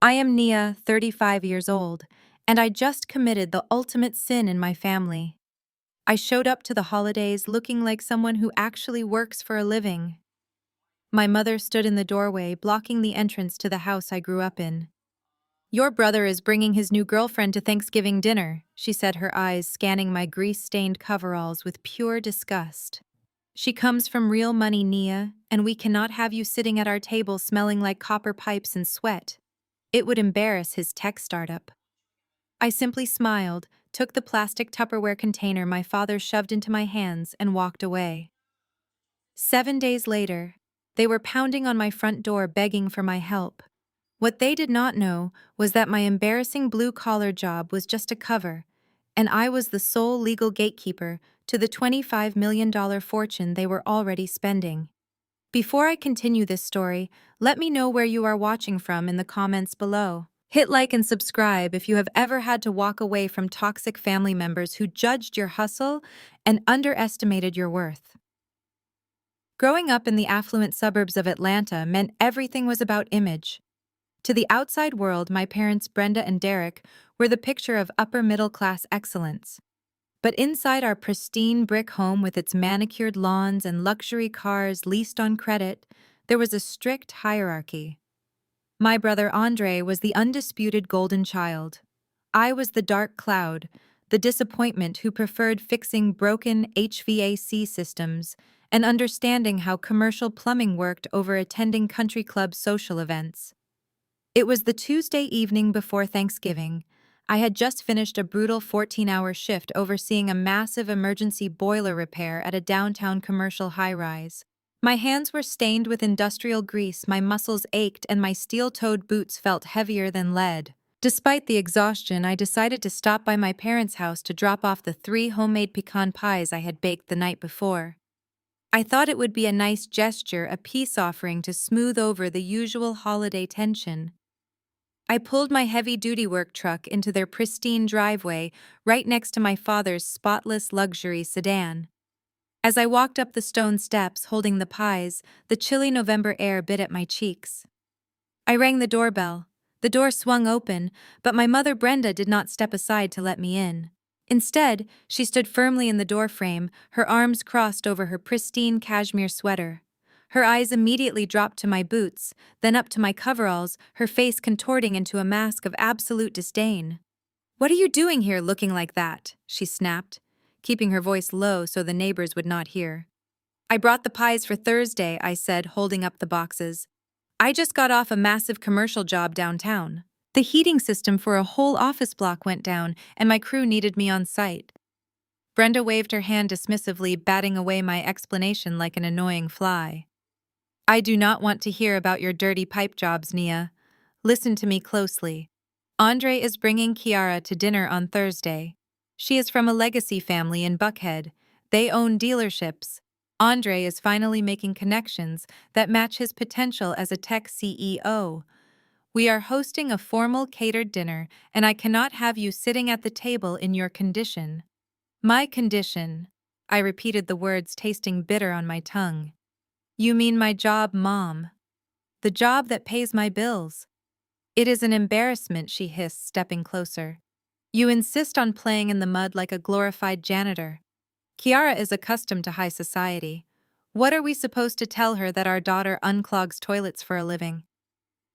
I am Nia, 35 years old, and I just committed the ultimate sin in my family. I showed up to the holidays looking like someone who actually works for a living. My mother stood in the doorway, blocking the entrance to the house I grew up in. "Your brother is bringing his new girlfriend to Thanksgiving dinner," she said, her eyes scanning my grease-stained coveralls with pure disgust. "She comes from real money, Nia, and we cannot have you sitting at our table smelling like copper pipes and sweat. It would embarrass his tech startup." I simply smiled, took the plastic Tupperware container my father shoved into my hands, and walked away. 7 days later, they were pounding on my front door begging for my help. What they did not know was that my embarrassing blue-collar job was just a cover, and I was the sole legal gatekeeper to the $25 million fortune they were already spending. Before I continue this story, let me know where you are watching from in the comments below. Hit like and subscribe if you have ever had to walk away from toxic family members who judged your hustle and underestimated your worth. Growing up in the affluent suburbs of Atlanta meant everything was about image. To the outside world, my parents, Brenda and Derek, were the picture of upper-middle-class excellence. But inside our pristine brick home with its manicured lawns and luxury cars leased on credit, there was a strict hierarchy. My brother Andre was the undisputed golden child. I was the dark cloud, the disappointment who preferred fixing broken HVAC systems and understanding how commercial plumbing worked over attending country club social events. It was the Tuesday evening before Thanksgiving. I had just finished a brutal 14-hour shift overseeing a massive emergency boiler repair at a downtown commercial high-rise. My hands were stained with industrial grease, my muscles ached, and my steel-toed boots felt heavier than lead. Despite the exhaustion, I decided to stop by my parents' house to drop off the 3 homemade pecan pies I had baked the night before. I thought it would be a nice gesture, a peace offering to smooth over the usual holiday tension. I pulled my heavy-duty work truck into their pristine driveway right next to my father's spotless luxury sedan. As I walked up the stone steps holding the pies, the chilly November air bit at my cheeks. I rang the doorbell. The door swung open, but my mother Brenda did not step aside to let me in. Instead, she stood firmly in the doorframe, her arms crossed over her pristine cashmere sweater. Her eyes immediately dropped to my boots, then up to my coveralls, her face contorting into a mask of absolute disdain. "What are you doing here looking like that?" she snapped, keeping her voice low so the neighbors would not hear. "I brought the pies for Thursday," I said, holding up the boxes. "I just got off a massive commercial job downtown. The heating system for a whole office block went down, and my crew needed me on site." Brenda waved her hand dismissively, batting away my explanation like an annoying fly. "I do not want to hear about your dirty pipe jobs, Nia. Listen to me closely. Andre is bringing Kiara to dinner on Thursday. She is from a legacy family in Buckhead. They own dealerships. Andre is finally making connections that match his potential as a tech CEO. We are hosting a formal catered dinner, and I cannot have you sitting at the table in your condition." "My condition." I repeated the words, tasting bitter on my tongue. "You mean my job, Mom. The job that pays my bills." "It is an embarrassment," she hissed, stepping closer. "You insist on playing in the mud like a glorified janitor. Kiara is accustomed to high society. What are we supposed to tell her, that our daughter unclogs toilets for a living?"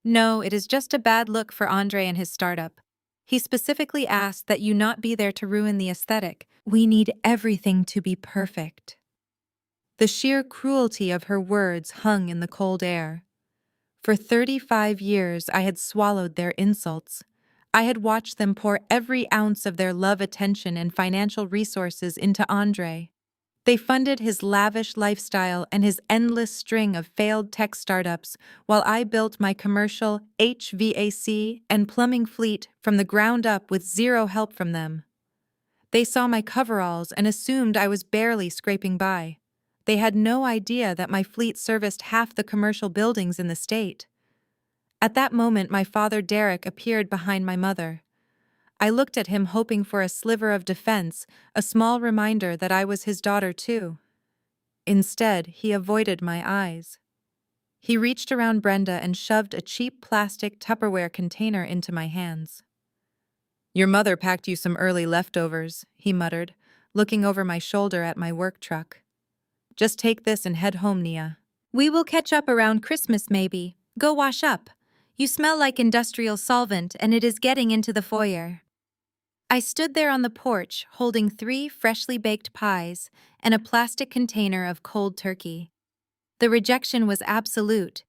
"No, it is just a bad look for Andre and his startup. He specifically asked that you not be there to ruin the aesthetic. We need everything to be perfect." The sheer cruelty of her words hung in the cold air. For 35 years, I had swallowed their insults. I had watched them pour every ounce of their love, attention, and financial resources into Andre. They funded his lavish lifestyle and his endless string of failed tech startups, while I built my commercial HVAC and plumbing fleet from the ground up with zero help from them. They saw my coveralls and assumed I was barely scraping by. They had no idea that my fleet serviced half the commercial buildings in the state. At that moment, my father Derek appeared behind my mother. I looked at him, hoping for a sliver of defense, a small reminder that I was his daughter too. Instead, he avoided my eyes. He reached around Brenda and shoved a cheap plastic Tupperware container into my hands. "Your mother packed you some early leftovers," he muttered, looking over my shoulder at my work truck. "Just take this and head home, Nia. We will catch up around Christmas, maybe. Go wash up. You smell like industrial solvent and it is getting into the foyer." I stood there on the porch, holding 3 freshly baked pies and a plastic container of cold turkey. The rejection was absolute.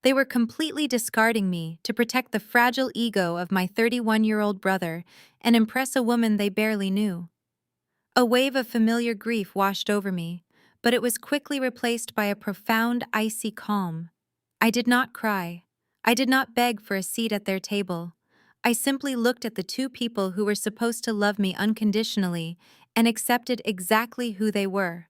They were completely discarding me to protect the fragile ego of my 31-year-old brother and impress a woman they barely knew. A wave of familiar grief washed over me, but it was quickly replaced by a profound, icy calm. I did not cry. I did not beg for a seat at their table. I simply looked at the 2 people who were supposed to love me unconditionally and accepted exactly who they were.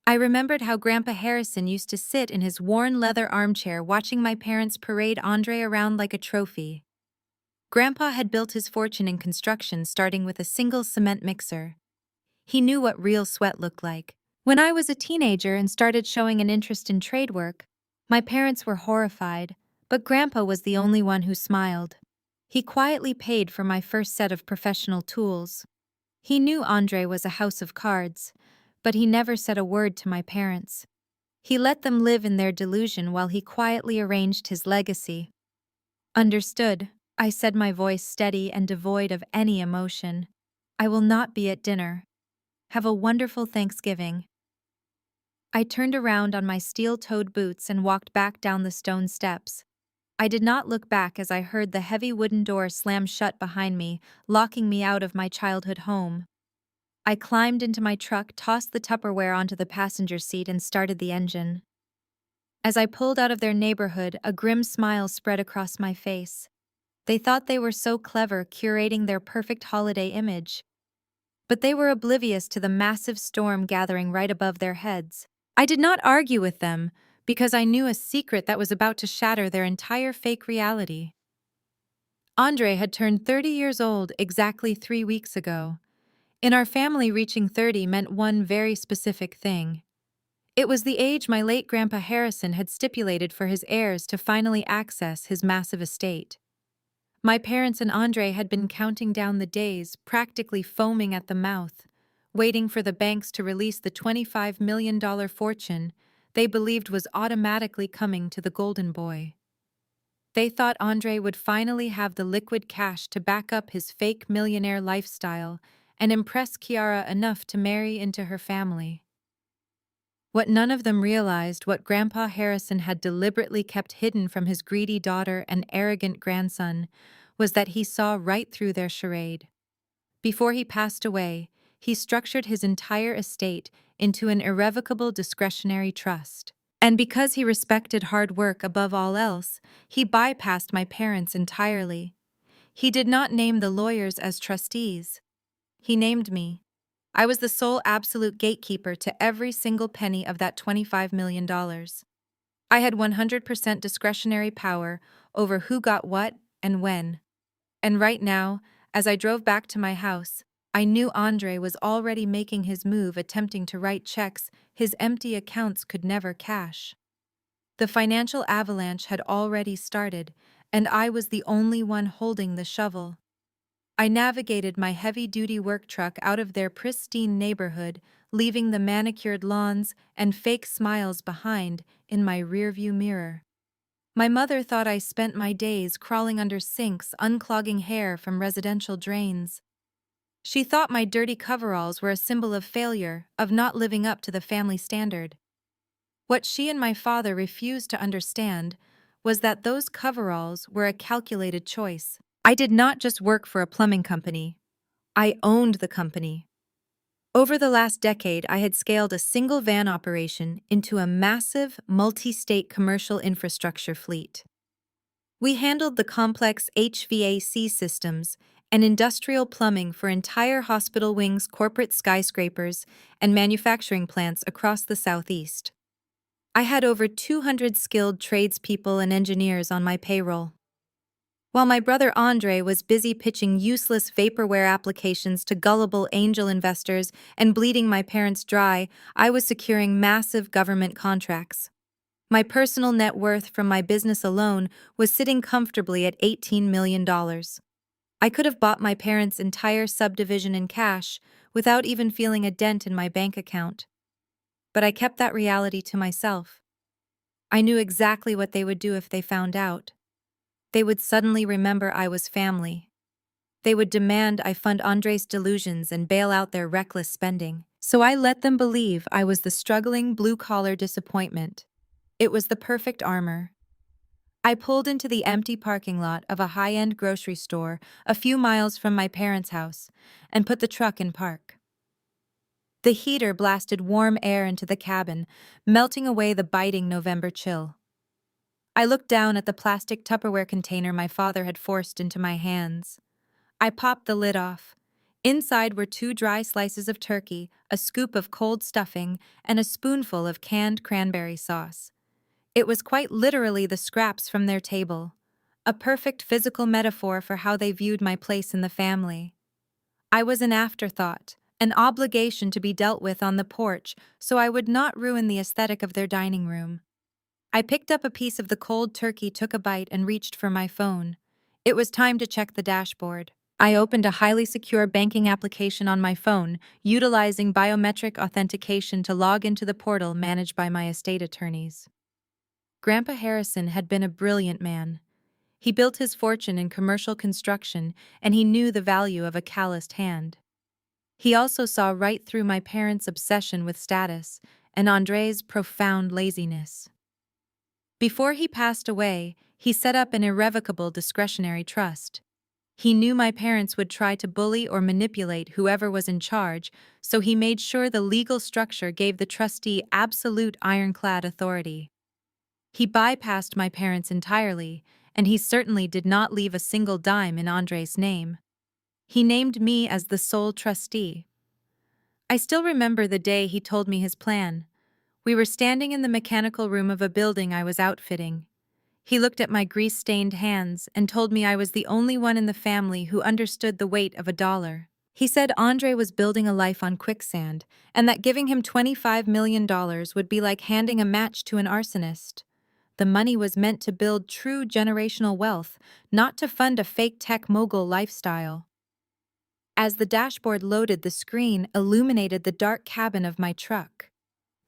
I remembered how Grandpa Harrison used to sit in his worn leather armchair watching my parents parade Andre around like a trophy. Grandpa had built his fortune in construction starting with a single cement mixer. He knew what real sweat looked like. When I was a teenager and started showing an interest in trade work, my parents were horrified, but Grandpa was the only one who smiled. He quietly paid for my first set of professional tools. He knew Andre was a house of cards, but he never said a word to my parents. He let them live in their delusion while he quietly arranged his legacy. "Understood," I said, my voice steady and devoid of any emotion. "I will not be at dinner. Have a wonderful Thanksgiving." I turned around on my steel-toed boots and walked back down the stone steps. I did not look back as I heard the heavy wooden door slam shut behind me, locking me out of my childhood home. I climbed into my truck, tossed the Tupperware onto the passenger seat, and started the engine. As I pulled out of their neighborhood, a grim smile spread across my face. They thought they were so clever, curating their perfect holiday image. But they were oblivious to the massive storm gathering right above their heads. I did not argue with them, because I knew a secret that was about to shatter their entire fake reality. Andre had turned 30 years old exactly 3 weeks ago. In our family, reaching 30 meant one very specific thing. It was the age my late Grandpa Harrison had stipulated for his heirs to finally access his massive estate. My parents and Andre had been counting down the days, practically foaming at the mouth, waiting for the banks to release the $25 million fortune they believed was automatically coming to the Golden Boy. They thought Andre would finally have the liquid cash to back up his fake millionaire lifestyle and impress Kiara enough to marry into her family. What none of them realized, what Grandpa Harrison had deliberately kept hidden from his greedy daughter and arrogant grandson, was that he saw right through their charade. Before he passed away, he structured his entire estate into an irrevocable discretionary trust. And because he respected hard work above all else, he bypassed my parents entirely. He did not name the lawyers as trustees. He named me. I was the sole absolute gatekeeper to every single penny of that $25 million. I had 100% discretionary power over who got what and when. And right now, as I drove back to my house, I knew Andre was already making his move, attempting to write checks his empty accounts could never cash. The financial avalanche had already started, and I was the only one holding the shovel. I navigated my heavy-duty work truck out of their pristine neighborhood, leaving the manicured lawns and fake smiles behind in my rearview mirror. My mother thought I spent my days crawling under sinks, unclogging hair from residential drains. She thought my dirty coveralls were a symbol of failure, of not living up to the family standard. What she and my father refused to understand was that those coveralls were a calculated choice. I did not just work for a plumbing company. I owned the company. Over the last decade, I had scaled a single van operation into a massive, multi-state commercial infrastructure fleet. We handled the complex HVAC systems and industrial plumbing for entire hospital wings, corporate skyscrapers, and manufacturing plants across the Southeast. I had over 200 skilled tradespeople and engineers on my payroll. While my brother Andre was busy pitching useless vaporware applications to gullible angel investors and bleeding my parents dry, I was securing massive government contracts. My personal net worth from my business alone was sitting comfortably at $18 million. I could have bought my parents' entire subdivision in cash without even feeling a dent in my bank account. But I kept that reality to myself. I knew exactly what they would do if they found out. They would suddenly remember I was family. They would demand I fund Andre's delusions and bail out their reckless spending. So I let them believe I was the struggling blue-collar disappointment. It was the perfect armor. I pulled into the empty parking lot of a high-end grocery store a few miles from my parents' house and put the truck in park. The heater blasted warm air into the cabin, melting away the biting November chill. I looked down at the plastic Tupperware container my father had forced into my hands. I popped the lid off. Inside were 2 dry slices of turkey, a scoop of cold stuffing, and a spoonful of canned cranberry sauce. It was quite literally the scraps from their table, a perfect physical metaphor for how they viewed my place in the family. I was an afterthought, an obligation to be dealt with on the porch so I would not ruin the aesthetic of their dining room. I picked up a piece of the cold turkey, took a bite, and reached for my phone. It was time to check the dashboard. I opened a highly secure banking application on my phone, utilizing biometric authentication to log into the portal managed by my estate attorneys. Grandpa Harrison had been a brilliant man. He built his fortune in commercial construction, and he knew the value of a calloused hand. He also saw right through my parents' obsession with status and Andre's profound laziness. Before he passed away, he set up an irrevocable discretionary trust. He knew my parents would try to bully or manipulate whoever was in charge, so he made sure the legal structure gave the trustee absolute ironclad authority. He bypassed my parents entirely, and he certainly did not leave a single dime in Andre's name. He named me as the sole trustee. I still remember the day he told me his plan. We were standing in the mechanical room of a building I was outfitting. He looked at my grease-stained hands and told me I was the only one in the family who understood the weight of a dollar. He said Andre was building a life on quicksand, and that giving him $25 million would be like handing a match to an arsonist. The money was meant to build true generational wealth, not to fund a fake tech mogul lifestyle. As the dashboard loaded, the screen illuminated the dark cabin of my truck.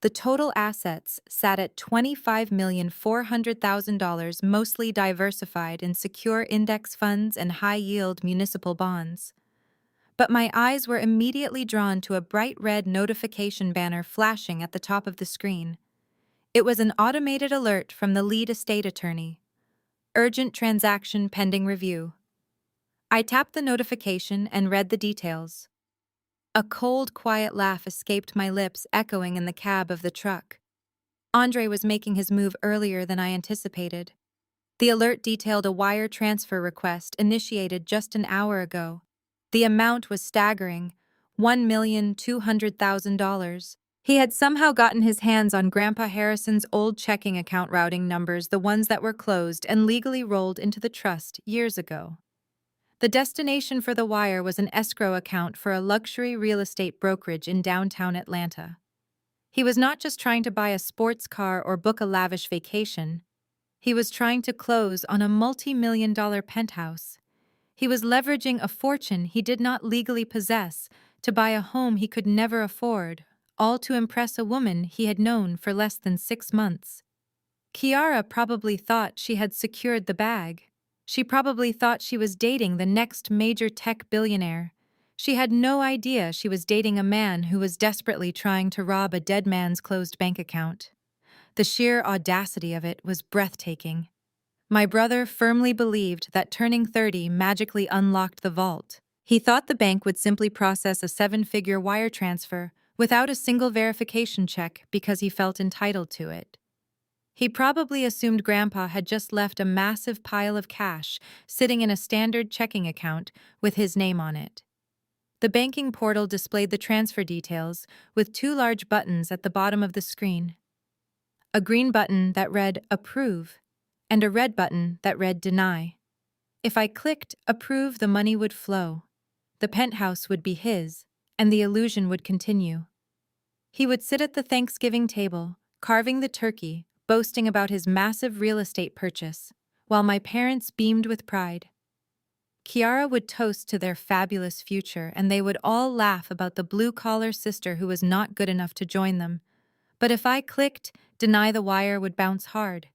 The total assets sat at $25,400,000, mostly diversified in secure index funds and high-yield municipal bonds. But my eyes were immediately drawn to a bright red notification banner flashing at the top of the screen. It was an automated alert from the lead estate attorney. Urgent transaction pending review. I tapped the notification and read the details. A cold, quiet laugh escaped my lips, echoing in the cab of the truck. Andre was making his move earlier than I anticipated. The alert detailed a wire transfer request initiated just an hour ago. The amount was staggering, $1,200,000. He had somehow gotten his hands on Grandpa Harrison's old checking account routing numbers, the ones that were closed and legally rolled into the trust years ago. The destination for the wire was an escrow account for a luxury real estate brokerage in downtown Atlanta. He was not just trying to buy a sports car or book a lavish vacation. He was trying to close on a multi-million-dollar penthouse. He was leveraging a fortune he did not legally possess to buy a home he could never afford, all to impress a woman he had known for less than 6 months. Kiara probably thought she had secured the bag. She probably thought she was dating the next major tech billionaire. She had no idea she was dating a man who was desperately trying to rob a dead man's closed bank account. The sheer audacity of it was breathtaking. My brother firmly believed that turning 30 magically unlocked the vault. He thought the bank would simply process a 7-figure wire transfer without a single verification check because he felt entitled to it. He probably assumed Grandpa had just left a massive pile of cash sitting in a standard checking account with his name on it. The banking portal displayed the transfer details with 2 large buttons at the bottom of the screen. A green button that read Approve and a red button that read Deny. If I clicked Approve, the money would flow. The penthouse would be his, and the illusion would continue. He would sit at the Thanksgiving table, carving the turkey, boasting about his massive real estate purchase, while my parents beamed with pride. Kiara would toast to their fabulous future, and they would all laugh about the blue-collar sister who was not good enough to join them. But if I clicked, deny the wire would bounce hard.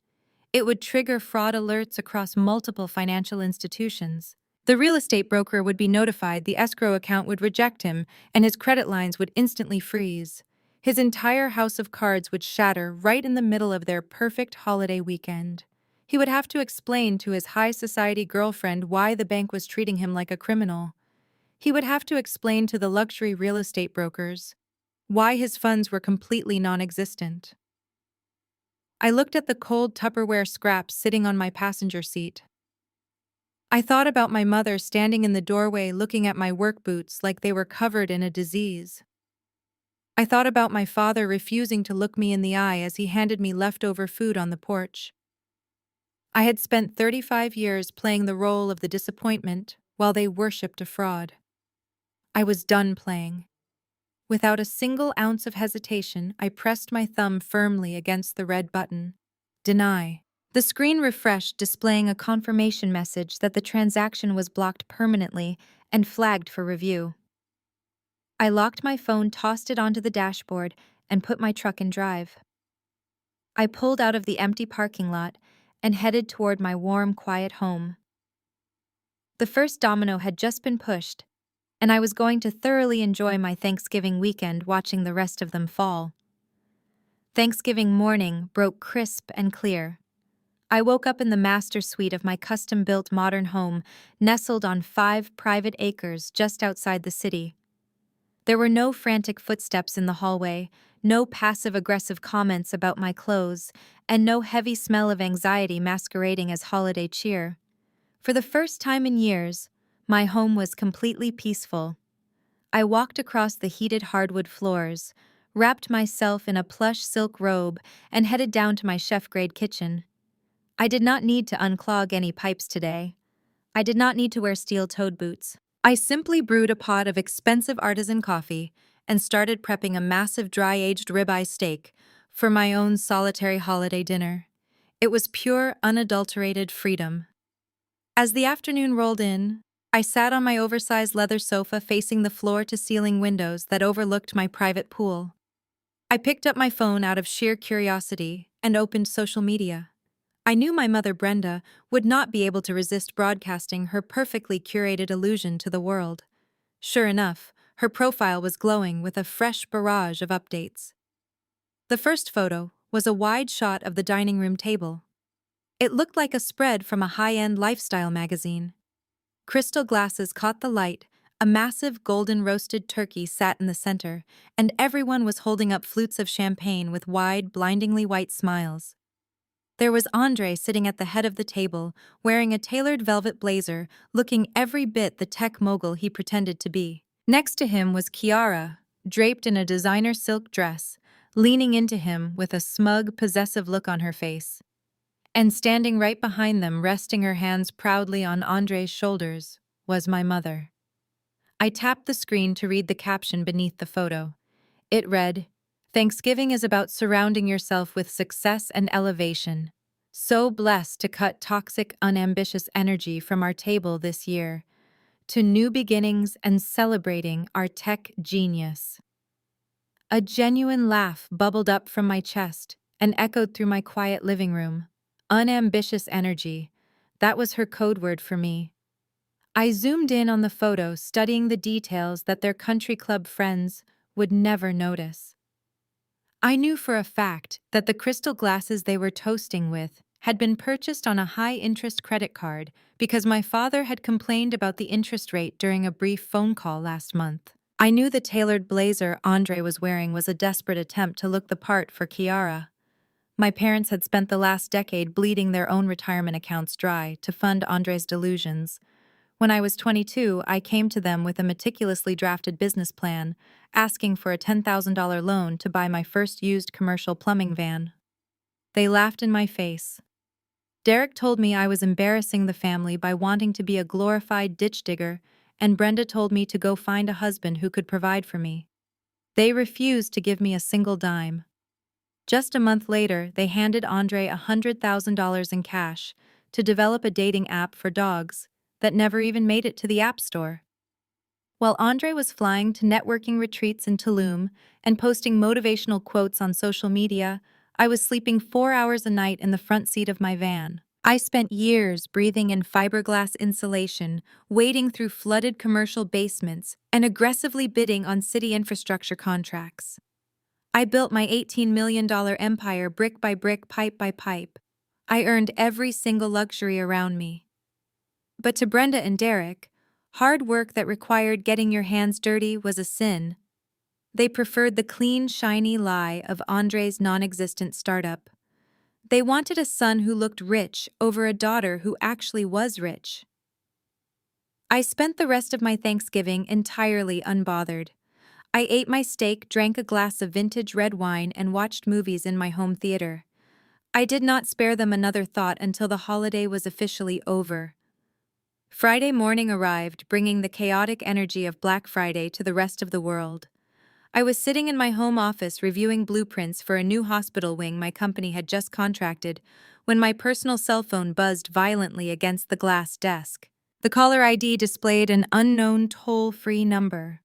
It would trigger fraud alerts across multiple financial institutions. The real estate broker would be notified, the escrow account would reject him, and his credit lines would instantly freeze. His entire house of cards would shatter right in the middle of their perfect holiday weekend. He would have to explain to his high society girlfriend why the bank was treating him like a criminal. He would have to explain to the luxury real estate brokers why his funds were completely non-existent. I looked at the cold Tupperware scraps sitting on my passenger seat. I thought about my mother standing in the doorway looking at my work boots like they were covered in a disease. I thought about my father refusing to look me in the eye as he handed me leftover food on the porch. I had spent 35 years playing the role of the disappointment while they worshipped a fraud. I was done playing. Without a single ounce of hesitation, I pressed my thumb firmly against the red button. Deny. The screen refreshed, displaying a confirmation message that the transaction was blocked permanently and flagged for review. I locked my phone, tossed it onto the dashboard, and put my truck in drive. I pulled out of the empty parking lot and headed toward my warm, quiet home. The first domino had just been pushed, and I was going to thoroughly enjoy my Thanksgiving weekend watching the rest of them fall. Thanksgiving morning broke crisp and clear. I woke up in the master suite of my custom-built modern home, nestled on 5 private acres just outside the city. There were no frantic footsteps in the hallway, no passive-aggressive comments about my clothes, and no heavy smell of anxiety masquerading as holiday cheer. For the first time in years, my home was completely peaceful. I walked across the heated hardwood floors, wrapped myself in a plush silk robe, and headed down to my chef-grade kitchen. I did not need to unclog any pipes today. I did not need to wear steel-toed boots. I simply brewed a pot of expensive artisan coffee and started prepping a massive dry-aged ribeye steak for my own solitary holiday dinner. It was pure, unadulterated freedom. As the afternoon rolled in, I sat on my oversized leather sofa facing the floor-to-ceiling windows that overlooked my private pool. I picked up my phone out of sheer curiosity and opened social media. I knew my mother Brenda would not be able to resist broadcasting her perfectly curated illusion to the world. Sure enough, her profile was glowing with a fresh barrage of updates. The first photo was a wide shot of the dining room table. It looked like a spread from a high-end lifestyle magazine. Crystal glasses caught the light, a massive golden roasted turkey sat in the center, and everyone was holding up flutes of champagne with wide, blindingly white smiles. There was Andre sitting at the head of the table, wearing a tailored velvet blazer, looking every bit the tech mogul he pretended to be. Next to him was Kiara, draped in a designer silk dress, leaning into him with a smug, possessive look on her face. And standing right behind them, resting her hands proudly on Andre's shoulders, was my mother. I tapped the screen to read the caption beneath the photo. It read, "Thanksgiving is about surrounding yourself with success and elevation. So blessed to cut toxic, unambitious energy from our table this year, to new beginnings and celebrating our tech genius." A genuine laugh bubbled up from my chest and echoed through my quiet living room. Unambitious energy. That was her code word for me. I zoomed in on the photo, studying the details that their country club friends would never notice. I knew for a fact that the crystal glasses they were toasting with had been purchased on a high-interest credit card because my father had complained about the interest rate during a brief phone call last month. I knew the tailored blazer Andre was wearing was a desperate attempt to look the part for Kiara. My parents had spent the last decade bleeding their own retirement accounts dry to fund Andre's delusions. When I was 22, I came to them with a meticulously drafted business plan, asking for a $10,000 loan to buy my first used commercial plumbing van. They laughed in my face. Derek told me I was embarrassing the family by wanting to be a glorified ditch digger, and Brenda told me to go find a husband who could provide for me. They refused to give me a single dime. Just a month later, they handed Andre $100,000 in cash to develop a dating app for dogs that never even made it to the App Store. While Andre was flying to networking retreats in Tulum and posting motivational quotes on social media, I was sleeping 4 hours a night in the front seat of my van. I spent years breathing in fiberglass insulation, wading through flooded commercial basements, and aggressively bidding on city infrastructure contracts. I built my $18 million empire brick by brick, pipe by pipe. I earned every single luxury around me. But to Brenda and Derek, hard work that required getting your hands dirty was a sin. They preferred the clean, shiny lie of Andre's non-existent startup. They wanted a son who looked rich over a daughter who actually was rich. I spent the rest of my Thanksgiving entirely unbothered. I ate my steak, drank a glass of vintage red wine, and watched movies in my home theater. I did not spare them another thought until the holiday was officially over. Friday morning arrived, bringing the chaotic energy of Black Friday to the rest of the world. I was sitting in my home office reviewing blueprints for a new hospital wing my company had just contracted when my personal cell phone buzzed violently against the glass desk. The caller ID displayed an unknown toll-free number.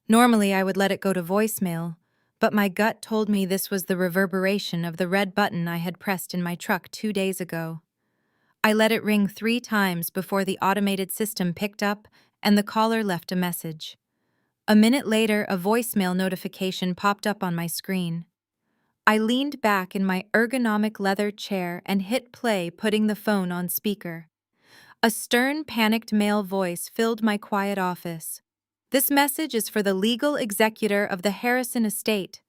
Normally, I would let it go to voicemail, but my gut told me this was the reverberation of the red button I had pressed in my truck 2 days ago. I let it ring 3 times before the automated system picked up and the caller left a message. A minute later, a voicemail notification popped up on my screen. I leaned back in my ergonomic leather chair and hit play, putting the phone on speaker. A stern, panicked male voice filled my quiet office. "This message is for the legal executor of the Harrison estate.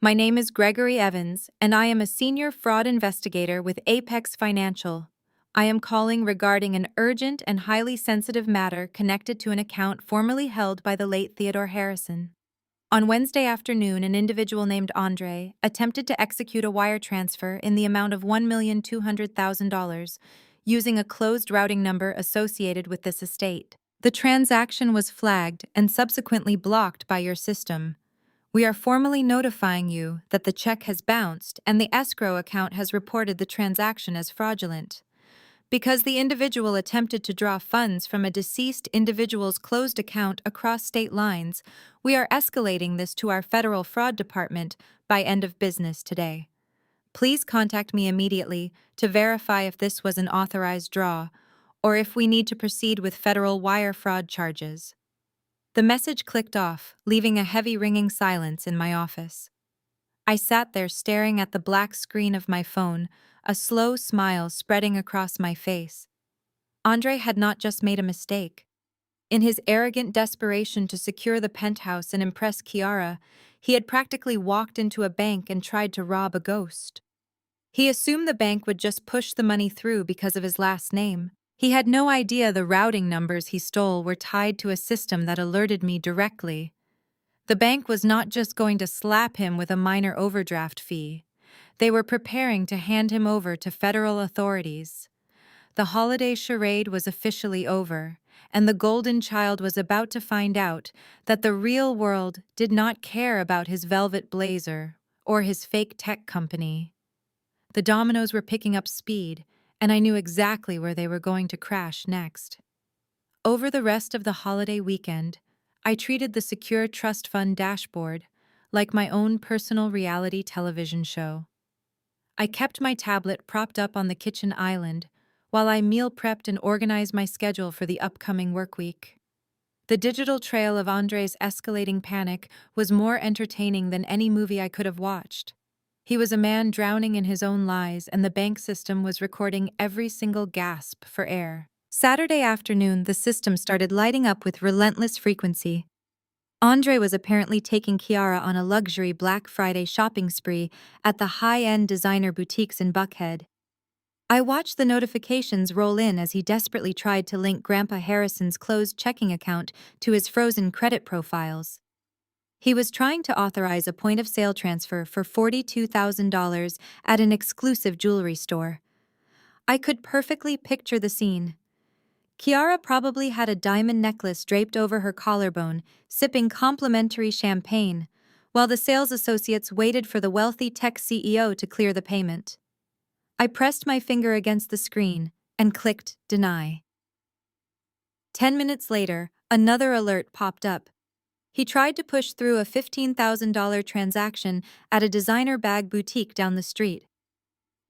My name is Gregory Evans, and I am a senior fraud investigator with Apex Financial. I am calling regarding an urgent and highly sensitive matter connected to an account formerly held by the late Theodore Harrison. On Wednesday afternoon, an individual named Andre attempted to execute a wire transfer in the amount of $1,200,000 using a closed routing number associated with this estate. The transaction was flagged and subsequently blocked by your system. We are formally notifying you that the check has bounced and the escrow account has reported the transaction as fraudulent. Because the individual attempted to draw funds from a deceased individual's closed account across state lines, we are escalating this to our federal fraud department by end of business today. Please contact me immediately to verify if this was an authorized draw or if we need to proceed with federal wire fraud charges." The message clicked off, leaving a heavy ringing silence in my office. I sat there staring at the black screen of my phone, a slow smile spreading across my face. Andre had not just made a mistake. In his arrogant desperation to secure the penthouse and impress Kiara, he had practically walked into a bank and tried to rob a ghost. He assumed the bank would just push the money through because of his last name. He had no idea the routing numbers he stole were tied to a system that alerted me directly. The bank was not just going to slap him with a minor overdraft fee. They were preparing to hand him over to federal authorities. The holiday charade was officially over, and the golden child was about to find out that the real world did not care about his velvet blazer or his fake tech company. The dominoes were picking up speed, and I knew exactly where they were going to crash next. Over the rest of the holiday weekend, I treated the Secure Trust Fund dashboard like my own personal reality television show. I kept my tablet propped up on the kitchen island while I meal prepped and organized my schedule for the upcoming work week. The digital trail of Andre's escalating panic was more entertaining than any movie I could have watched. He was a man drowning in his own lies, and the bank system was recording every single gasp for air. Saturday afternoon, the system started lighting up with relentless frequency. Andre was apparently taking Kiara on a luxury Black Friday shopping spree at the high-end designer boutiques in Buckhead. I watched the notifications roll in as he desperately tried to link Grandpa Harrison's closed checking account to his frozen credit profiles. He was trying to authorize a point-of-sale transfer for $42,000 at an exclusive jewelry store. I could perfectly picture the scene. Kiara probably had a diamond necklace draped over her collarbone, sipping complimentary champagne, while the sales associates waited for the wealthy tech CEO to clear the payment. I pressed my finger against the screen and clicked Deny. 10 minutes later, another alert popped up. He tried to push through a $15,000 transaction at a designer bag boutique down the street.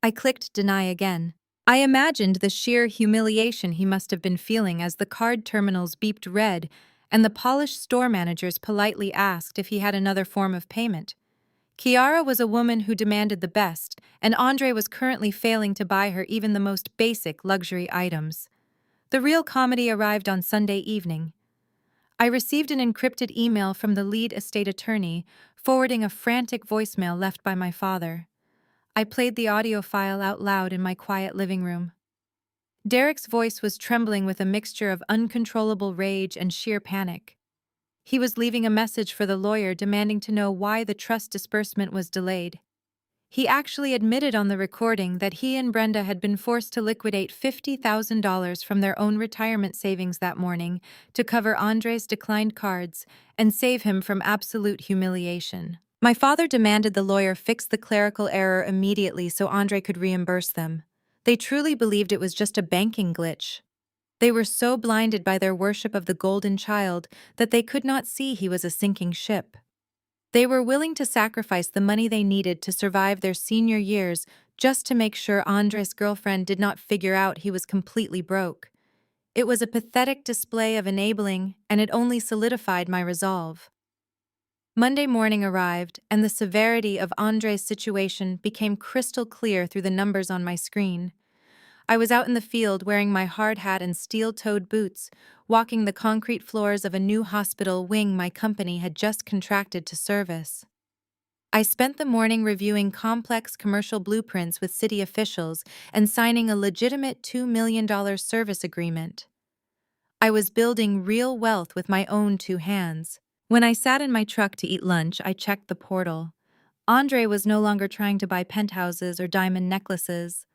I clicked Deny again. I imagined the sheer humiliation he must have been feeling as the card terminals beeped red and the polished store managers politely asked if he had another form of payment. Kiara was a woman who demanded the best, and Andre was currently failing to buy her even the most basic luxury items. The real comedy arrived on Sunday evening. I received an encrypted email from the lead estate attorney, forwarding a frantic voicemail left by my father. I played the audio file out loud in my quiet living room. Derek's voice was trembling with a mixture of uncontrollable rage and sheer panic. He was leaving a message for the lawyer demanding to know why the trust disbursement was delayed. He actually admitted on the recording that he and Brenda had been forced to liquidate $50,000 from their own retirement savings that morning to cover Andre's declined cards and save him from absolute humiliation. My father demanded the lawyer fix the clerical error immediately so Andre could reimburse them. They truly believed it was just a banking glitch. They were so blinded by their worship of the golden child that they could not see he was a sinking ship. They were willing to sacrifice the money they needed to survive their senior years just to make sure Andre's girlfriend did not figure out he was completely broke. It was a pathetic display of enabling, and it only solidified my resolve. Monday morning arrived, and the severity of Andre's situation became crystal clear through the numbers on my screen. I was out in the field wearing my hard hat and steel-toed boots, walking the concrete floors of a new hospital wing my company had just contracted to service. I spent the morning reviewing complex commercial blueprints with city officials and signing a legitimate $2 million service agreement. I was building real wealth with my own two hands. When I sat in my truck to eat lunch, I checked the portal. Andre was no longer trying to buy penthouses or diamond necklaces.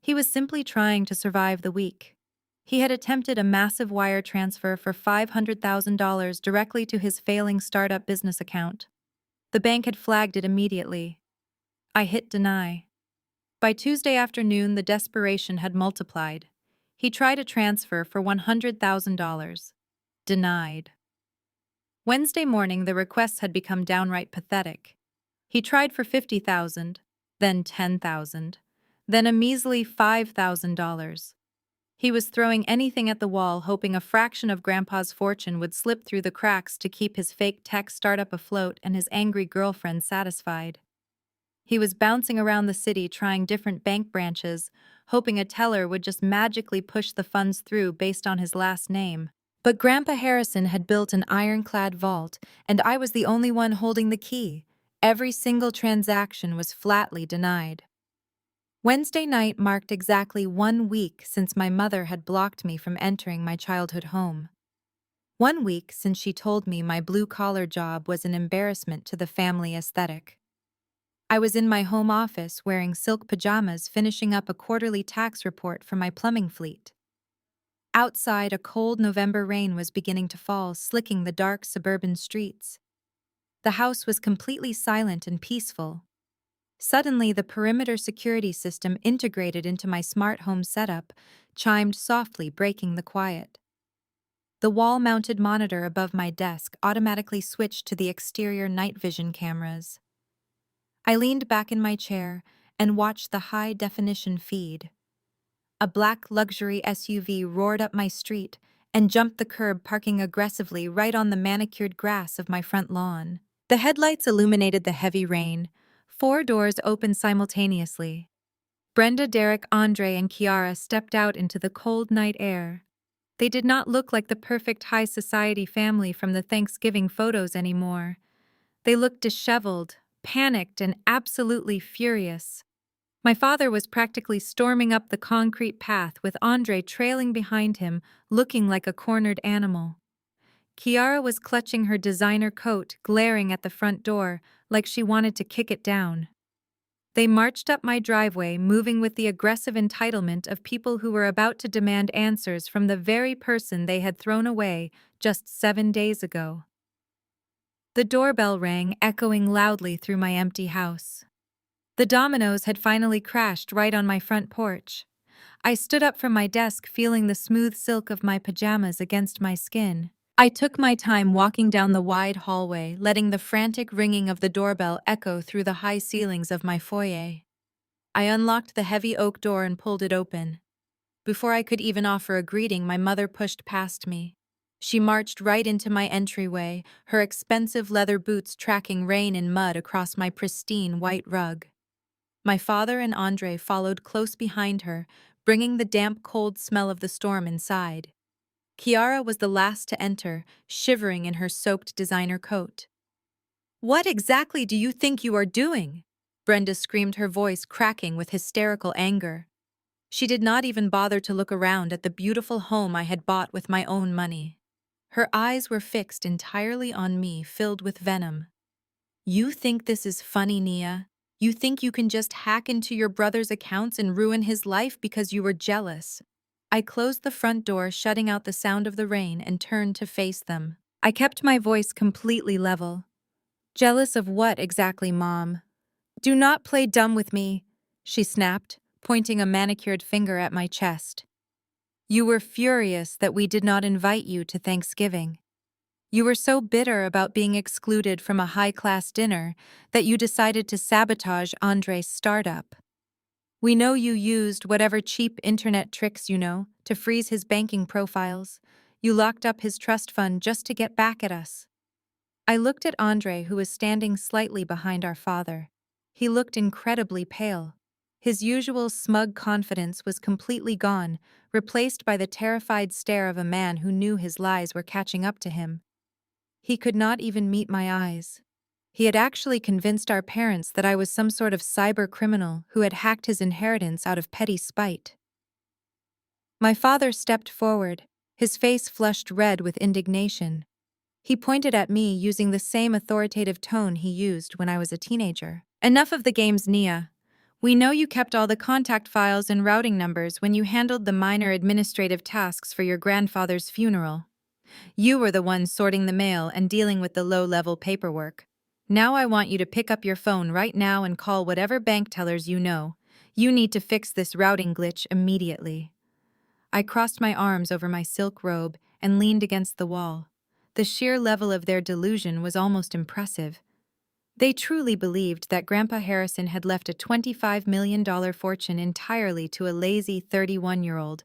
He was simply trying to survive the week. He had attempted a massive wire transfer for $500,000 directly to his failing startup business account. The bank had flagged it immediately. I hit Deny. By Tuesday afternoon, the desperation had multiplied. He tried a transfer for $100,000. Denied. Wednesday morning, the requests had become downright pathetic. He tried for $50,000, then $10,000, then a measly $5,000. He was throwing anything at the wall, hoping a fraction of Grandpa's fortune would slip through the cracks to keep his fake tech startup afloat and his angry girlfriend satisfied. He was bouncing around the city trying different bank branches, hoping a teller would just magically push the funds through based on his last name. But Grandpa Harrison had built an ironclad vault, and I was the only one holding the key. Every single transaction was flatly denied. Wednesday night marked exactly 1 week since my mother had blocked me from entering my childhood home. 1 week since she told me my blue-collar job was an embarrassment to the family aesthetic. I was in my home office wearing silk pajamas finishing up a quarterly tax report for my plumbing fleet. Outside, a cold November rain was beginning to fall, slicking the dark suburban streets. The house was completely silent and peaceful. Suddenly, the perimeter security system integrated into my smart home setup chimed softly, breaking the quiet. The wall-mounted monitor above my desk automatically switched to the exterior night vision cameras. I leaned back in my chair and watched the high-definition feed. A black luxury SUV roared up my street and jumped the curb, parking aggressively right on the manicured grass of my front lawn. The headlights illuminated the heavy rain. 4 doors opened simultaneously. Brenda, Derek, Andre, and Kiara stepped out into the cold night air. They did not look like the perfect high society family from the Thanksgiving photos anymore. They looked disheveled, panicked, and absolutely furious. My father was practically storming up the concrete path with Andre trailing behind him, looking like a cornered animal. Kiara was clutching her designer coat, glaring at the front door, like she wanted to kick it down. They marched up my driveway, moving with the aggressive entitlement of people who were about to demand answers from the very person they had thrown away just 7 days ago. The doorbell rang, echoing loudly through my empty house. The dominoes had finally crashed right on my front porch. I stood up from my desk, feeling the smooth silk of my pajamas against my skin. I took my time walking down the wide hallway, letting the frantic ringing of the doorbell echo through the high ceilings of my foyer. I unlocked the heavy oak door and pulled it open. Before I could even offer a greeting, my mother pushed past me. She marched right into my entryway, her expensive leather boots tracking rain and mud across my pristine white rug. My father and Andre followed close behind her, bringing the damp, cold smell of the storm inside. Kiara was the last to enter, shivering in her soaked designer coat. "What exactly do you think you are doing?" Brenda screamed, her voice cracking with hysterical anger. She did not even bother to look around at the beautiful home I had bought with my own money. Her eyes were fixed entirely on me, filled with venom. "You think this is funny, Nia? You think you can just hack into your brother's accounts and ruin his life because you were jealous?" I closed the front door, shutting out the sound of the rain, and turned to face them. I kept my voice completely level. "Jealous of what exactly, Mom? Do not play dumb with me," she snapped, pointing a manicured finger at my chest. "You were furious that we did not invite you to Thanksgiving. You were so bitter about being excluded from a high-class dinner that you decided to sabotage Andre's startup. We know you used whatever cheap internet tricks you know to freeze his banking profiles. You locked up his trust fund just to get back at us." I looked at Andre, who was standing slightly behind our father. He looked incredibly pale. His usual smug confidence was completely gone, replaced by the terrified stare of a man who knew his lies were catching up to him. He could not even meet my eyes. He had actually convinced our parents that I was some sort of cyber criminal who had hacked his inheritance out of petty spite. My father stepped forward, his face flushed red with indignation. He pointed at me using the same authoritative tone he used when I was a teenager. "Enough of the games, Nia. We know you kept all the contact files and routing numbers when you handled the minor administrative tasks for your grandfather's funeral. You were the one sorting the mail and dealing with the low-level paperwork. Now I want you to pick up your phone right now and call whatever bank tellers you know. You need to fix this routing glitch immediately." I crossed my arms over my silk robe and leaned against the wall. The sheer level of their delusion was almost impressive. They truly believed that Grandpa Harrison had left a $25 million fortune entirely to a lazy 31-year-old,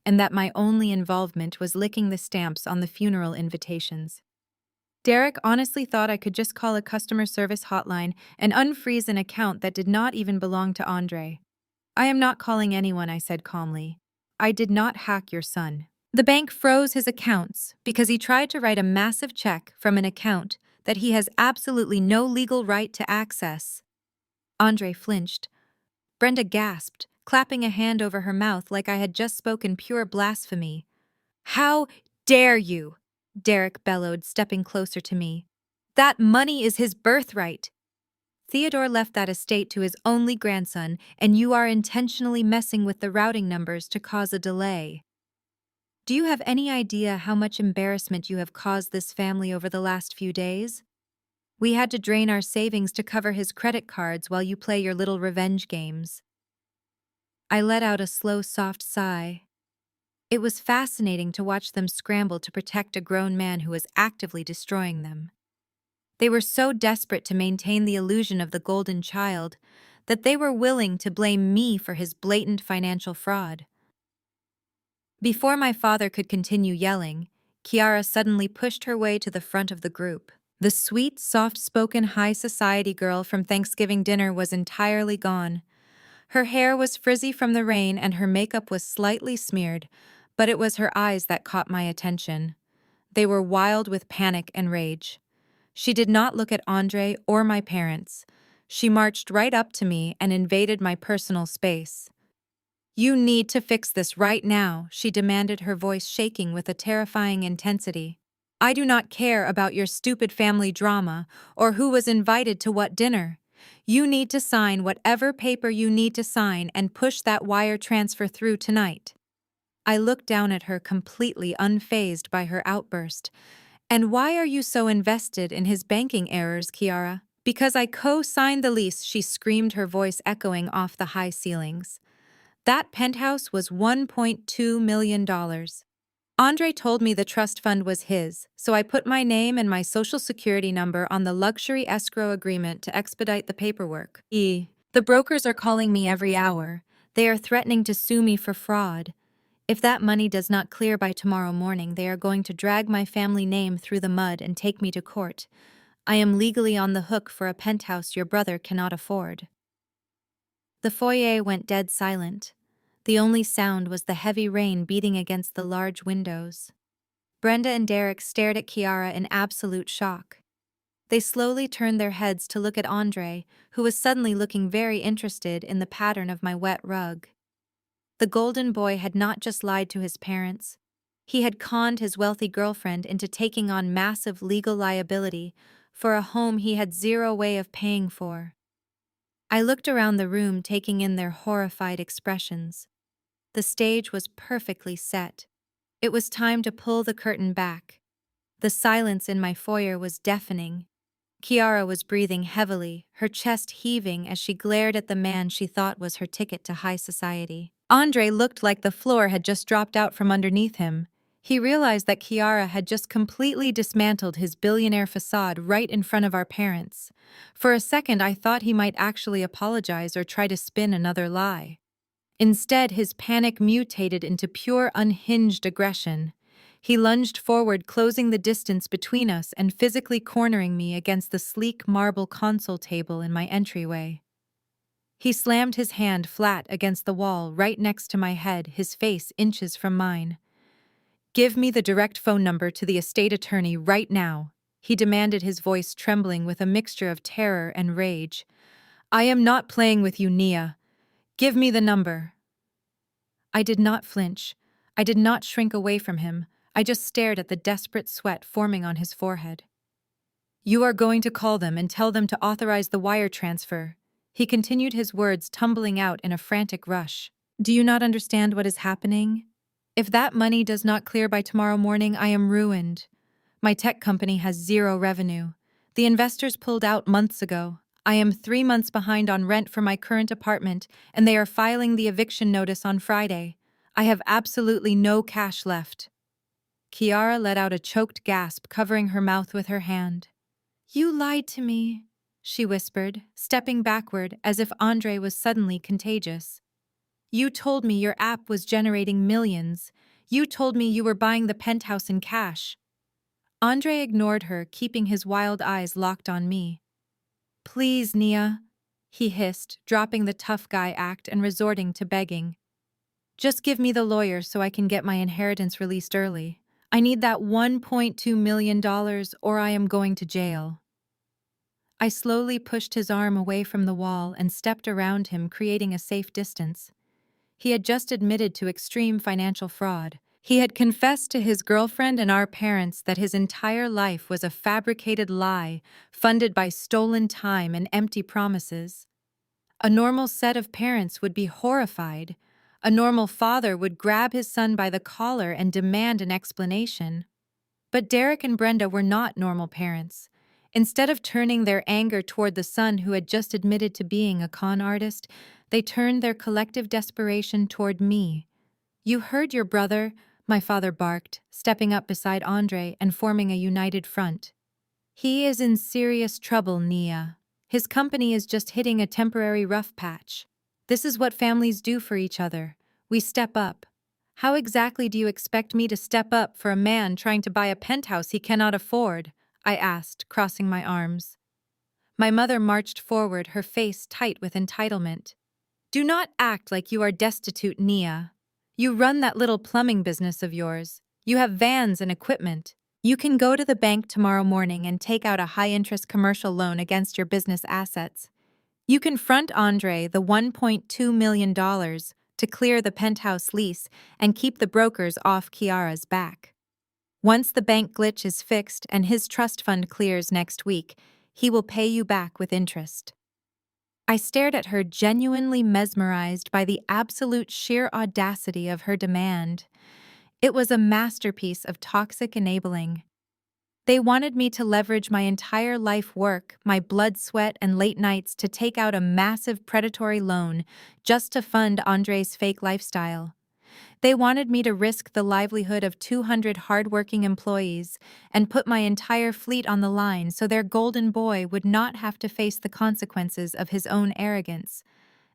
and that my only involvement was licking the stamps on the funeral invitations. Derek honestly thought I could just call a customer service hotline and unfreeze an account that did not even belong to Andre. "I am not calling anyone," I said calmly. "I did not hack your son. The bank froze his accounts because he tried to write a massive check from an account that he has absolutely no legal right to access." Andre flinched. Brenda gasped, clapping a hand over her mouth like I had just spoken pure blasphemy. "How dare you?" Derek bellowed, stepping closer to me. "That money is his birthright. Theodore left that estate to his only grandson, and you are intentionally messing with the routing numbers to cause a delay. Do you have any idea how much embarrassment you have caused this family over the last few days? We had to drain our savings to cover his credit cards while you play your little revenge games." I let out a slow, soft sigh. It was fascinating to watch them scramble to protect a grown man who was actively destroying them. They were so desperate to maintain the illusion of the golden child that they were willing to blame me for his blatant financial fraud. Before my father could continue yelling, Kiara suddenly pushed her way to the front of the group. The sweet, soft-spoken high society girl from Thanksgiving dinner was entirely gone. Her hair was frizzy from the rain and her makeup was slightly smeared, but it was her eyes that caught my attention. They were wild with panic and rage. She did not look at Andre or my parents. She marched right up to me and invaded my personal space. "You need to fix this right now," she demanded, her voice shaking with a terrifying intensity. "I do not care about your stupid family drama or who was invited to what dinner. You need to sign whatever paper you need to sign and push that wire transfer through tonight." I looked down at her, completely unfazed by her outburst, And why are you so invested in his banking errors, Kiara? Because I co-signed the lease, she screamed, her voice echoing off the high ceilings. That penthouse was $1.2 million. Andre told me the trust fund was his, so I put my name and my social security number on the luxury escrow agreement to expedite the paperwork. The brokers are calling me every hour. They are threatening to sue me for fraud. If that money does not clear by tomorrow morning, they are going to drag my family name through the mud and take me to court. I am legally on the hook for a penthouse your brother cannot afford. The foyer went dead silent. The only sound was the heavy rain beating against the large windows. Brenda and Derek stared at Kiara in absolute shock. They slowly turned their heads to look at Andre, who was suddenly looking very interested in the pattern of my wet rug. The golden boy had not just lied to his parents. He had conned his wealthy girlfriend into taking on massive legal liability for a home he had zero way of paying for. I looked around the room, taking in their horrified expressions. The stage was perfectly set. It was time to pull the curtain back. The silence in my foyer was deafening. Kiara was breathing heavily, her chest heaving as she glared at the man she thought was her ticket to high society. Andre looked like the floor had just dropped out from underneath him. He realized that Kiara had just completely dismantled his billionaire facade right in front of our parents. For a second, I thought he might actually apologize or try to spin another lie. Instead, his panic mutated into pure unhinged aggression. He lunged forward, closing the distance between us and physically cornering me against the sleek marble console table in my entryway. He slammed his hand flat against the wall right next to my head, his face inches from mine. "Give me the direct phone number to the estate attorney right now," he demanded, his voice trembling with a mixture of terror and rage. "I am not playing with you, Nia. Give me the number." I did not flinch. I did not shrink away from him. I just stared at the desperate sweat forming on his forehead. "You are going to call them and tell them to authorize the wire transfer," he continued, his words tumbling out in a frantic rush. "Do you not understand what is happening? If that money does not clear by tomorrow morning, I am ruined. My tech company has zero revenue. The investors pulled out months ago. I am 3 months behind on rent for my current apartment, and they are filing the eviction notice on Friday. I have absolutely no cash left." Kiara let out a choked gasp, covering her mouth with her hand. "You lied to me," she whispered, stepping backward as if Andre was suddenly contagious. "You told me your app was generating millions. You told me you were buying the penthouse in cash." Andre ignored her, keeping his wild eyes locked on me. "Please, Nia," he hissed, dropping the tough guy act and resorting to begging. "Just give me the lawyer so I can get my inheritance released early. I need that $1.2 million or I am going to jail." I slowly pushed his arm away from the wall and stepped around him, creating a safe distance. He had just admitted to extreme financial fraud. He had confessed to his girlfriend and our parents that his entire life was a fabricated lie, funded by stolen time and empty promises. A normal set of parents would be horrified. A normal father would grab his son by the collar and demand an explanation. But Derek and Brenda were not normal parents. Instead of turning their anger toward the son who had just admitted to being a con artist, they turned their collective desperation toward me. "You heard your brother," my father barked, stepping up beside Andre and forming a united front. "He is in serious trouble, Nia. His company is just hitting a temporary rough patch. This is what families do for each other. We step up." "How exactly do you expect me to step up for a man trying to buy a penthouse he cannot afford?" I asked, crossing my arms. My mother marched forward, her face tight with entitlement. "Do not act like you are destitute, Nia. You run that little plumbing business of yours. You have vans and equipment. You can go to the bank tomorrow morning and take out a high-interest commercial loan against your business assets. You can front Andre the $1.2 million to clear the penthouse lease and keep the brokers off Kiara's back. Once the bank glitch is fixed and his trust fund clears next week, he will pay you back with interest." I stared at her, genuinely mesmerized by the absolute sheer audacity of her demand. It was a masterpiece of toxic enabling. They wanted me to leverage my entire life work, my blood, sweat, and late nights to take out a massive predatory loan just to fund Andre's fake lifestyle. They wanted me to risk the livelihood of 200 hardworking employees and put my entire fleet on the line so their golden boy would not have to face the consequences of his own arrogance.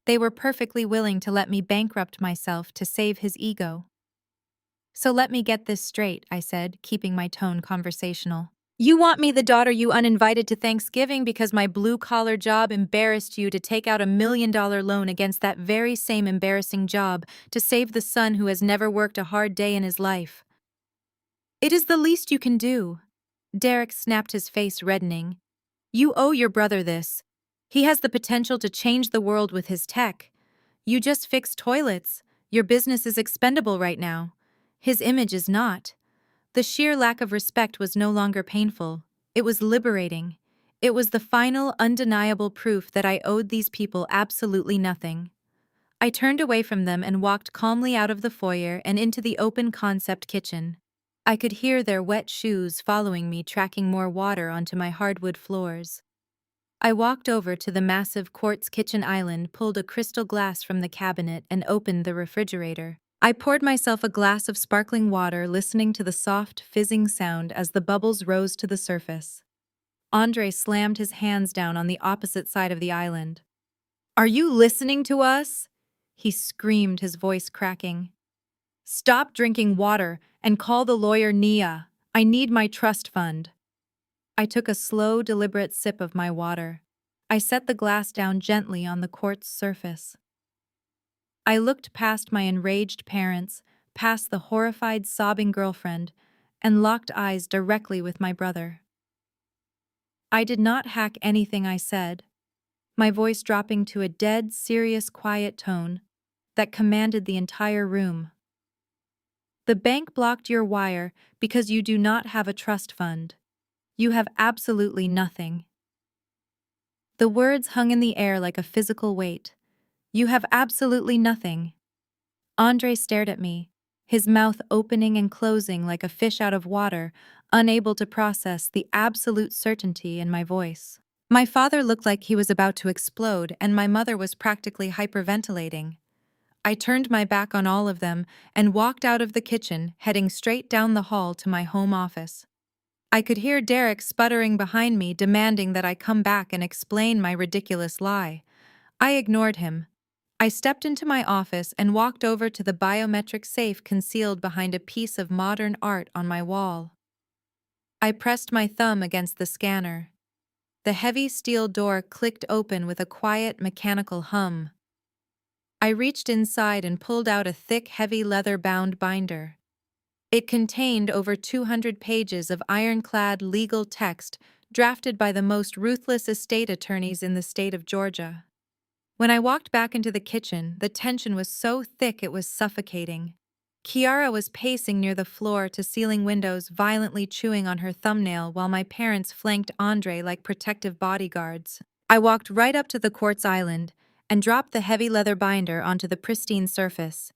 They were perfectly willing to let me bankrupt myself to save his ego. So let me get this straight, I said, keeping my tone conversational. You want me the daughter you uninvited to Thanksgiving because my blue-collar job embarrassed you to take out $1 million loan against that very same embarrassing job to save the son who has never worked a hard day in his life. It is the least you can do. Derek snapped, his face reddening. You owe your brother this. He has the potential to change the world with his tech. You just fix toilets. Your business is expendable right now. His image is not. The sheer lack of respect was no longer painful. It was liberating. It was the final, undeniable proof that I owed these people absolutely nothing. I turned away from them and walked calmly out of the foyer and into the open concept kitchen. I could hear their wet shoes following me, tracking more water onto my hardwood floors. I walked over to the massive quartz kitchen island, pulled a crystal glass from the cabinet, and opened the refrigerator. I poured myself a glass of sparkling water, listening to the soft, fizzing sound as the bubbles rose to the surface. Andre slammed his hands down on the opposite side of the island. Are you listening to us? He screamed, his voice cracking. Stop drinking water and call the lawyer Nia. I need my trust fund. I took a slow, deliberate sip of my water. I set the glass down gently on the quartz surface. I looked past my enraged parents, past the horrified, sobbing girlfriend, and locked eyes directly with my brother. I did not hack anything I said, my voice dropping to a dead, serious, quiet tone that commanded the entire room. The bank blocked your wire because you do not have a trust fund. You have absolutely nothing. The words hung in the air like a physical weight. You have absolutely nothing. Andre stared at me, his mouth opening and closing like a fish out of water, unable to process the absolute certainty in my voice. My father looked like he was about to explode, and my mother was practically hyperventilating. I turned my back on all of them and walked out of the kitchen, heading straight down the hall to my home office. I could hear Derek sputtering behind me, demanding that I come back and explain my ridiculous lie. I ignored him. I stepped into my office and walked over to the biometric safe concealed behind a piece of modern art on my wall. I pressed my thumb against the scanner. The heavy steel door clicked open with a quiet, mechanical hum. I reached inside and pulled out a thick, heavy leather-bound binder. It contained over 200 pages of ironclad legal text drafted by the most ruthless estate attorneys in the state of Georgia. When I walked back into the kitchen, the tension was so thick it was suffocating. Kiara was pacing near the floor-to-ceiling windows, violently chewing on her thumbnail while my parents flanked Andre like protective bodyguards. I walked right up to the quartz island and dropped the heavy leather binder onto the pristine surface.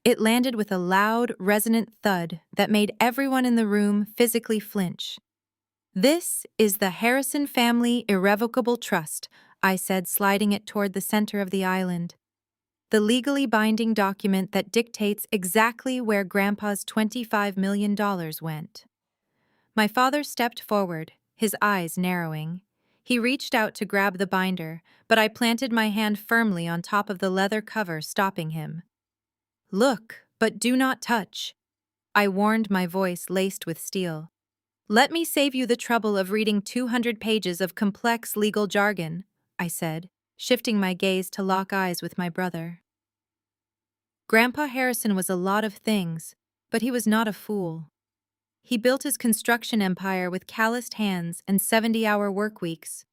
It landed with a loud, resonant thud that made everyone in the room physically flinch. This is the Harrison Family Irrevocable Trust, I said, sliding it toward the center of the island. The legally binding document that dictates exactly where Grandpa's $25 million went. My father stepped forward, his eyes narrowing. He reached out to grab the binder, but I planted my hand firmly on top of the leather cover, stopping him. Look, but do not touch, I warned, my voice laced with steel. Let me save you the trouble of reading 200 pages of complex legal jargon, I said, shifting my gaze to lock eyes with my brother. Grandpa Harrison was a lot of things, but he was not a fool. He built his construction empire with calloused hands and 70-hour work weeks.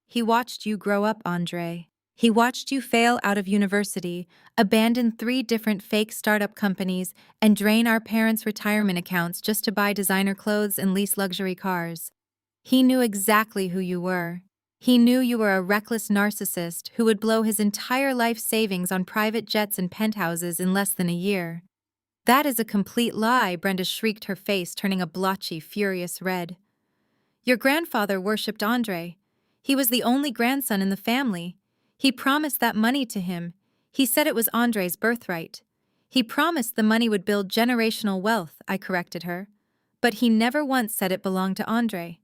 He watched you grow up, Andre. He watched you fail out of university, abandon 3 different fake startup companies, and drain our parents' retirement accounts just to buy designer clothes and lease luxury cars. He knew exactly who you were. He knew you were a reckless narcissist who would blow his entire life savings on private jets and penthouses in less than a year. That is a complete lie, Brenda shrieked, her face turning a blotchy, furious red. Your grandfather worshipped Andre. He was the only grandson in the family. He promised that money to him. He said it was Andre's birthright. He promised the money would build generational wealth, I corrected her. But he never once said it belonged to Andre.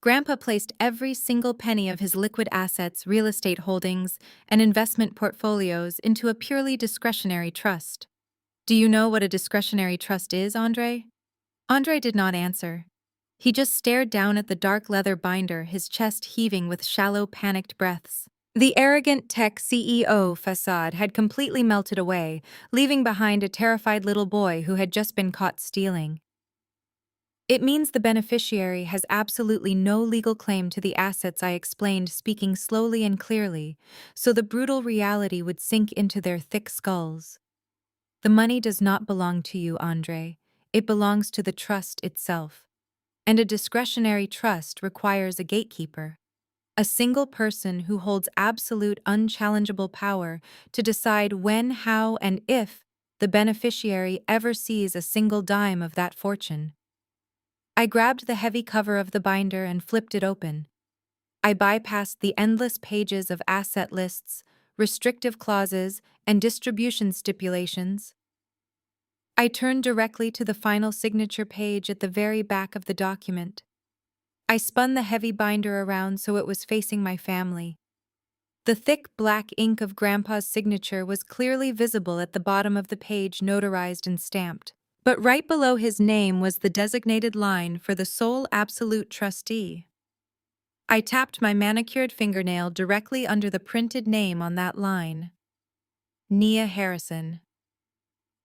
Grandpa placed every single penny of his liquid assets, real estate holdings, and investment portfolios into a purely discretionary trust. Do you know what a discretionary trust is, Andre? Andre did not answer. He just stared down at the dark leather binder, his chest heaving with shallow, panicked breaths. The arrogant tech CEO facade had completely melted away, leaving behind a terrified little boy who had just been caught stealing. It means the beneficiary has absolutely no legal claim to the assets, I explained, speaking slowly and clearly, so the brutal reality would sink into their thick skulls. The money does not belong to you, Andre. It belongs to the trust itself. And a discretionary trust requires a gatekeeper, a single person who holds absolute unchallengeable power to decide when, how, and if the beneficiary ever sees a single dime of that fortune. I grabbed the heavy cover of the binder and flipped it open. I bypassed the endless pages of asset lists, restrictive clauses, and distribution stipulations. I turned directly to the final signature page at the very back of the document. I spun the heavy binder around so it was facing my family. The thick black ink of Grandpa's signature was clearly visible at the bottom of the page, notarized and stamped. But right below his name was the designated line for the sole absolute trustee. I tapped my manicured fingernail directly under the printed name on that line. Nia Harrison.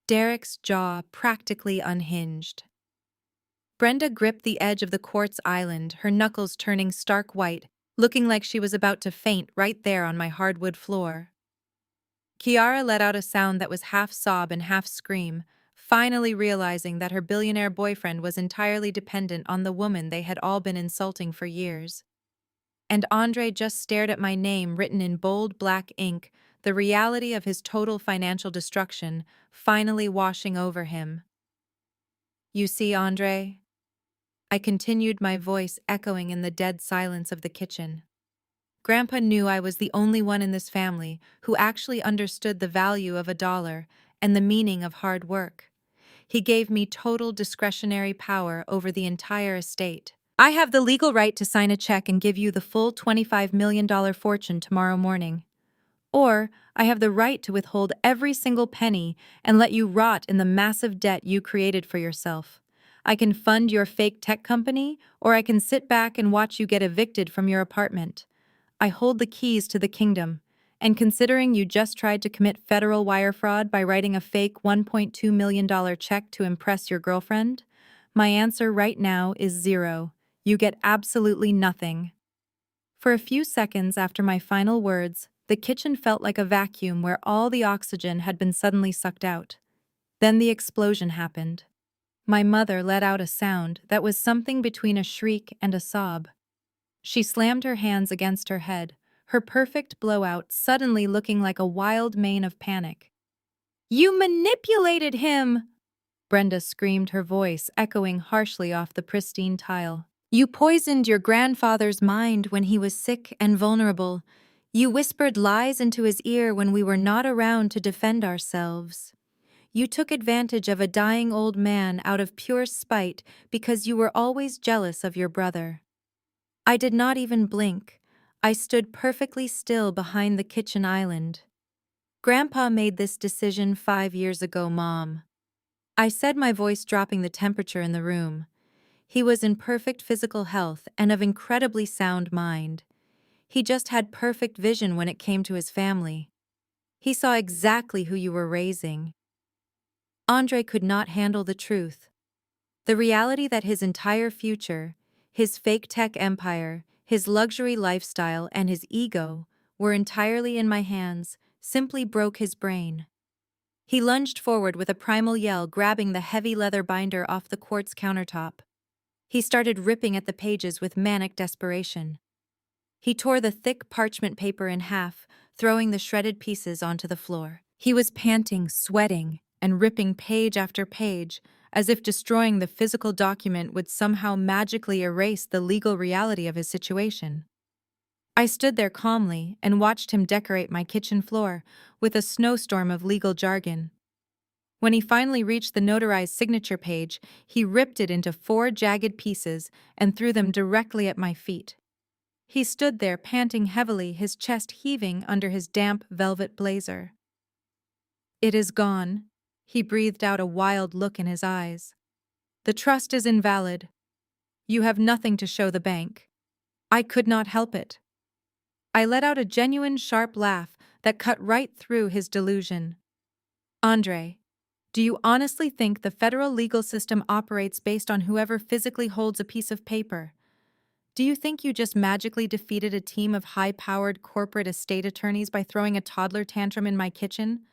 Derek's jaw practically unhinged. Brenda gripped the edge of the quartz island, her knuckles turning stark white, looking like she was about to faint right there on my hardwood floor. Kiara let out a sound that was half sob and half scream, finally realizing that her billionaire boyfriend was entirely dependent on the woman they had all been insulting for years. And Andre just stared at my name written in bold black ink, the reality of his total financial destruction finally washing over him. You see, Andre? I continued, my voice echoing in the dead silence of the kitchen. Grandpa knew I was the only one in this family who actually understood the value of $1 and the meaning of hard work. He gave me total discretionary power over the entire estate. I have the legal right to sign a check and give you the full $25 million fortune tomorrow morning. Or I have the right to withhold every single penny and let you rot in the massive debt you created for yourself. I can fund your fake tech company, or I can sit back and watch you get evicted from your apartment. I hold the keys to the kingdom, and considering you just tried to commit federal wire fraud by writing a fake $1.2 million check to impress your girlfriend, my answer right now is 0. You get absolutely nothing. For a few seconds after my final words, the kitchen felt like a vacuum where all the oxygen had been suddenly sucked out. Then the explosion happened. My mother let out a sound that was something between a shriek and a sob. She slammed her hands against her head, her perfect blowout suddenly looking like a wild mane of panic. "You manipulated him!" Brenda screamed, her voice echoing harshly off the pristine tile. "You poisoned your grandfather's mind when he was sick and vulnerable. You whispered lies into his ear when we were not around to defend ourselves. You took advantage of a dying old man out of pure spite because you were always jealous of your brother." I did not even blink. I stood perfectly still behind the kitchen island. "Grandpa made this decision 5 years ago, Mom," I said, my voice dropping the temperature in the room. He was in perfect physical health and of incredibly sound mind. He just had perfect vision when it came to his family. He saw exactly who you were raising. Andre could not handle the truth. The reality that his entire future, his fake tech empire, his luxury lifestyle, and his ego were entirely in my hands, simply broke his brain. He lunged forward with a primal yell, grabbing the heavy leather binder off the quartz countertop. He started ripping at the pages with manic desperation. He tore the thick parchment paper in half, throwing the shredded pieces onto the floor. He was panting, sweating, and ripping page after page, as if destroying the physical document would somehow magically erase the legal reality of his situation. I stood there calmly and watched him decorate my kitchen floor with a snowstorm of legal jargon. When he finally reached the notarized signature page, he ripped it into 4 jagged pieces and threw them directly at my feet. He stood there panting heavily, his chest heaving under his damp velvet blazer. "It is gone," he breathed out, a wild look in his eyes. "The trust is invalid. You have nothing to show the bank." I could not help it. I let out a genuine sharp laugh that cut right through his delusion. "Andre, do you honestly think the federal legal system operates based on whoever physically holds a piece of paper? Do you think you just magically defeated a team of high-powered corporate estate attorneys by throwing a toddler tantrum in my kitchen?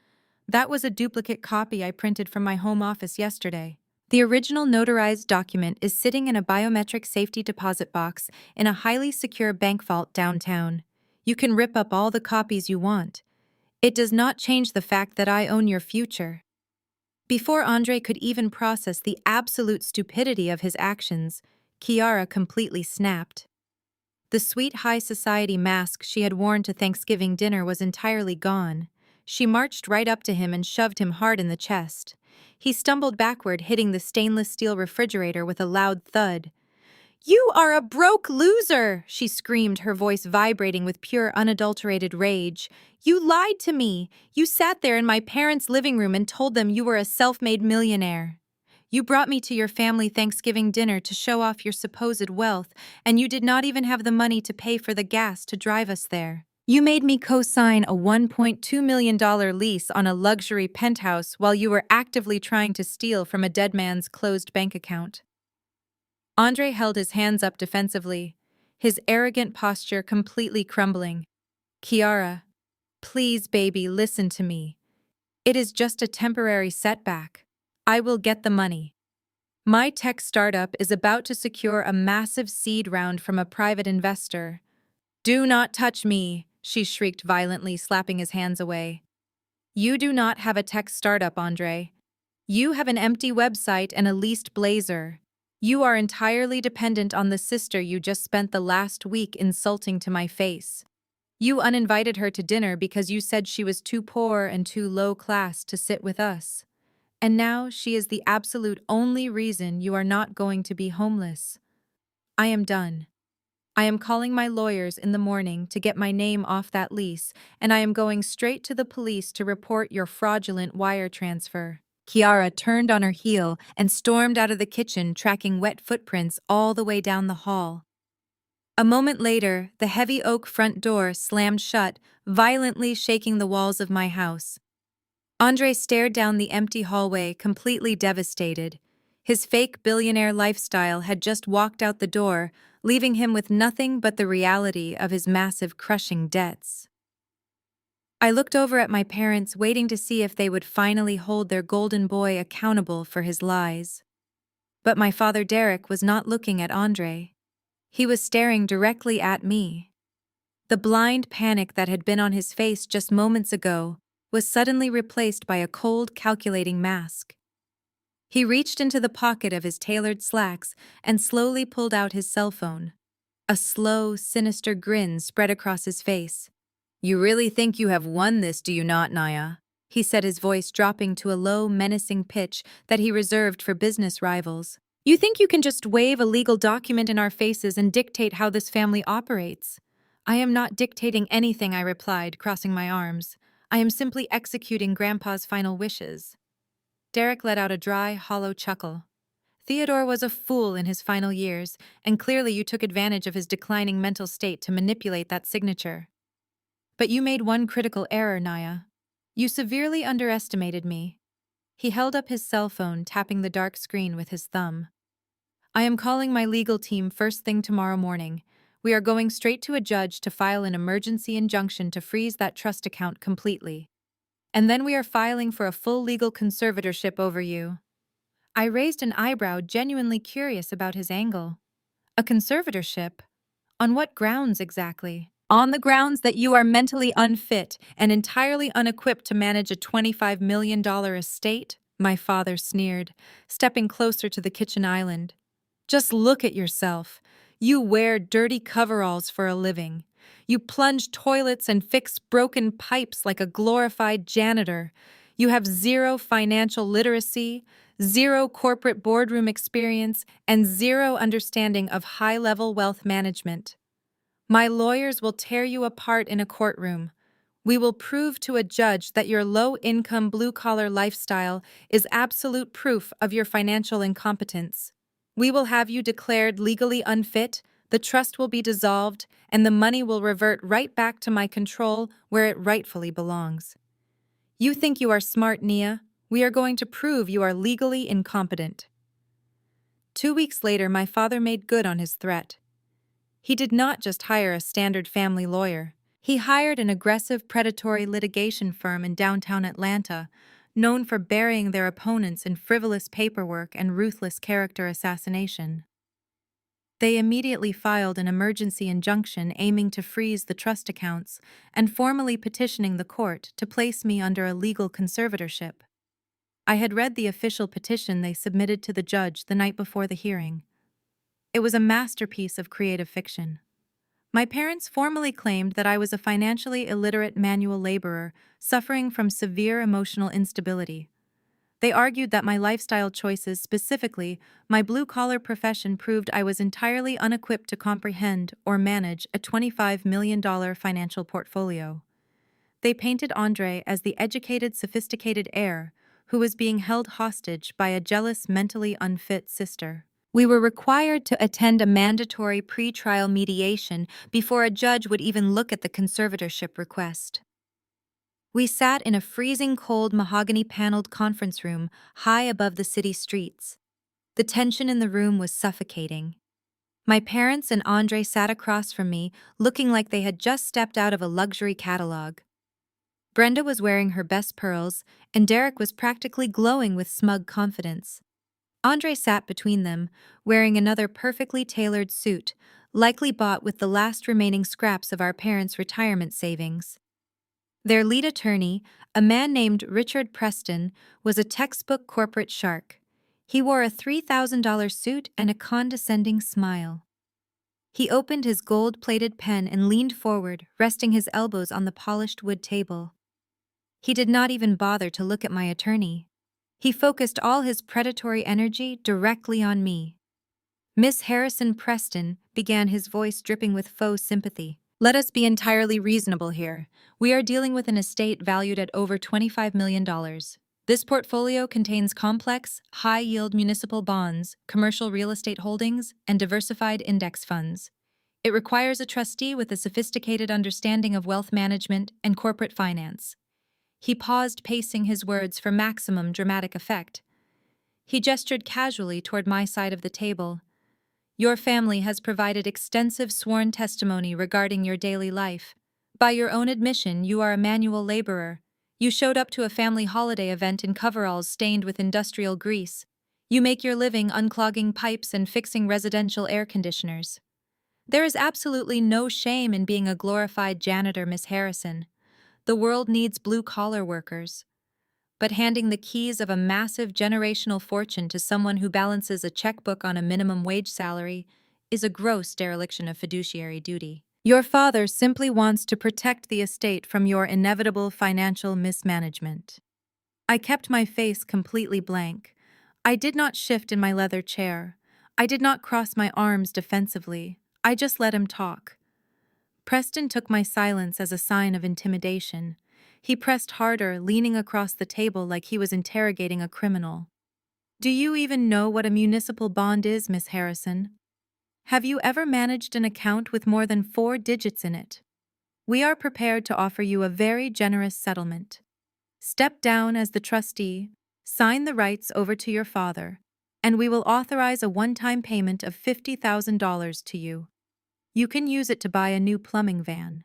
That was a duplicate copy I printed from my home office yesterday. The original notarized document is sitting in a biometric safety deposit box in a highly secure bank vault downtown. You can rip up all the copies you want. It does not change the fact that I own your future." Before Andre could even process the absolute stupidity of his actions, Kiara completely snapped. The sweet high society mask she had worn to Thanksgiving dinner was entirely gone. She marched right up to him and shoved him hard in the chest. He stumbled backward, hitting the stainless steel refrigerator with a loud thud. "You are a broke loser!" she screamed, her voice vibrating with pure, unadulterated rage. "You lied to me! You sat there in my parents' living room and told them you were a self-made millionaire. You brought me to your family Thanksgiving dinner to show off your supposed wealth, and you did not even have the money to pay for the gas to drive us there. You made me co-sign a $1.2 million lease on a luxury penthouse while you were actively trying to steal from a dead man's closed bank account." Andre held his hands up defensively, his arrogant posture completely crumbling. "Kiara, please, baby, listen to me. It is just a temporary setback. I will get the money. My tech startup is about to secure a massive seed round from a private investor." "Do not touch me," she shrieked violently, slapping his hands away. "You do not have a tech startup, Andre. You have an empty website and a leased blazer. You are entirely dependent on the sister you just spent the last week insulting to my face. You uninvited her to dinner because you said she was too poor and too low class to sit with us. And now she is the absolute only reason you are not going to be homeless. I am done. I am calling my lawyers in the morning to get my name off that lease, and I am going straight to the police to report your fraudulent wire transfer." Kiara turned on her heel and stormed out of the kitchen, tracking wet footprints all the way down the hall. A moment later, the heavy oak front door slammed shut, violently shaking the walls of my house. Andre stared down the empty hallway, completely devastated. His fake billionaire lifestyle had just walked out the door, leaving him with nothing but the reality of his massive, crushing debts. I looked over at my parents, waiting to see if they would finally hold their golden boy accountable for his lies. But my father Derek was not looking at Andre. He was staring directly at me. The blind panic that had been on his face just moments ago was suddenly replaced by a cold, calculating mask. He reached into the pocket of his tailored slacks and slowly pulled out his cell phone. A slow, sinister grin spread across his face. "You really think you have won this, do you not, Naya?" he said, his voice dropping to a low, menacing pitch that he reserved for business rivals. "You think you can just wave a legal document in our faces and dictate how this family operates?" "I am not dictating anything," I replied, crossing my arms. "I am simply executing Grandpa's final wishes." Derek let out a dry, hollow chuckle. "Theodore was a fool in his final years, and clearly you took advantage of his declining mental state to manipulate that signature. But you made one critical error, Naya. You severely underestimated me." He held up his cell phone, tapping the dark screen with his thumb. "I am calling my legal team first thing tomorrow morning. We are going straight to a judge to file an emergency injunction to freeze that trust account completely. And then we are filing for a full legal conservatorship over you." I raised an eyebrow, genuinely curious about his angle. "A conservatorship? On what grounds exactly?" "On the grounds that you are mentally unfit and entirely unequipped to manage a $25 million estate," My father sneered, stepping closer to the kitchen island. Just look at yourself. You wear dirty coveralls for a living. You plunge toilets and fix broken pipes like a glorified janitor. You have zero financial literacy, zero corporate boardroom experience, and zero understanding of high-level wealth management. My lawyers will tear you apart in a courtroom. We will prove to a judge that your low-income blue-collar lifestyle is absolute proof of your financial incompetence. We will have you declared legally unfit, the trust will be dissolved, and the money will revert right back to my control where it rightfully belongs. You think you are smart, Nia? We are going to prove you are legally incompetent. 2 weeks later, my father made good on his threat. He did not just hire a standard family lawyer. He hired an aggressive predatory litigation firm in downtown Atlanta, known for burying their opponents in frivolous paperwork and ruthless character assassination. They immediately filed an emergency injunction aiming to freeze the trust accounts and formally petitioning the court to place me under a legal conservatorship. I had read the official petition they submitted to the judge the night before the hearing. It was a masterpiece of creative fiction. My parents formally claimed that I was a financially illiterate manual laborer suffering from severe emotional instability. They argued that my lifestyle choices, specifically my blue-collar profession, proved I was entirely unequipped to comprehend or manage a $25 million financial portfolio. They painted Andre as the educated, sophisticated heir who was being held hostage by a jealous, mentally unfit sister. We were required to attend a mandatory pre-trial mediation before a judge would even look at the conservatorship request. We sat in a freezing cold mahogany-paneled conference room high above the city streets. The tension in the room was suffocating. My parents and Andre sat across from me, looking like they had just stepped out of a luxury catalog. Brenda was wearing her best pearls, and Derek was practically glowing with smug confidence. Andre sat between them, wearing another perfectly tailored suit, likely bought with the last remaining scraps of our parents' retirement savings. Their lead attorney, a man named Richard Preston, was a textbook corporate shark. He wore a $3,000 suit and a condescending smile. He opened his gold-plated pen and leaned forward, resting his elbows on the polished wood table. He did not even bother to look at my attorney. He focused all his predatory energy directly on me. "Miss Harrison Preston," began, his voice dripping with faux sympathy. "Let us be entirely reasonable here. We are dealing with an estate valued at over $25 million. This portfolio contains complex, high-yield municipal bonds, commercial real estate holdings, and diversified index funds. It requires a trustee with a sophisticated understanding of wealth management and corporate finance." He paused, pacing his words for maximum dramatic effect. He gestured casually toward my side of the table. "Your family has provided extensive sworn testimony regarding your daily life. By your own admission, you are a manual laborer. You showed up to a family holiday event in coveralls stained with industrial grease. You make your living unclogging pipes and fixing residential air conditioners. There is absolutely no shame in being a glorified janitor, Miss Harrison. The world needs blue-collar workers. But handing the keys of a massive generational fortune to someone who balances a checkbook on a minimum wage salary is a gross dereliction of fiduciary duty. Your father simply wants to protect the estate from your inevitable financial mismanagement." I kept my face completely blank. I did not shift in my leather chair. I did not cross my arms defensively. I just let him talk. Preston took my silence as a sign of intimidation. He pressed harder, leaning across the table like he was interrogating a criminal. "Do you even know what a municipal bond is, Miss Harrison? Have you ever managed an account with more than 4 digits in it? We are prepared to offer you a very generous settlement. Step down as the trustee, sign the rights over to your father, and we will authorize a one-time payment of $50,000 to you. You can use it to buy a new plumbing van.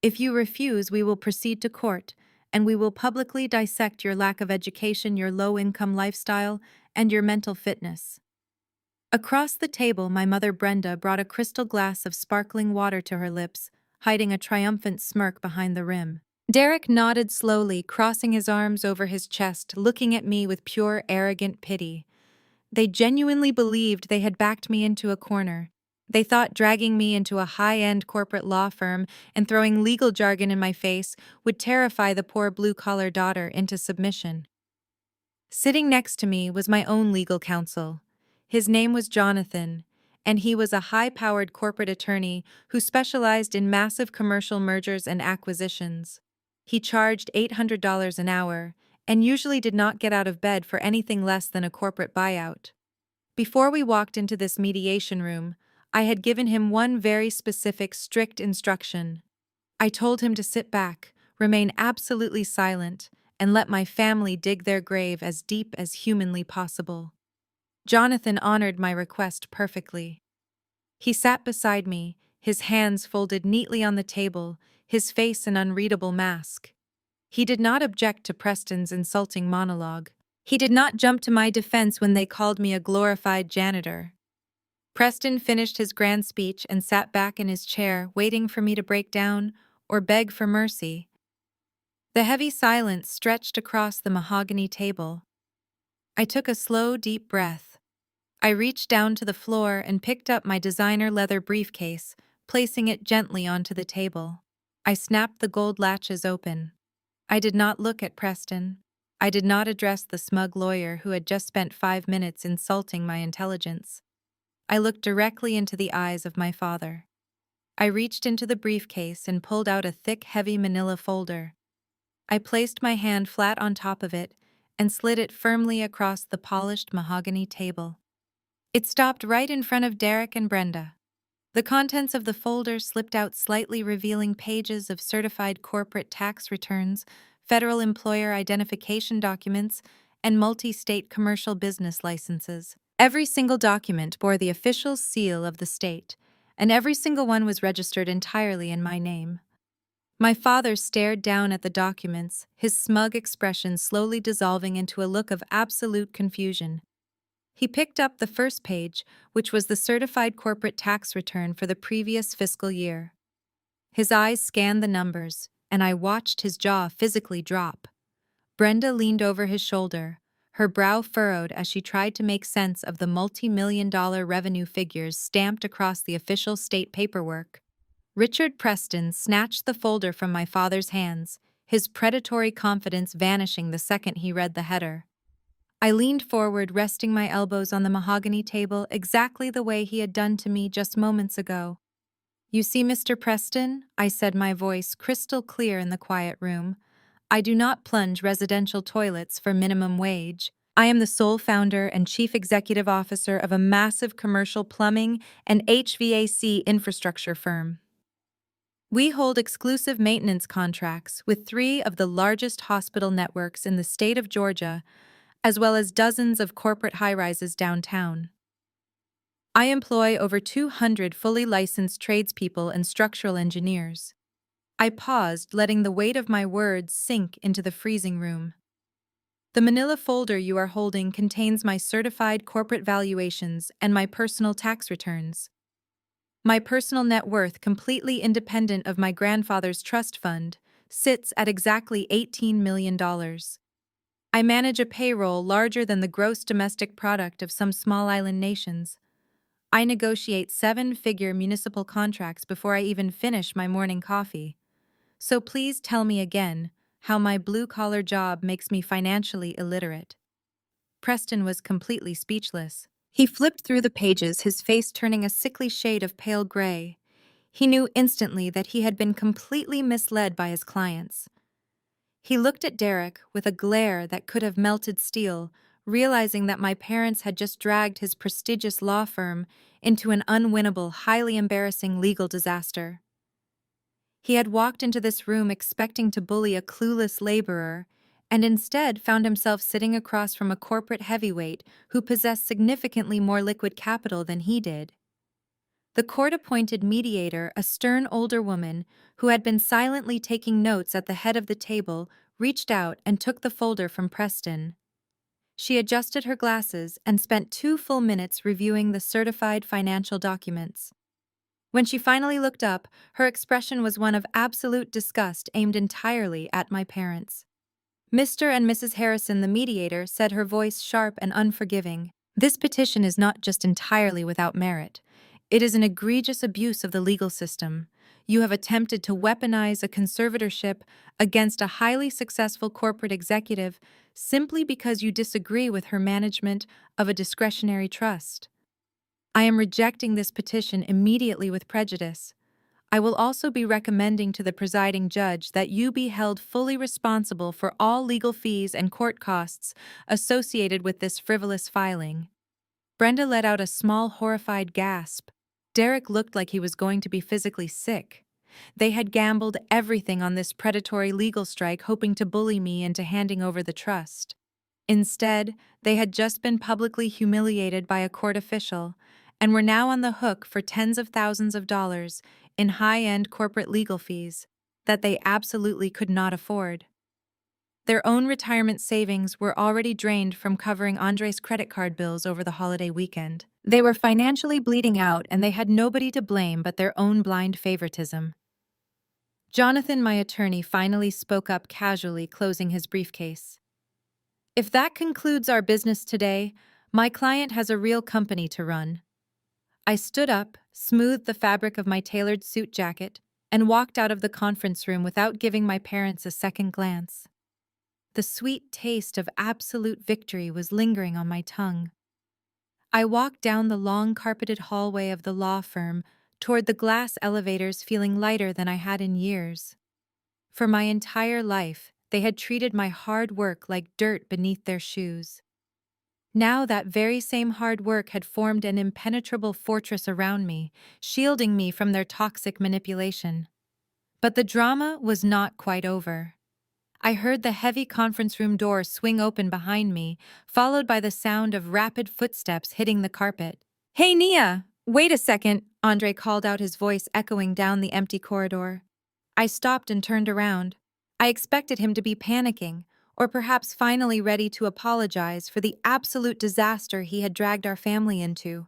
If you refuse, we will proceed to court, and we will publicly dissect your lack of education, your low-income lifestyle, and your mental fitness." Across the table, my mother Brenda brought a crystal glass of sparkling water to her lips, hiding a triumphant smirk behind the rim. Derek nodded slowly, crossing his arms over his chest, looking at me with pure, arrogant pity. They genuinely believed they had backed me into a corner. They thought dragging me into a high-end corporate law firm and throwing legal jargon in my face would terrify the poor blue-collar daughter into submission. Sitting next to me was my own legal counsel. His name was Jonathan, and he was a high-powered corporate attorney who specialized in massive commercial mergers and acquisitions. He charged $800 an hour and usually did not get out of bed for anything less than a corporate buyout. Before we walked into this mediation room, I had given him one very specific, strict instruction. I told him to sit back, remain absolutely silent, and let my family dig their grave as deep as humanly possible. Jonathan honored my request perfectly. He sat beside me, his hands folded neatly on the table, his face an unreadable mask. He did not object to Preston's insulting monologue. He did not jump to my defense when they called me a glorified janitor. Preston finished his grand speech and sat back in his chair, waiting for me to break down or beg for mercy. The heavy silence stretched across the mahogany table. I took a slow, deep breath. I reached down to the floor and picked up my designer leather briefcase, placing it gently onto the table. I snapped the gold latches open. I did not look at Preston. I did not address the smug lawyer who had just spent 5 minutes insulting my intelligence. I looked directly into the eyes of my father. I reached into the briefcase and pulled out a thick, heavy manila folder. I placed my hand flat on top of it and slid it firmly across the polished mahogany table. It stopped right in front of Derek and Brenda. The contents of the folder slipped out slightly, revealing pages of certified corporate tax returns, federal employer identification documents, and multi-state commercial business licenses. Every single document bore the official seal of the state, and every single one was registered entirely in my name. My father stared down at the documents, his smug expression slowly dissolving into a look of absolute confusion. He picked up the first page, which was the certified corporate tax return for the previous fiscal year. His eyes scanned the numbers, and I watched his jaw physically drop. Brenda leaned over his shoulder, her brow furrowed as she tried to make sense of the multi-million-dollar revenue figures stamped across the official state paperwork. Richard Preston snatched the folder from my father's hands, his predatory confidence vanishing the second he read the header. I leaned forward, resting my elbows on the mahogany table exactly the way he had done to me just moments ago. "You see, Mr. Preston," I said, my voice crystal clear in the quiet room, "I do not plunge residential toilets for minimum wage. I am the sole founder and chief executive officer of a massive commercial plumbing and HVAC infrastructure firm. We hold exclusive maintenance contracts with 3 of the largest hospital networks in the state of Georgia, as well as dozens of corporate high-rises downtown. I employ over 200 fully licensed tradespeople and structural engineers." I paused, letting the weight of my words sink into the freezing room. "The manila folder you are holding contains my certified corporate valuations and my personal tax returns. My personal net worth, completely independent of my grandfather's trust fund, sits at exactly $18 million. I manage a payroll larger than the gross domestic product of some small island nations. I negotiate 7-figure municipal contracts before I even finish my morning coffee. So please tell me again how my blue-collar job makes me financially illiterate." Preston was completely speechless. He flipped through the pages, his face turning a sickly shade of pale gray. He knew instantly that he had been completely misled by his clients. He looked at Derek with a glare that could have melted steel, realizing that my parents had just dragged his prestigious law firm into an unwinnable, highly embarrassing legal disaster. He had walked into this room expecting to bully a clueless laborer, and instead found himself sitting across from a corporate heavyweight who possessed significantly more liquid capital than he did. The court-appointed mediator, a stern older woman who had been silently taking notes at the head of the table, reached out and took the folder from Preston. She adjusted her glasses and spent 2 full minutes reviewing the certified financial documents. When she finally looked up, her expression was one of absolute disgust aimed entirely at my parents. Mr. and Mrs. Harrison, the mediator, said, her voice sharp and unforgiving. This petition is not just entirely without merit. It is an egregious abuse of the legal system. You have attempted to weaponize a conservatorship against a highly successful corporate executive simply because you disagree with her management of a discretionary trust. I am rejecting this petition immediately with prejudice. I will also be recommending to the presiding judge that you be held fully responsible for all legal fees and court costs associated with this frivolous filing. Brenda let out a small, horrified gasp. Derek looked like he was going to be physically sick. They had gambled everything on this predatory legal strike, hoping to bully me into handing over the trust. Instead, they had just been publicly humiliated by a court official and were now on the hook for tens of thousands of dollars in high-end corporate legal fees that they absolutely could not afford. Their own retirement savings were already drained from covering Andre's credit card bills over the holiday weekend. They were financially bleeding out, and they had nobody to blame but their own blind favoritism. Jonathan, my attorney, finally spoke up casually, closing his briefcase. If that concludes our business today, my client has a real company to run. I stood up, smoothed the fabric of my tailored suit jacket, and walked out of the conference room without giving my parents a second glance. The sweet taste of absolute victory was lingering on my tongue. I walked down the long carpeted hallway of the law firm toward the glass elevators, feeling lighter than I had in years. For my entire life, they had treated my hard work like dirt beneath their shoes. Now that very same hard work had formed an impenetrable fortress around me, shielding me from their toxic manipulation. But the drama was not quite over. I heard the heavy conference room door swing open behind me, followed by the sound of rapid footsteps hitting the carpet. "Hey, Nia! Wait a second," Andre called out, his voice echoing down the empty corridor. I stopped and turned around. I expected him to be panicking, or perhaps finally ready to apologize for the absolute disaster he had dragged our family into.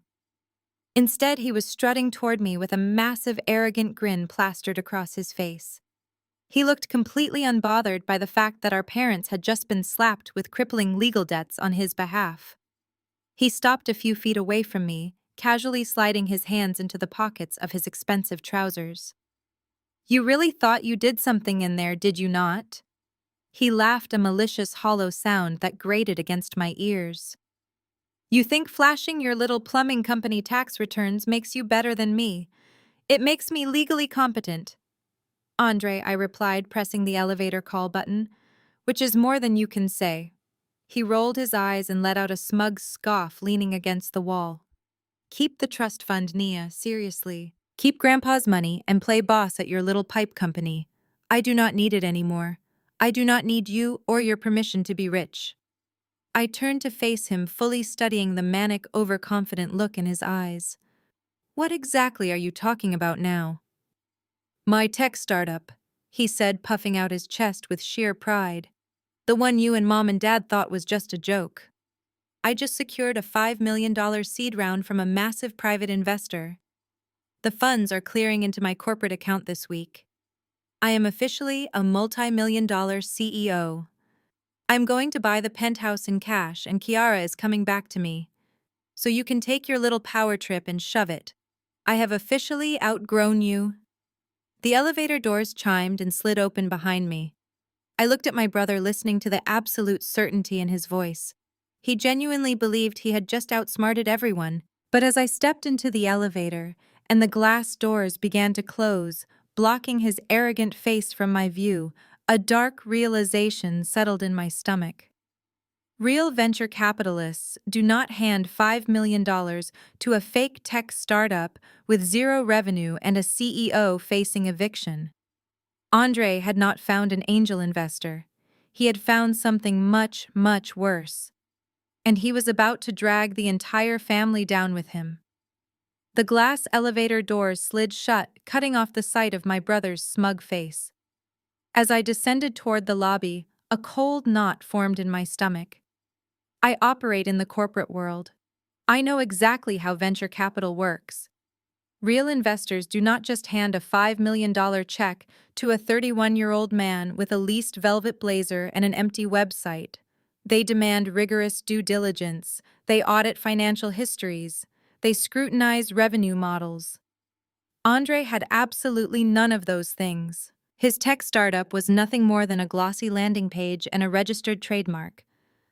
Instead, he was strutting toward me with a massive, arrogant grin plastered across his face. He looked completely unbothered by the fact that our parents had just been slapped with crippling legal debts on his behalf. He stopped a few feet away from me, casually sliding his hands into the pockets of his expensive trousers. "You really thought you did something in there, did you not?" He laughed, a malicious, hollow sound that grated against my ears. "You think flashing your little plumbing company tax returns makes you better than me? It makes me legally competent." "Andre," I replied, pressing the elevator call button, "which is more than you can say." He rolled his eyes and let out a smug scoff, leaning against the wall. "Keep the trust fund, Nia, seriously. Keep Grandpa's money and play boss at your little pipe company. I do not need it anymore. I do not need you or your permission to be rich." I turned to face him, fully studying the manic, overconfident look in his eyes. "What exactly are you talking about now?" "My tech startup," he said, puffing out his chest with sheer pride. "The one you and Mom and Dad thought was just a joke. I just secured a $5 million seed round from a massive private investor. The funds are clearing into my corporate account this week. I am officially a multi-million-dollar CEO. I'm going to buy the penthouse in cash, and Kiara is coming back to me. So you can take your little power trip and shove it. I have officially outgrown you." The elevator doors chimed and slid open behind me. I looked at my brother, listening to the absolute certainty in his voice. He genuinely believed he had just outsmarted everyone. But as I stepped into the elevator and the glass doors began to close, blocking his arrogant face from my view, a dark realization settled in my stomach. Real venture capitalists do not hand $5 million to a fake tech startup with zero revenue and a CEO facing eviction. Andre had not found an angel investor. He had found something much, much worse. And he was about to drag the entire family down with him. The glass elevator doors slid shut, cutting off the sight of my brother's smug face. As I descended toward the lobby, a cold knot formed in my stomach. I operate in the corporate world. I know exactly how venture capital works. Real investors do not just hand a $5 million check to a 31-year-old man with a leased velvet blazer and an empty website. They demand rigorous due diligence, they audit financial histories, they scrutinize revenue models. Andre had absolutely none of those things. His tech startup was nothing more than a glossy landing page and a registered trademark.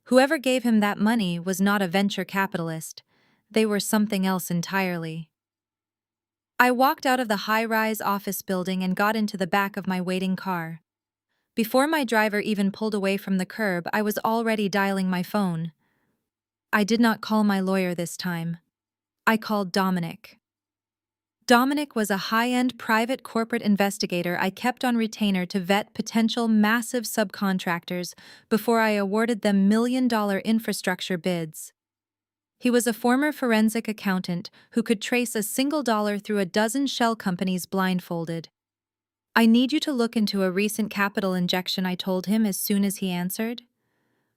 Whoever gave him that money was not a venture capitalist. They were something else entirely. I walked out of the high-rise office building and got into the back of my waiting car. Before my driver even pulled away from the curb, I was already dialing my phone. I did not call my lawyer this time. I called Dominic. Dominic was a high-end private corporate investigator I kept on retainer to vet potential massive subcontractors before I awarded them million-dollar infrastructure bids. He was a former forensic accountant who could trace a single dollar through a dozen shell companies blindfolded. "I need you to look into a recent capital injection," I told him as soon as he answered.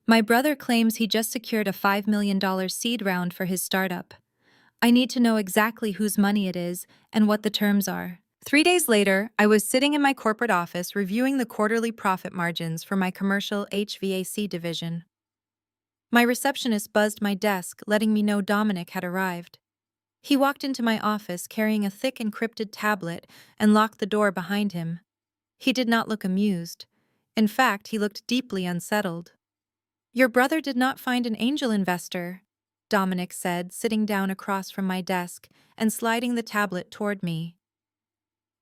"My brother claims he just secured a $5 million seed round for his startup. I need to know exactly whose money it is and what the terms are." 3 days later, I was sitting in my corporate office reviewing the quarterly profit margins for my commercial HVAC division. My receptionist buzzed my desk, letting me know Dominic had arrived. He walked into my office carrying a thick encrypted tablet and locked the door behind him. He did not look amused. In fact, he looked deeply unsettled. "Your brother did not find an angel investor," Dominic said, sitting down across from my desk and sliding the tablet toward me.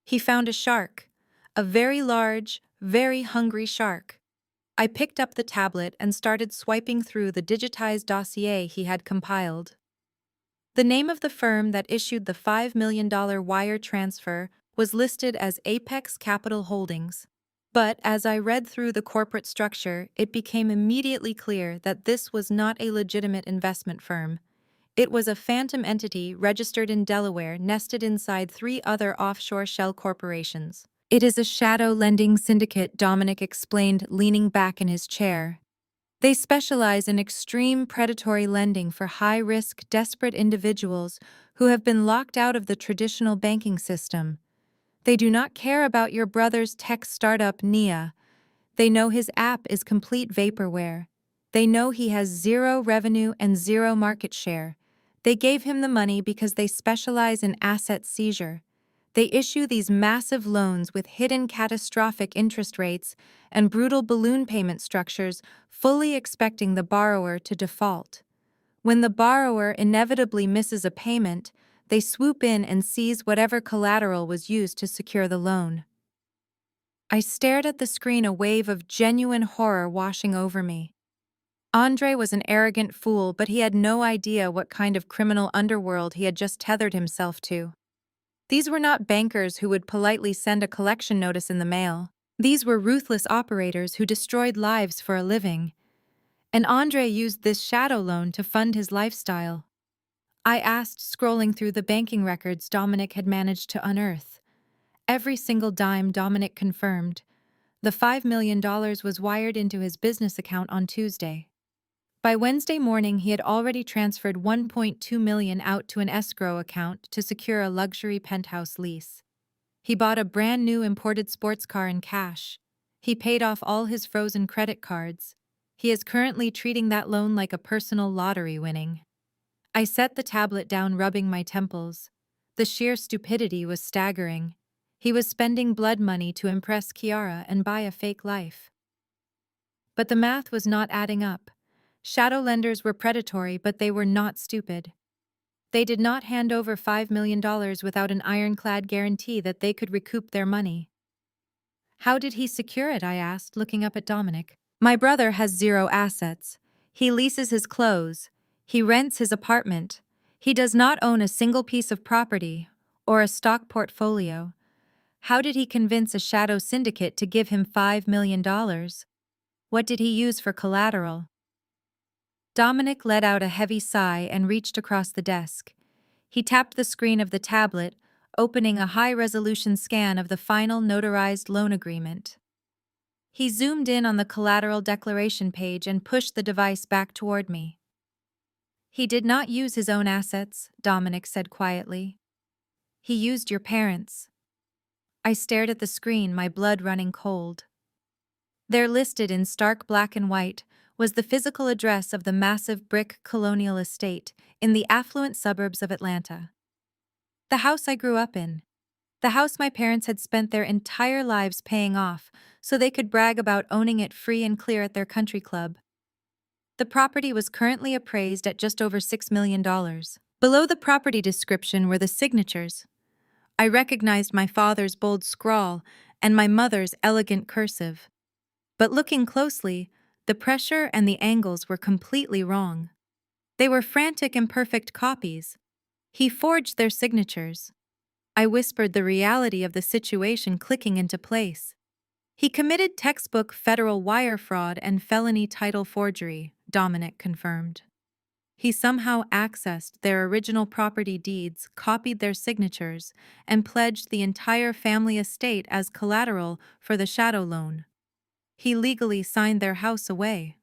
"He found a shark. A very large, very hungry shark." I picked up the tablet and started swiping through the digitized dossier he had compiled. The name of the firm that issued the $5 million wire transfer was listed as Apex Capital Holdings. But as I read through the corporate structure, it became immediately clear that this was not a legitimate investment firm. It was a phantom entity registered in Delaware nested inside 3 other offshore shell corporations. "It is a shadow lending syndicate," Dominic explained, leaning back in his chair. "They specialize in extreme predatory lending for high-risk, desperate individuals who have been locked out of the traditional banking system. They do not care about your brother's tech startup, Nia. They know his app is complete vaporware. They know he has 0 revenue and 0 market share. They gave him the money because they specialize in asset seizure. They issue these massive loans with hidden catastrophic interest rates and brutal balloon payment structures, fully expecting the borrower to default. When the borrower inevitably misses a payment, they swoop in and seize whatever collateral was used to secure the loan." I stared at the screen, a wave of genuine horror washing over me. Andre was an arrogant fool, but he had no idea what kind of criminal underworld he had just tethered himself to. These were not bankers who would politely send a collection notice in the mail. These were ruthless operators who destroyed lives for a living. And Andre used this shadow loan to fund his lifestyle. I asked, scrolling through the banking records Dominic had managed to unearth. Every single dime, Dominic confirmed. The $5 million was wired into his business account on Tuesday. By Wednesday morning, he had already transferred $1.2 million out to an escrow account to secure a luxury penthouse lease. He bought a brand new imported sports car in cash. He paid off all his frozen credit cards. He is currently treating that loan like a personal lottery winning. I set the tablet down, rubbing my temples. The sheer stupidity was staggering. He was spending blood money to impress Kiara and buy a fake life. But the math was not adding up. Shadow lenders were predatory, but they were not stupid. They did not hand over $5 million without an ironclad guarantee that they could recoup their money. "How did he secure it?" I asked, looking up at Dominic. "My brother has 0 assets. He leases his clothes. He rents his apartment. He does not own a single piece of property or a stock portfolio. How did he convince a shadow syndicate to give him $5 million? What did he use for collateral?" Dominic let out a heavy sigh and reached across the desk. He tapped the screen of the tablet, opening a high-resolution scan of the final notarized loan agreement. He zoomed in on the collateral declaration page and pushed the device back toward me. "He did not use his own assets," Dominic said quietly. He used your parents. I stared at the screen, my blood running cold. There, listed in stark black and white, was the physical address of the massive brick colonial estate in the affluent suburbs of Atlanta. The house I grew up in. The house my parents had spent their entire lives paying off so they could brag about owning it free and clear at their country club. The property was currently appraised at just over $6 million. Below the property description were the signatures. I recognized my father's bold scrawl and my mother's elegant cursive. But looking closely, the pressure and the angles were completely wrong. They were frantic imperfect copies. He forged their signatures. I whispered, the reality of the situation clicking into place. He committed textbook federal wire fraud and felony title forgery, Dominic confirmed. He somehow accessed their original property deeds, copied their signatures, and pledged the entire family estate as collateral for the shadow loan. He legally signed their house away.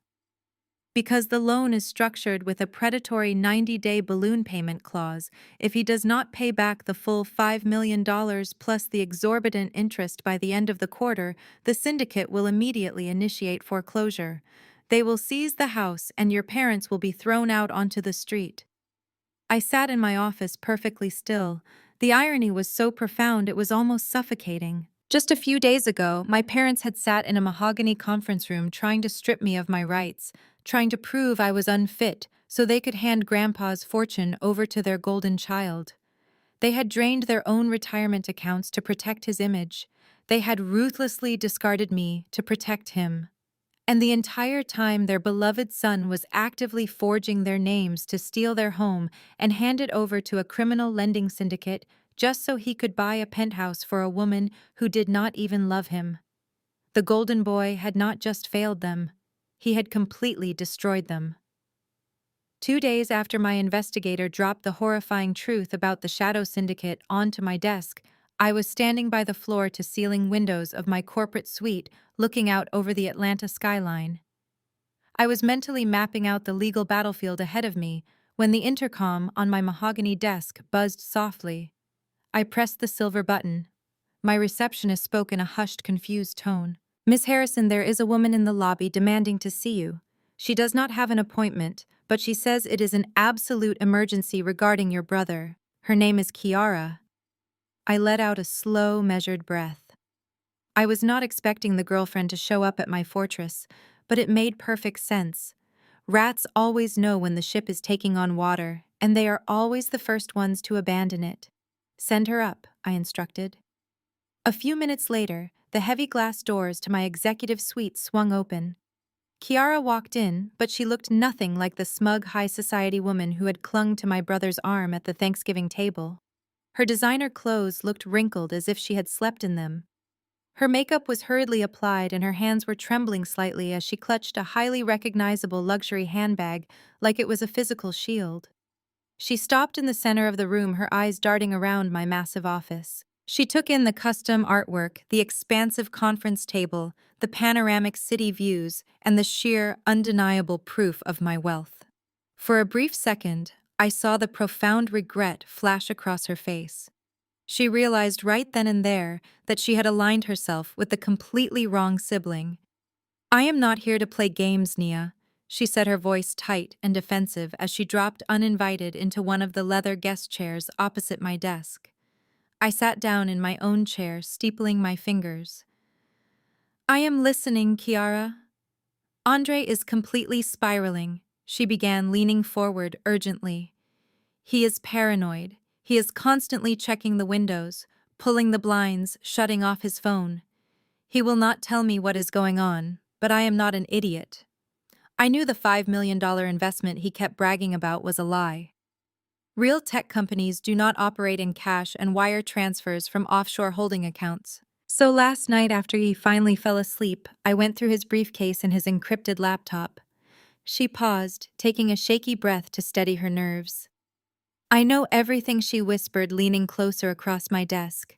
Because the loan is structured with a predatory 90-day balloon payment clause, if he does not pay back the full $5 million plus the exorbitant interest by the end of the quarter, the syndicate will immediately initiate foreclosure. They will seize the house and your parents will be thrown out onto the street. I sat in my office perfectly still. The irony was so profound it was almost suffocating. Just a few days ago, my parents had sat in a mahogany conference room trying to strip me of my rights, trying to prove I was unfit so they could hand Grandpa's fortune over to their golden child. They had drained their own retirement accounts to protect his image. They had ruthlessly discarded me to protect him. And the entire time their beloved son was actively forging their names to steal their home and hand it over to a criminal lending syndicate just so he could buy a penthouse for a woman who did not even love him. The golden boy had not just failed them, he had completely destroyed them. 2 days after my investigator dropped the horrifying truth about the Shadow Syndicate onto my desk, I was standing by the floor-to-ceiling windows of my corporate suite looking out over the Atlanta skyline. I was mentally mapping out the legal battlefield ahead of me when the intercom on my mahogany desk buzzed softly. I pressed the silver button. My receptionist spoke in a hushed, confused tone. "Miss Harrison, there is a woman in the lobby demanding to see you. She does not have an appointment, but she says it is an absolute emergency regarding your brother. Her name is Kiara." I let out a slow, measured breath. I was not expecting the girlfriend to show up at my fortress, but it made perfect sense. Rats always know when the ship is taking on water, and they are always the first ones to abandon it. "Send her up," I instructed. A few minutes later, the heavy glass doors to my executive suite swung open. Kiara walked in, but she looked nothing like the smug high society woman who had clung to my brother's arm at the Thanksgiving table. Her designer clothes looked wrinkled as if she had slept in them. Her makeup was hurriedly applied and her hands were trembling slightly as she clutched a highly recognizable luxury handbag like it was a physical shield. She stopped in the center of the room, her eyes darting around my massive office. She took in the custom artwork, the expansive conference table, the panoramic city views, and the sheer, undeniable proof of my wealth. For a brief second, I saw the profound regret flash across her face. She realized right then and there that she had aligned herself with the completely wrong sibling. "I am not here to play games, Nia," she said, her voice tight and defensive as she dropped uninvited into one of the leather guest chairs opposite my desk. I sat down in my own chair, steepling my fingers. "I am listening, Kiara." "Andre is completely spiraling," she began, leaning forward urgently. "He is paranoid. He is constantly checking the windows, pulling the blinds, shutting off his phone. He will not tell me what is going on, but I am not an idiot. I knew the $5 million investment he kept bragging about was a lie. Real tech companies do not operate in cash and wire transfers from offshore holding accounts. So last night, after he finally fell asleep, I went through his briefcase and his encrypted laptop." She paused, taking a shaky breath to steady her nerves. "I know everything," she whispered, leaning closer across my desk.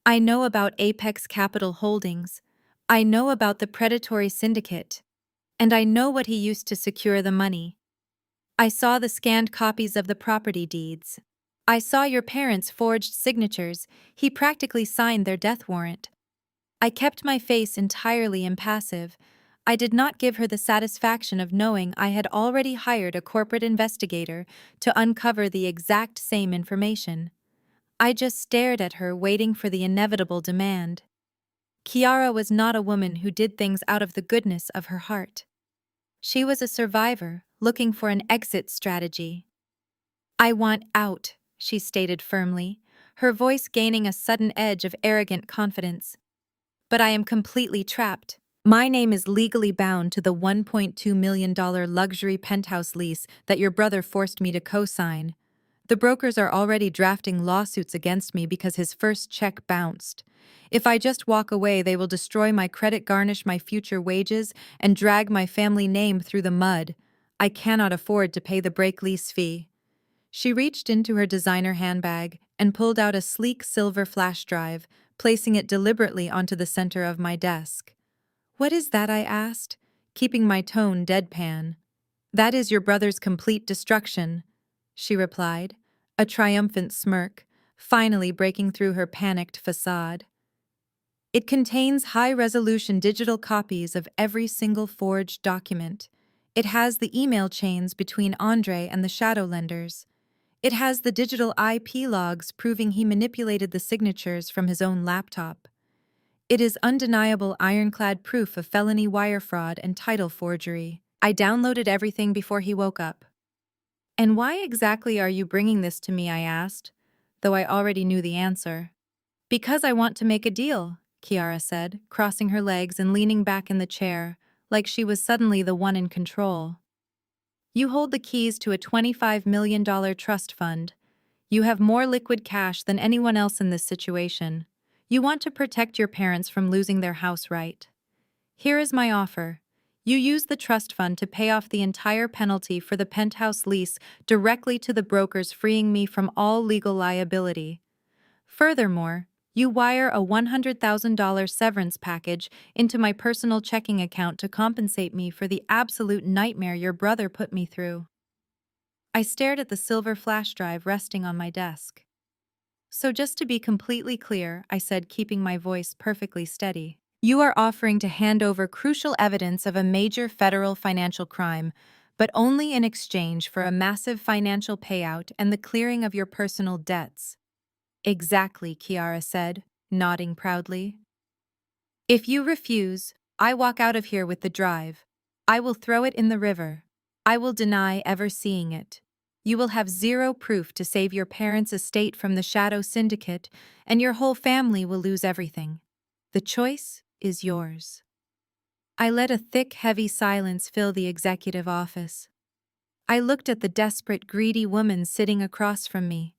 "I know about Apex Capital Holdings. I know about the predatory syndicate. And I know what he used to secure the money. I saw the scanned copies of the property deeds. I saw your parents' forged signatures. He practically signed their death warrant. I kept my face entirely impassive. I did not give her the satisfaction of knowing I had already hired a corporate investigator to uncover the exact same information. I just stared at her, waiting for the inevitable demand. Kiara was not a woman who did things out of the goodness of her heart. She was a survivor, looking for an exit strategy. I want out, she stated firmly, her voice gaining a sudden edge of arrogant confidence. But I am completely trapped. My name is legally bound to the $1.2 million luxury penthouse lease that your brother forced me to co-sign. The brokers are already drafting lawsuits against me because his first check bounced. If I just walk away, they will destroy my credit, garnish my future wages, and drag my family name through the mud. I cannot afford to pay the break lease fee. She reached into her designer handbag and pulled out a sleek silver flash drive, placing it deliberately onto the center of my desk. "What is that?" I asked, keeping my tone deadpan. "That is your brother's complete destruction," she replied, a triumphant smirk, finally breaking through her panicked facade. "It contains high-resolution digital copies of every single forged document. It has the email chains between Andre and the Shadowlenders. It has the digital IP logs proving he manipulated the signatures from his own laptop. It is undeniable ironclad proof of felony wire fraud and title forgery. I downloaded everything before he woke up." "And why exactly are you bringing this to me?" I asked, though I already knew the answer. "Because I want to make a deal," Kiara said, crossing her legs and leaning back in the chair, like she was suddenly the one in control. "You hold the keys to a $25 million trust fund. You have more liquid cash than anyone else in this situation. You want to protect your parents from losing their house, right? Here is my offer. You use the trust fund to pay off the entire penalty for the penthouse lease directly to the brokers, freeing me from all legal liability. Furthermore, you wire a $100,000 severance package into my personal checking account to compensate me for the absolute nightmare your brother put me through." I stared at the silver flash drive resting on my desk. "So just to be completely clear," I said, keeping my voice perfectly steady, "you are offering to hand over crucial evidence of a major federal financial crime, but only in exchange for a massive financial payout and the clearing of your personal debts." "Exactly," Kiara said, nodding proudly. "If you refuse, I walk out of here with the drive. I will throw it in the river. I will deny ever seeing it. You will have zero proof to save your parents' estate from the Shadow Syndicate, and your whole family will lose everything. The choice is yours." I let a thick, heavy silence fill the executive office. I looked at the desperate, greedy woman sitting across from me.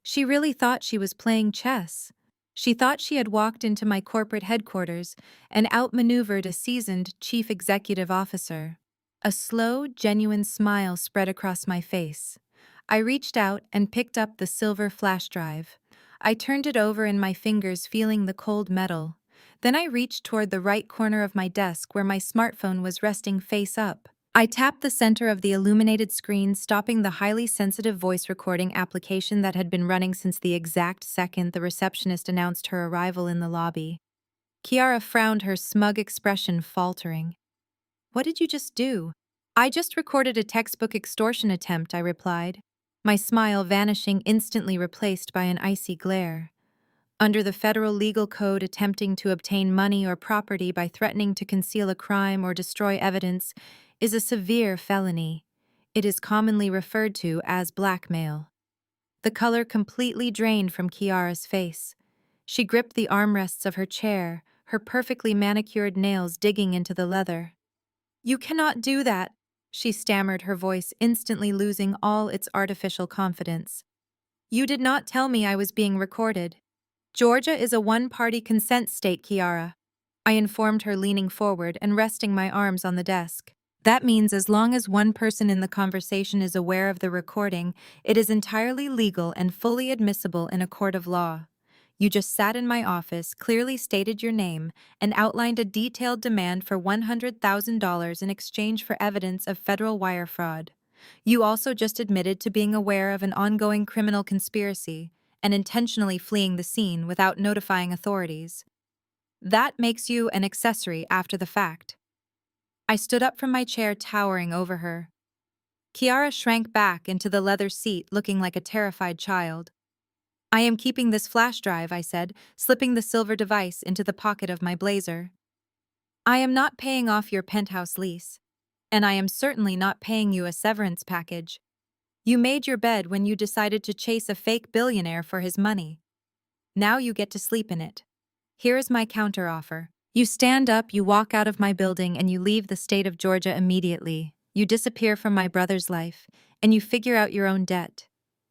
She really thought she was playing chess. She thought she had walked into my corporate headquarters and outmaneuvered a seasoned chief executive officer. A slow, genuine smile spread across my face. I reached out and picked up the silver flash drive. I turned it over in my fingers, feeling the cold metal. Then I reached toward the right corner of my desk where my smartphone was resting face up. I tapped the center of the illuminated screen, stopping the highly sensitive voice recording application that had been running since the exact second the receptionist announced her arrival in the lobby. Kiara frowned, her smug expression faltering. "What did you just do?" "I just recorded a textbook extortion attempt," I replied, my smile vanishing, instantly replaced by an icy glare. Under the federal legal code, attempting to obtain money or property by threatening to conceal a crime or destroy evidence is a severe felony. It is commonly referred to as blackmail. The color completely drained from Kiara's face. She gripped the armrests of her chair, her perfectly manicured nails digging into the leather. "You cannot do that," she stammered, her voice instantly losing all its artificial confidence. "You did not tell me I was being recorded." "Georgia is a one-party consent state, Kiara," I informed her, leaning forward and resting my arms on the desk. "That means as long as one person in the conversation is aware of the recording, it is entirely legal and fully admissible in a court of law. You just sat in my office, clearly stated your name, and outlined a detailed demand for $100,000 in exchange for evidence of federal wire fraud. You also just admitted to being aware of an ongoing criminal conspiracy and intentionally fleeing the scene without notifying authorities. That makes you an accessory after the fact. I stood up from my chair, towering over her. Kiara shrank back into the leather seat, looking like a terrified child. I am keeping this flash drive, I said, slipping the silver device into the pocket of my blazer. I am not paying off your penthouse lease. And I am certainly not paying you a severance package. You made your bed when you decided to chase a fake billionaire for his money. Now you get to sleep in it. Here is my counteroffer. You stand up, you walk out of my building, and you leave the state of Georgia immediately. You disappear from my brother's life, and you figure out your own debt.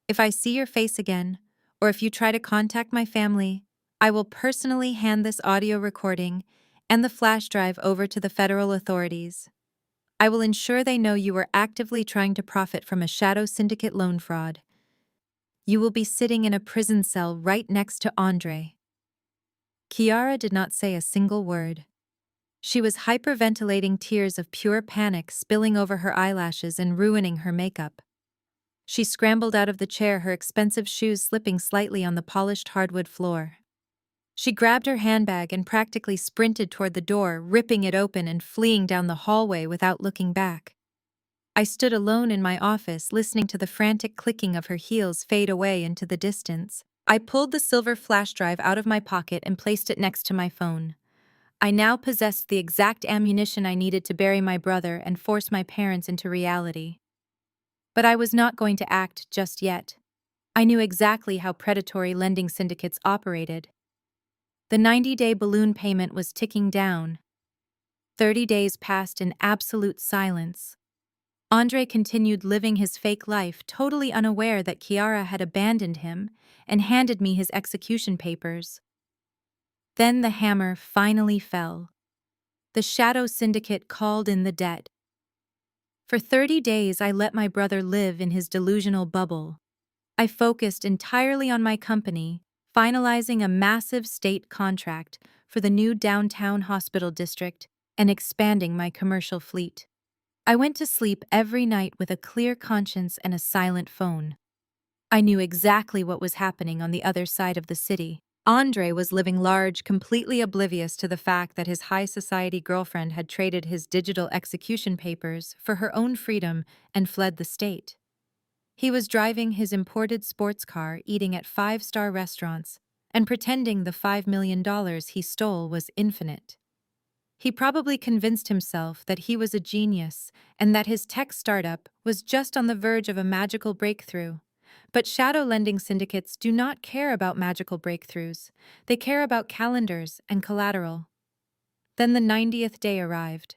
If I see your face again, or if you try to contact my family, I will personally hand this audio recording and the flash drive over to the federal authorities. I will ensure they know you are actively trying to profit from a shadow syndicate loan fraud. You will be sitting in a prison cell right next to Andre. Kiara did not say a single word. She was hyperventilating, tears of pure panic spilling over her eyelashes and ruining her makeup. She scrambled out of the chair, her expensive shoes slipping slightly on the polished hardwood floor. She grabbed her handbag and practically sprinted toward the door, ripping it open and fleeing down the hallway without looking back. I stood alone in my office, listening to the frantic clicking of her heels fade away into the distance. I pulled the silver flash drive out of my pocket and placed it next to my phone. I now possessed the exact ammunition I needed to bury my brother and force my parents into reality. But I was not going to act just yet. I knew exactly how predatory lending syndicates operated. The 90-day balloon payment was ticking down. 30 days passed in absolute silence. Andre continued living his fake life, totally unaware that Kiara had abandoned him and handed me his execution papers. Then the hammer finally fell. The shadow syndicate called in the debt. For 30 days, I let my brother live in his delusional bubble. I focused entirely on my company, finalizing a massive state contract for the new downtown hospital district and expanding my commercial fleet. I went to sleep every night with a clear conscience and a silent phone. I knew exactly what was happening on the other side of the city. Andre was living large, completely oblivious to the fact that his high society girlfriend had traded his digital execution papers for her own freedom and fled the state. He was driving his imported sports car, eating at 5-star restaurants, and pretending the $5 million he stole was infinite. He probably convinced himself that he was a genius and that his tech startup was just on the verge of a magical breakthrough. But shadow lending syndicates do not care about magical breakthroughs. They care about calendars and collateral. Then the 90th day arrived.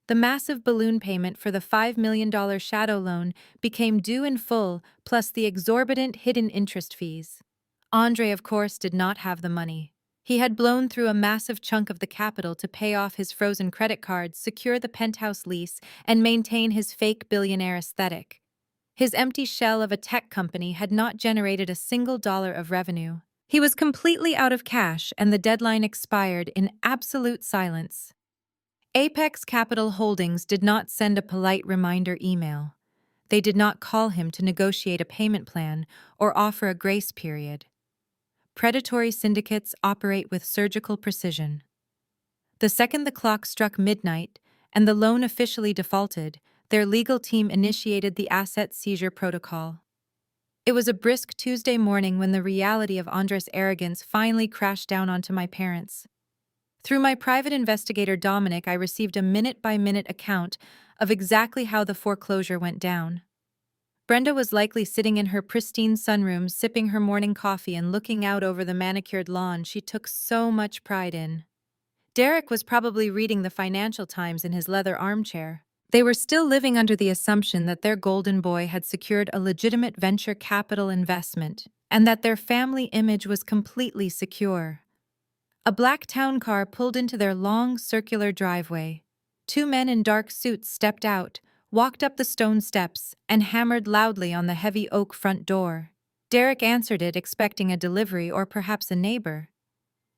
The massive balloon payment for the $5 million shadow loan became due in full, plus the exorbitant hidden interest fees. Andre, of course, did not have the money. He had blown through a massive chunk of the capital to pay off his frozen credit cards, secure the penthouse lease, and maintain his fake billionaire aesthetic. His empty shell of a tech company had not generated a single dollar of revenue. He was completely out of cash, and the deadline expired in absolute silence. Apex Capital Holdings did not send a polite reminder email. They did not call him to negotiate a payment plan or offer a grace period. Predatory syndicates operate with surgical precision. The second the clock struck midnight and the loan officially defaulted, their legal team initiated the asset seizure protocol. It was a brisk Tuesday morning when the reality of Andres' arrogance finally crashed down onto my parents. Through my private investigator Dominic, I received a minute-by-minute account of exactly how the foreclosure went down. Brenda was likely sitting in her pristine sunroom, sipping her morning coffee and looking out over the manicured lawn she took so much pride in. Derek was probably reading the Financial Times in his leather armchair. They were still living under the assumption that their golden boy had secured a legitimate venture capital investment and that their family image was completely secure. A black town car pulled into their long, circular driveway. Two men in dark suits stepped out, walked up the stone steps, and hammered loudly on the heavy oak front door. Derek answered it, expecting a delivery or perhaps a neighbor.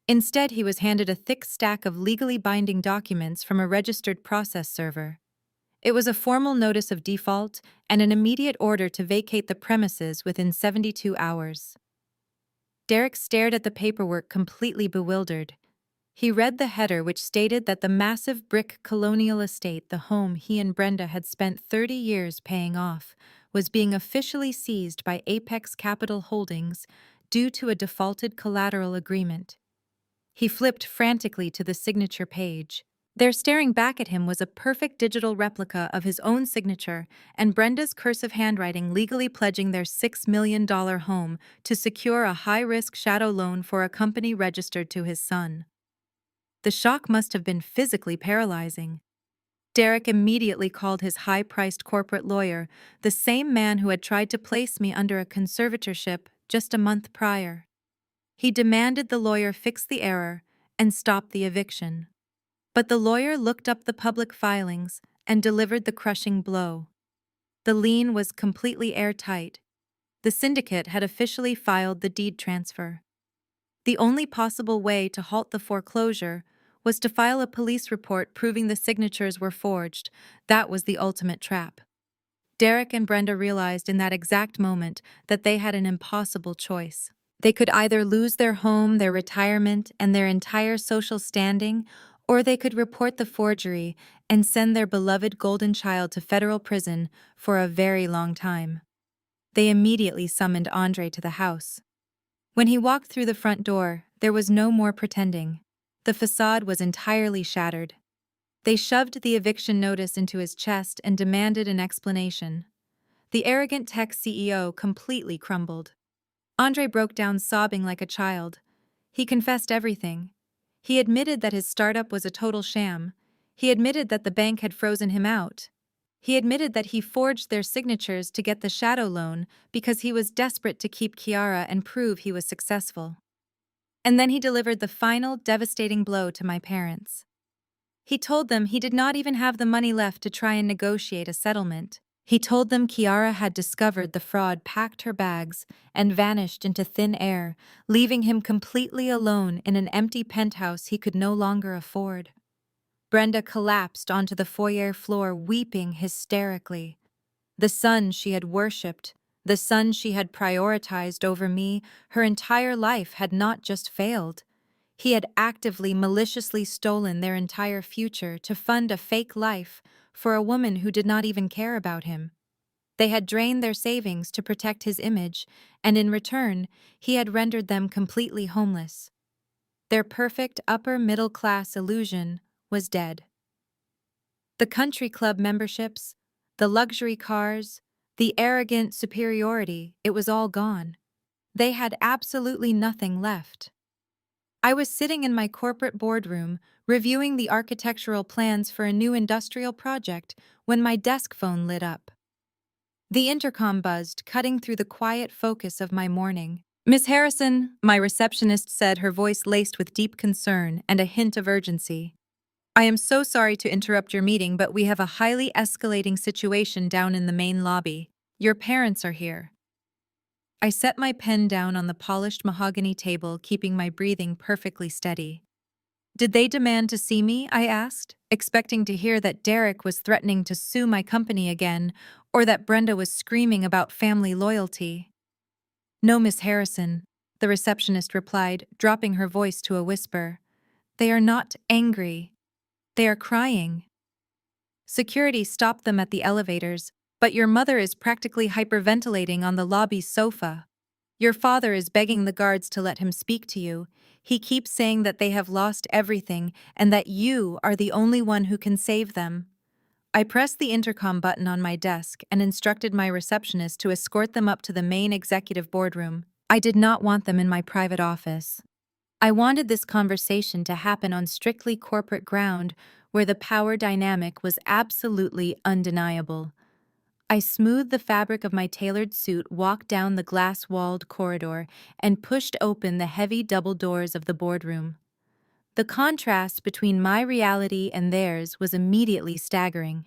Instead, he was handed a thick stack of legally binding documents from a registered process server. It was a formal notice of default and an immediate order to vacate the premises within 72 hours. Derek stared at the paperwork completely bewildered. He read the header, which stated that the massive brick colonial estate, the home he and Brenda had spent 30 years paying off, was being officially seized by Apex Capital Holdings due to a defaulted collateral agreement. He flipped frantically to the signature page. There, staring back at him, was a perfect digital replica of his own signature and Brenda's cursive handwriting, legally pledging their $6 million home to secure a high-risk shadow loan for a company registered to his son. The shock must have been physically paralyzing. Derek immediately called his high-priced corporate lawyer, the same man who had tried to place me under a conservatorship just a month prior. He demanded the lawyer fix the error and stop the eviction. But the lawyer looked up the public filings and delivered the crushing blow. The lien was completely airtight. The syndicate had officially filed the deed transfer. The only possible way to halt the foreclosure was to file a police report proving the signatures were forged. That was the ultimate trap. Derek and Brenda realized in that exact moment that they had an impossible choice. They could either lose their home, their retirement, and their entire social standing, or they could report the forgery and send their beloved golden child to federal prison for a very long time. They immediately summoned Andre to the house. When he walked through the front door, there was no more pretending. The facade was entirely shattered. They shoved the eviction notice into his chest and demanded an explanation. The arrogant tech CEO completely crumbled. Andre broke down sobbing like a child. He confessed everything. He admitted that his startup was a total sham. He admitted that the bank had frozen him out. He admitted that he forged their signatures to get the shadow loan because he was desperate to keep Kiara and prove he was successful. And then he delivered the final, devastating blow to my parents. He told them he did not even have the money left to try and negotiate a settlement. He told them Kiara had discovered the fraud, packed her bags, and vanished into thin air, leaving him completely alone in an empty penthouse he could no longer afford. Brenda collapsed onto the foyer floor, weeping hysterically. The son she had worshipped, the son she had prioritized over me, her entire life had not just failed. He had actively, maliciously stolen their entire future to fund a fake life for a woman who did not even care about him. They had drained their savings to protect his image, and in return, he had rendered them completely homeless. Their perfect upper-middle-class illusion was dead. The country club memberships, the luxury cars, the arrogant superiority, it was all gone. They had absolutely nothing left. I was sitting in my corporate boardroom, reviewing the architectural plans for a new industrial project, when my desk phone lit up. The intercom buzzed, cutting through the quiet focus of my morning. "Miss Harrison," my receptionist said, her voice laced with deep concern and a hint of urgency. "I am so sorry to interrupt your meeting, but we have a highly escalating situation down in the main lobby. Your parents are here." I set my pen down on the polished mahogany table, keeping my breathing perfectly steady. "Did they demand to see me?" I asked, expecting to hear that Derek was threatening to sue my company again, or that Brenda was screaming about family loyalty. "No, Miss Harrison," the receptionist replied, dropping her voice to a whisper. "They are not angry. They are crying. Security stopped them at the elevators, but your mother is practically hyperventilating on the lobby sofa. Your father is begging the guards to let him speak to you. He keeps saying that they have lost everything and that you are the only one who can save them." I pressed the intercom button on my desk and instructed my receptionist to escort them up to the main executive boardroom. I did not want them in my private office. I wanted this conversation to happen on strictly corporate ground, where the power dynamic was absolutely undeniable. I smoothed the fabric of my tailored suit, walked down the glass-walled corridor, and pushed open the heavy double doors of the boardroom. The contrast between my reality and theirs was immediately staggering.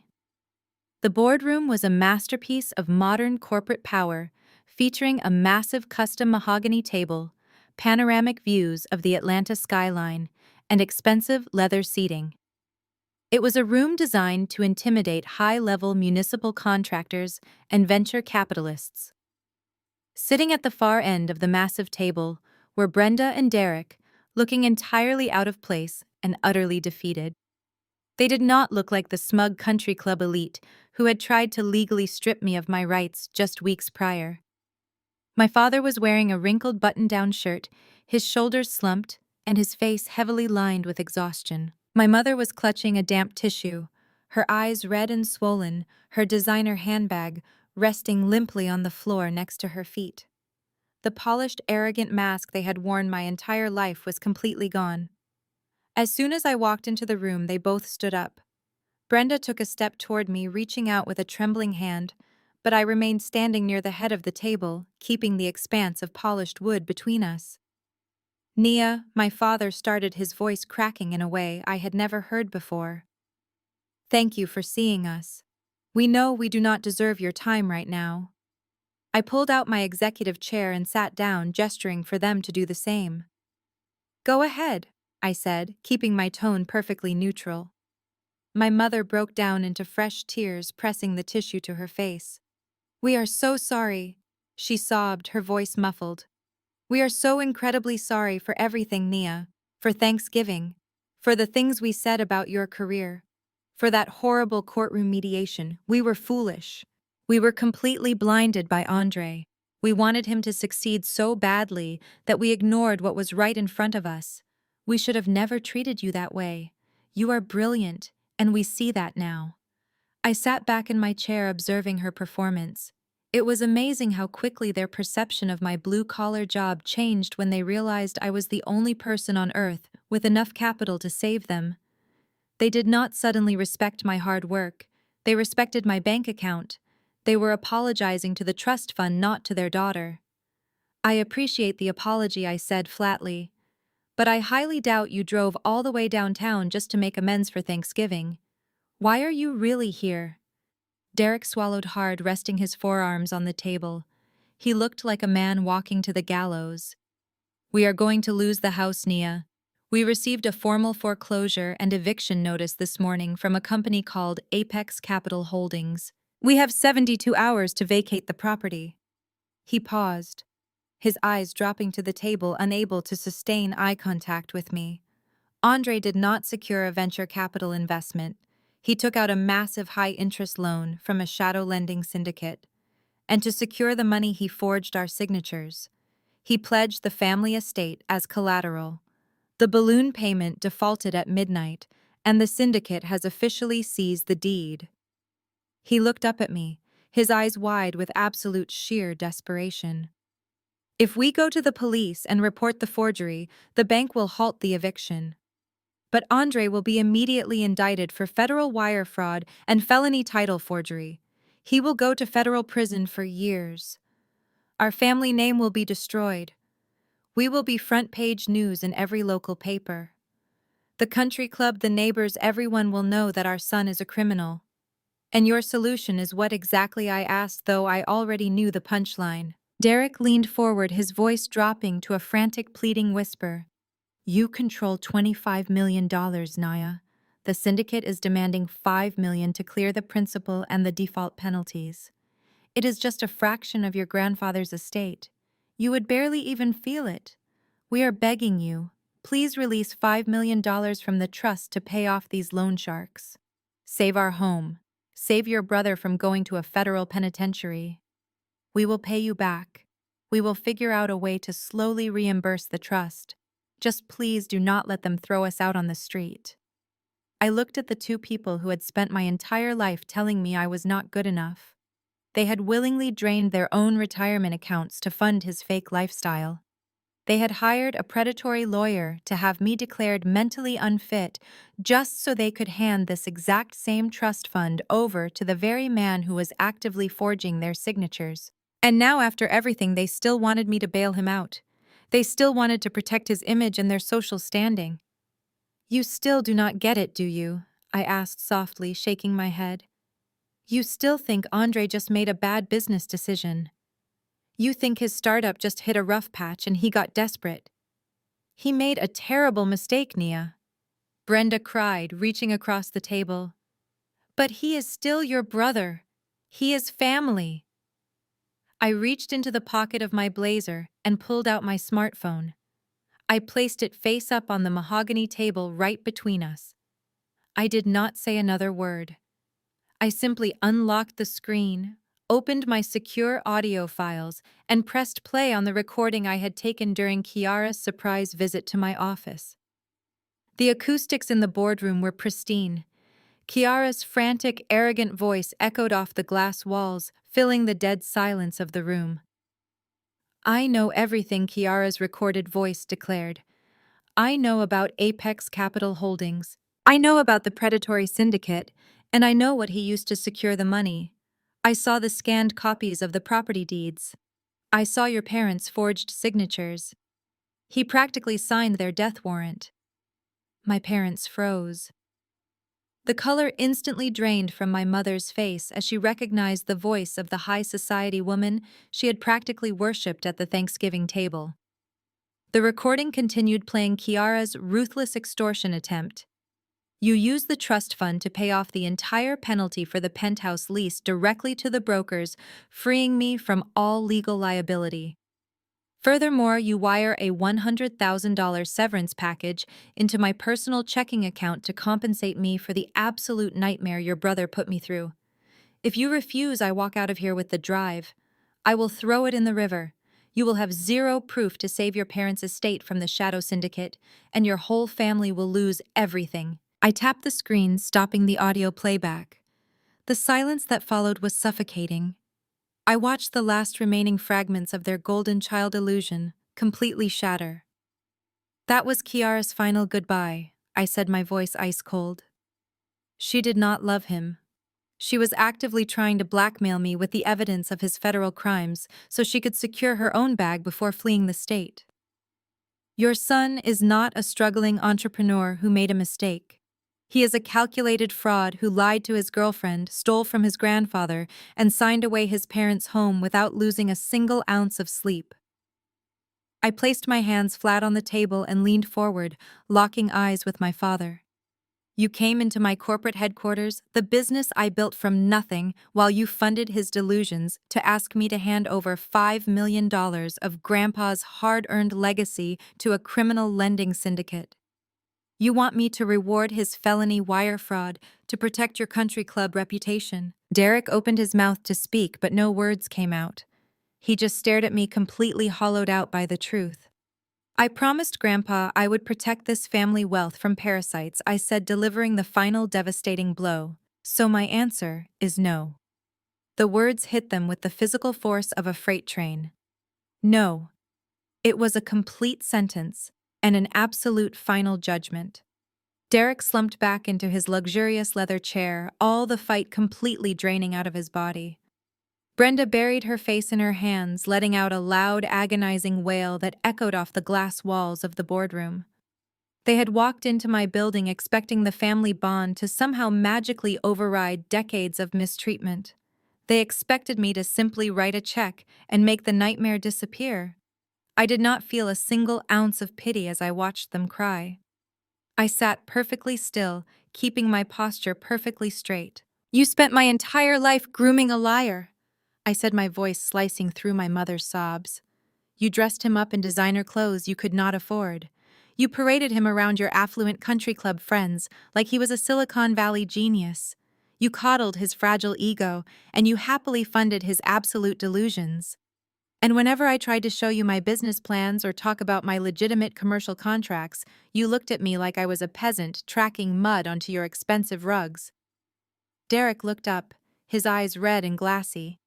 The boardroom was a masterpiece of modern corporate power, featuring a massive custom mahogany table, panoramic views of the Atlanta skyline, and expensive leather seating. It was a room designed to intimidate high-level municipal contractors and venture capitalists. Sitting at the far end of the massive table were Brenda and Derek, looking entirely out of place and utterly defeated. They did not look like the smug country club elite who had tried to legally strip me of my rights just weeks prior. My father was wearing a wrinkled button-down shirt, his shoulders slumped, and his face heavily lined with exhaustion. My mother was clutching a damp tissue, her eyes red and swollen, her designer handbag resting limply on the floor next to her feet. The polished, arrogant mask they had worn my entire life was completely gone. As soon as I walked into the room, they both stood up. Brenda took a step toward me, reaching out with a trembling hand, but I remained standing near the head of the table, keeping the expanse of polished wood between us. Nia, my father started, his voice cracking in a way I had never heard before. Thank you for seeing us. We know we do not deserve your time right now. I pulled out my executive chair and sat down, gesturing for them to do the same. Go ahead, I said, keeping my tone perfectly neutral. My mother broke down into fresh tears, pressing the tissue to her face. We are so sorry, she sobbed, her voice muffled. We are so incredibly sorry for everything, Nia, for Thanksgiving, for the things we said about your career, for that horrible courtroom mediation. We were foolish. We were completely blinded by Andre. We wanted him to succeed so badly that we ignored what was right in front of us. We should have never treated you that way. You are brilliant, and we see that now. I sat back in my chair observing her performance. It was amazing how quickly their perception of my blue-collar job changed when they realized I was the only person on Earth with enough capital to save them. They did not suddenly respect my hard work. They respected my bank account. They were apologizing to the trust fund, not to their daughter. I appreciate the apology, I said flatly. But I highly doubt you drove all the way downtown just to make amends for Thanksgiving. Why are you really here? Derek swallowed hard, resting his forearms on the table. He looked like a man walking to the gallows. We are going to lose the house, Nia. We received a formal foreclosure and eviction notice this morning from a company called Apex Capital Holdings. We have 72 hours to vacate the property. He paused, his eyes dropping to the table, unable to sustain eye contact with me. Andre did not secure a venture capital investment. He took out a massive high-interest loan from a shadow lending syndicate. And to secure the money, he forged our signatures. He pledged the family estate as collateral. The balloon payment defaulted at midnight, and the syndicate has officially seized the deed. He looked up at me, his eyes wide with absolute sheer desperation. If we go to the police and report the forgery, the bank will halt the eviction. But Andre will be immediately indicted for federal wire fraud and felony title forgery. He will go to federal prison for years. Our family name will be destroyed. We will be front-page news in every local paper. The country club, the neighbors, everyone will know that our son is a criminal. And your solution is what exactly, I asked, though I already knew the punchline. Derek leaned forward, his voice dropping to a frantic, pleading whisper. You control $25 million, Naya. The syndicate is demanding $5 million to clear the principal and the default penalties. It is just a fraction of your grandfather's estate. You would barely even feel it. We are begging you, please release $5 million from the trust to pay off these loan sharks. Save our home. Save your brother from going to a federal penitentiary. We will pay you back. We will figure out a way to slowly reimburse the trust. Just please do not let them throw us out on the street. I looked at the two people who had spent my entire life telling me I was not good enough. They had willingly drained their own retirement accounts to fund his fake lifestyle. They had hired a predatory lawyer to have me declared mentally unfit just so they could hand this exact same trust fund over to the very man who was actively forging their signatures. And now, after everything, they still wanted me to bail him out. They still wanted to protect his image and their social standing. You still do not get it, do you? I asked softly, shaking my head. You still think Andre just made a bad business decision. You think his startup just hit a rough patch and he got desperate. He made a terrible mistake, Nia. Brenda cried, reaching across the table. But he is still your brother. He is family. I reached into the pocket of my blazer and pulled out my smartphone. I placed it face up on the mahogany table right between us. I did not say another word. I simply unlocked the screen, opened my secure audio files, and pressed play on the recording I had taken during Kiara's surprise visit to my office. The acoustics in the boardroom were pristine. Kiara's frantic, arrogant voice echoed off the glass walls, filling the dead silence of the room. I know everything, Kiara's recorded voice declared. I know about Apex Capital Holdings. I know about the predatory syndicate, and I know what he used to secure the money. I saw the scanned copies of the property deeds. I saw your parents' forged signatures. He practically signed their death warrant. My parents froze. The color instantly drained from my mother's face as she recognized the voice of the high society woman she had practically worshipped at the Thanksgiving table. The recording continued playing Kiara's ruthless extortion attempt. You used the trust fund to pay off the entire penalty for the penthouse lease directly to the brokers, freeing me from all legal liability. Furthermore, you wire a $100,000 severance package into my personal checking account to compensate me for the absolute nightmare your brother put me through. If you refuse, I walk out of here with the drive. I will throw it in the river. You will have zero proof to save your parents' estate from the Shadow Syndicate, and your whole family will lose everything. I tapped the screen, stopping the audio playback. The silence that followed was suffocating. I watched the last remaining fragments of their golden child illusion completely shatter. That was Kiara's final goodbye, I said, my voice ice cold. She did not love him. She was actively trying to blackmail me with the evidence of his federal crimes so she could secure her own bag before fleeing the state. Your son is not a struggling entrepreneur who made a mistake. He is a calculated fraud who lied to his girlfriend, stole from his grandfather, and signed away his parents' home without losing a single ounce of sleep. I placed my hands flat on the table and leaned forward, locking eyes with my father. You came into my corporate headquarters, the business I built from nothing, while you funded his delusions, to ask me to hand over $5 million of Grandpa's hard-earned legacy to a criminal lending syndicate. You want me to reward his felony wire fraud to protect your country club reputation. Derek opened his mouth to speak, but no words came out. He just stared at me, completely hollowed out by the truth. I promised Grandpa I would protect this family wealth from parasites, I said, delivering the final devastating blow. So my answer is no. The words hit them with the physical force of a freight train. No. It was a complete sentence and an absolute final judgment. Derek slumped back into his luxurious leather chair, all the fight completely draining out of his body. Brenda buried her face in her hands, letting out a loud, agonizing wail that echoed off the glass walls of the boardroom. They had walked into my building expecting the family bond to somehow magically override decades of mistreatment. They expected me to simply write a check and make the nightmare disappear. I did not feel a single ounce of pity as I watched them cry. I sat perfectly still, keeping my posture perfectly straight. You spent my entire life grooming a liar, I said, my voice slicing through my mother's sobs. You dressed him up in designer clothes you could not afford. You paraded him around your affluent country club friends like he was a Silicon Valley genius. You coddled his fragile ego, and you happily funded his absolute delusions. And whenever I tried to show you my business plans or talk about my legitimate commercial contracts, you looked at me like I was a peasant tracking mud onto your expensive rugs. Derek looked up, his eyes red and glassy.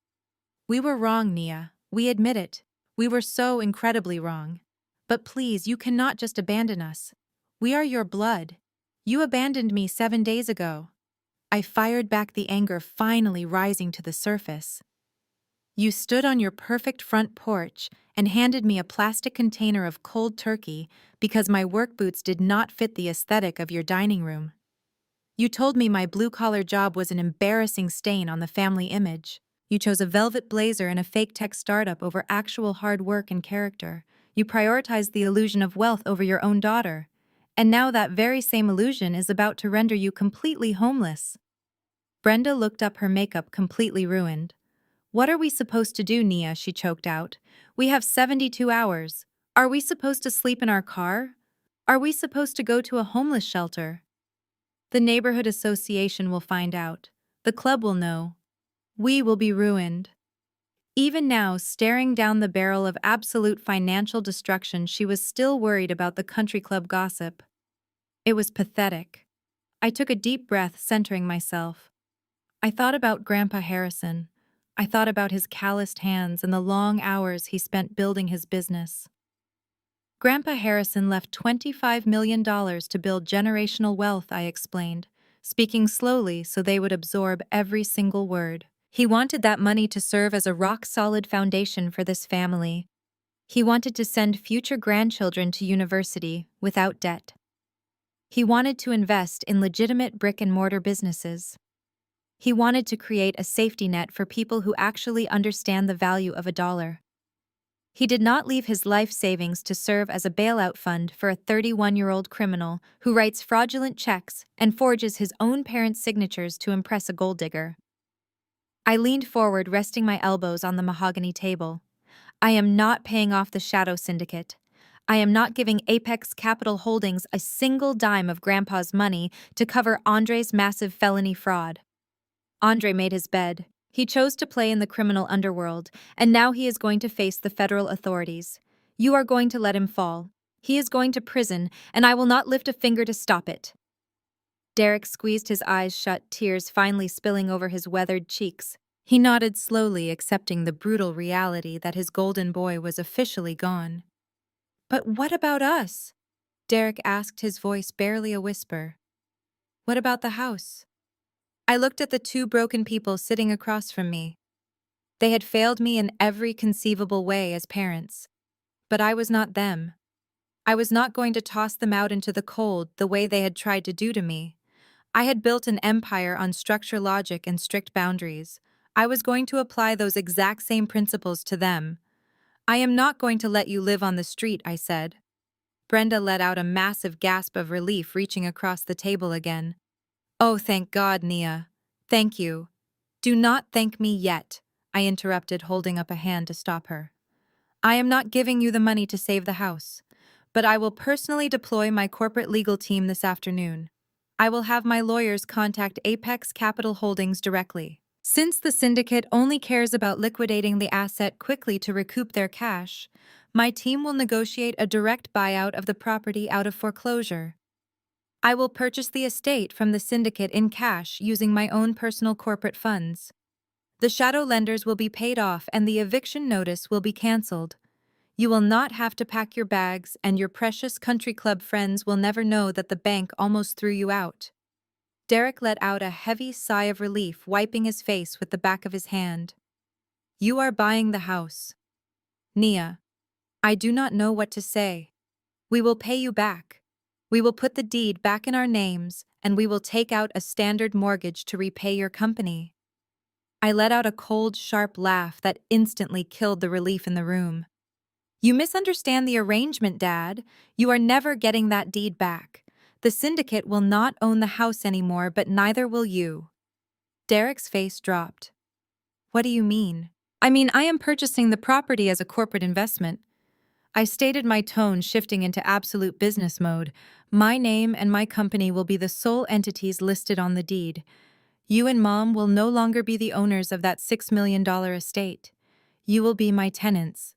We were wrong, Nia. We admit it. We were so incredibly wrong. But please, you cannot just abandon us. We are your blood. You abandoned me 7 days ago. I fired back, the anger finally rising to the surface. You stood on your perfect front porch and handed me a plastic container of cold turkey because my work boots did not fit the aesthetic of your dining room. You told me my blue-collar job was an embarrassing stain on the family image. You chose a velvet blazer and a fake tech startup over actual hard work and character. You prioritized the illusion of wealth over your own daughter. And now that very same illusion is about to render you completely homeless. Brenda looked up, her makeup completely ruined. What are we supposed to do, Nia? She choked out. We have 72 hours. Are we supposed to sleep in our car? Are we supposed to go to a homeless shelter? The neighborhood association will find out. The club will know. We will be ruined. Even now, staring down the barrel of absolute financial destruction, she was still worried about the country club gossip. It was pathetic. I took a deep breath, centering myself. I thought about Grandpa Harrison. I thought about his calloused hands and the long hours he spent building his business. Grandpa Harrison left $25 million to build generational wealth, I explained, speaking slowly so they would absorb every single word. He wanted that money to serve as a rock-solid foundation for this family. He wanted to send future grandchildren to university without debt. He wanted to invest in legitimate brick-and-mortar businesses. He wanted to create a safety net for people who actually understand the value of a dollar. He did not leave his life savings to serve as a bailout fund for a 31-year-old criminal who writes fraudulent checks and forges his own parents' signatures to impress a gold digger. I leaned forward, resting my elbows on the mahogany table. I am not paying off the Shadow Syndicate. I am not giving Apex Capital Holdings a single dime of Grandpa's money to cover Andre's massive felony fraud. Andre made his bed. He chose to play in the criminal underworld, and now he is going to face the federal authorities. You are going to let him fall. He is going to prison, and I will not lift a finger to stop it. Derek squeezed his eyes shut, tears finally spilling over his weathered cheeks. He nodded slowly, accepting the brutal reality that his golden boy was officially gone. But what about us? Derek asked, his voice barely a whisper. What about the house? I looked at the two broken people sitting across from me. They had failed me in every conceivable way as parents. But I was not them. I was not going to toss them out into the cold the way they had tried to do to me. I had built an empire on structure, logic, and strict boundaries. I was going to apply those exact same principles to them. I am not going to let you live on the street, I said. Brenda let out a massive gasp of relief, reaching across the table again. Oh, thank God, Nia. Thank you. Do not thank me yet, I interrupted, holding up a hand to stop her. I am not giving you the money to save the house, but I will personally deploy my corporate legal team this afternoon. I will have my lawyers contact Apex Capital Holdings directly. Since the syndicate only cares about liquidating the asset quickly to recoup their cash, my team will negotiate a direct buyout of the property out of foreclosure. I will purchase the estate from the syndicate in cash using my own personal corporate funds. The shadow lenders will be paid off and the eviction notice will be canceled. You will not have to pack your bags, and your precious country club friends will never know that the bank almost threw you out. Derek let out a heavy sigh of relief, wiping his face with the back of his hand. You are buying the house. Nia, I do not know what to say. We will pay you back. We will put the deed back in our names, and we will take out a standard mortgage to repay your company. I let out a cold, sharp laugh that instantly killed the relief in the room. You misunderstand the arrangement, Dad. You are never getting that deed back. The syndicate will not own the house anymore, but neither will you. Derek's face dropped. What do you mean? I mean, I am purchasing the property as a corporate investment. I stated, my tone shifting into absolute business mode. My name and my company will be the sole entities listed on the deed. You and Mom will no longer be the owners of that $6 million estate. You will be my tenants.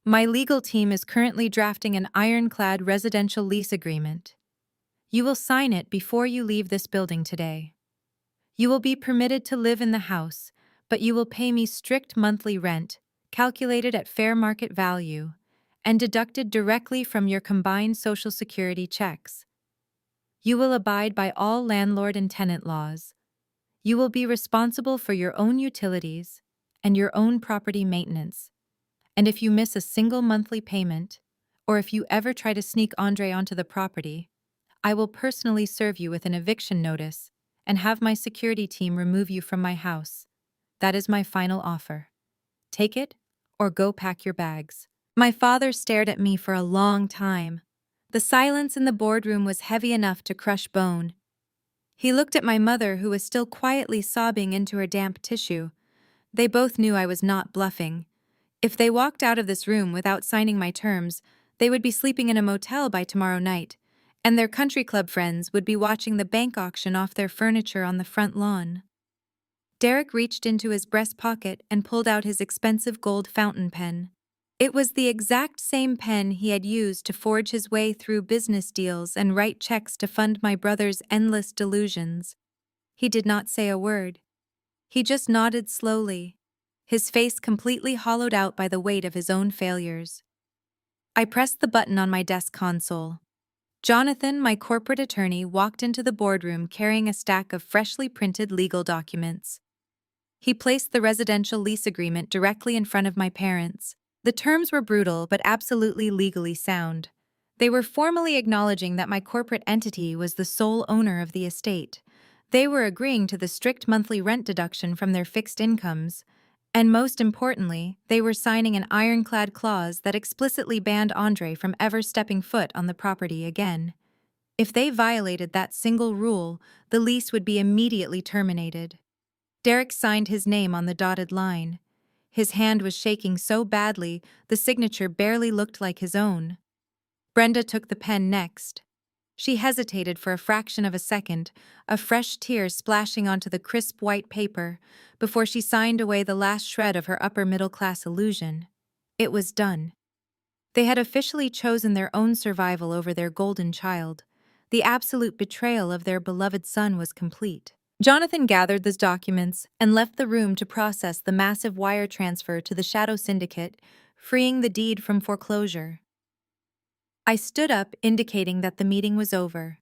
My legal team is currently drafting an ironclad residential lease agreement. You will sign it before you leave this building today. You will be permitted to live in the house, but you will pay me strict monthly rent, calculated at fair market value, and deducted directly from your combined Social Security checks. You will abide by all landlord and tenant laws. You will be responsible for your own utilities and your own property maintenance. And if you miss a single monthly payment, or if you ever try to sneak Andre onto the property, I will personally serve you with an eviction notice and have my security team remove you from my house. That is my final offer. Take it, or go pack your bags. My father stared at me for a long time. The silence in the boardroom was heavy enough to crush bone. He looked at my mother, who was still quietly sobbing into her damp tissue. They both knew I was not bluffing. If they walked out of this room without signing my terms, they would be sleeping in a motel by tomorrow night, and their country club friends would be watching the bank auction off their furniture on the front lawn. Derek reached into his breast pocket and pulled out his expensive gold fountain pen. It was the exact same pen he had used to forge his way through business deals and write checks to fund my brother's endless delusions. He did not say a word. He just nodded slowly, his face completely hollowed out by the weight of his own failures. I pressed the button on my desk console. Jonathan, my corporate attorney, walked into the boardroom carrying a stack of freshly printed legal documents. He placed the residential lease agreement directly in front of my parents. The terms were brutal but absolutely legally sound. They were formally acknowledging that my corporate entity was the sole owner of the estate. They were agreeing to the strict monthly rent deduction from their fixed incomes. And most importantly, they were signing an ironclad clause that explicitly banned Andre from ever stepping foot on the property again. If they violated that single rule, the lease would be immediately terminated. Derek signed his name on the dotted line. His hand was shaking so badly, the signature barely looked like his own. Brenda took the pen next. She hesitated for a fraction of a second, a fresh tear splashing onto the crisp white paper, before she signed away the last shred of her upper-middle-class illusion. It was done. They had officially chosen their own survival over their golden child. The absolute betrayal of their beloved son was complete. Jonathan gathered those documents and left the room to process the massive wire transfer to the Shadow Syndicate, freeing the deed from foreclosure. I stood up, indicating that the meeting was over.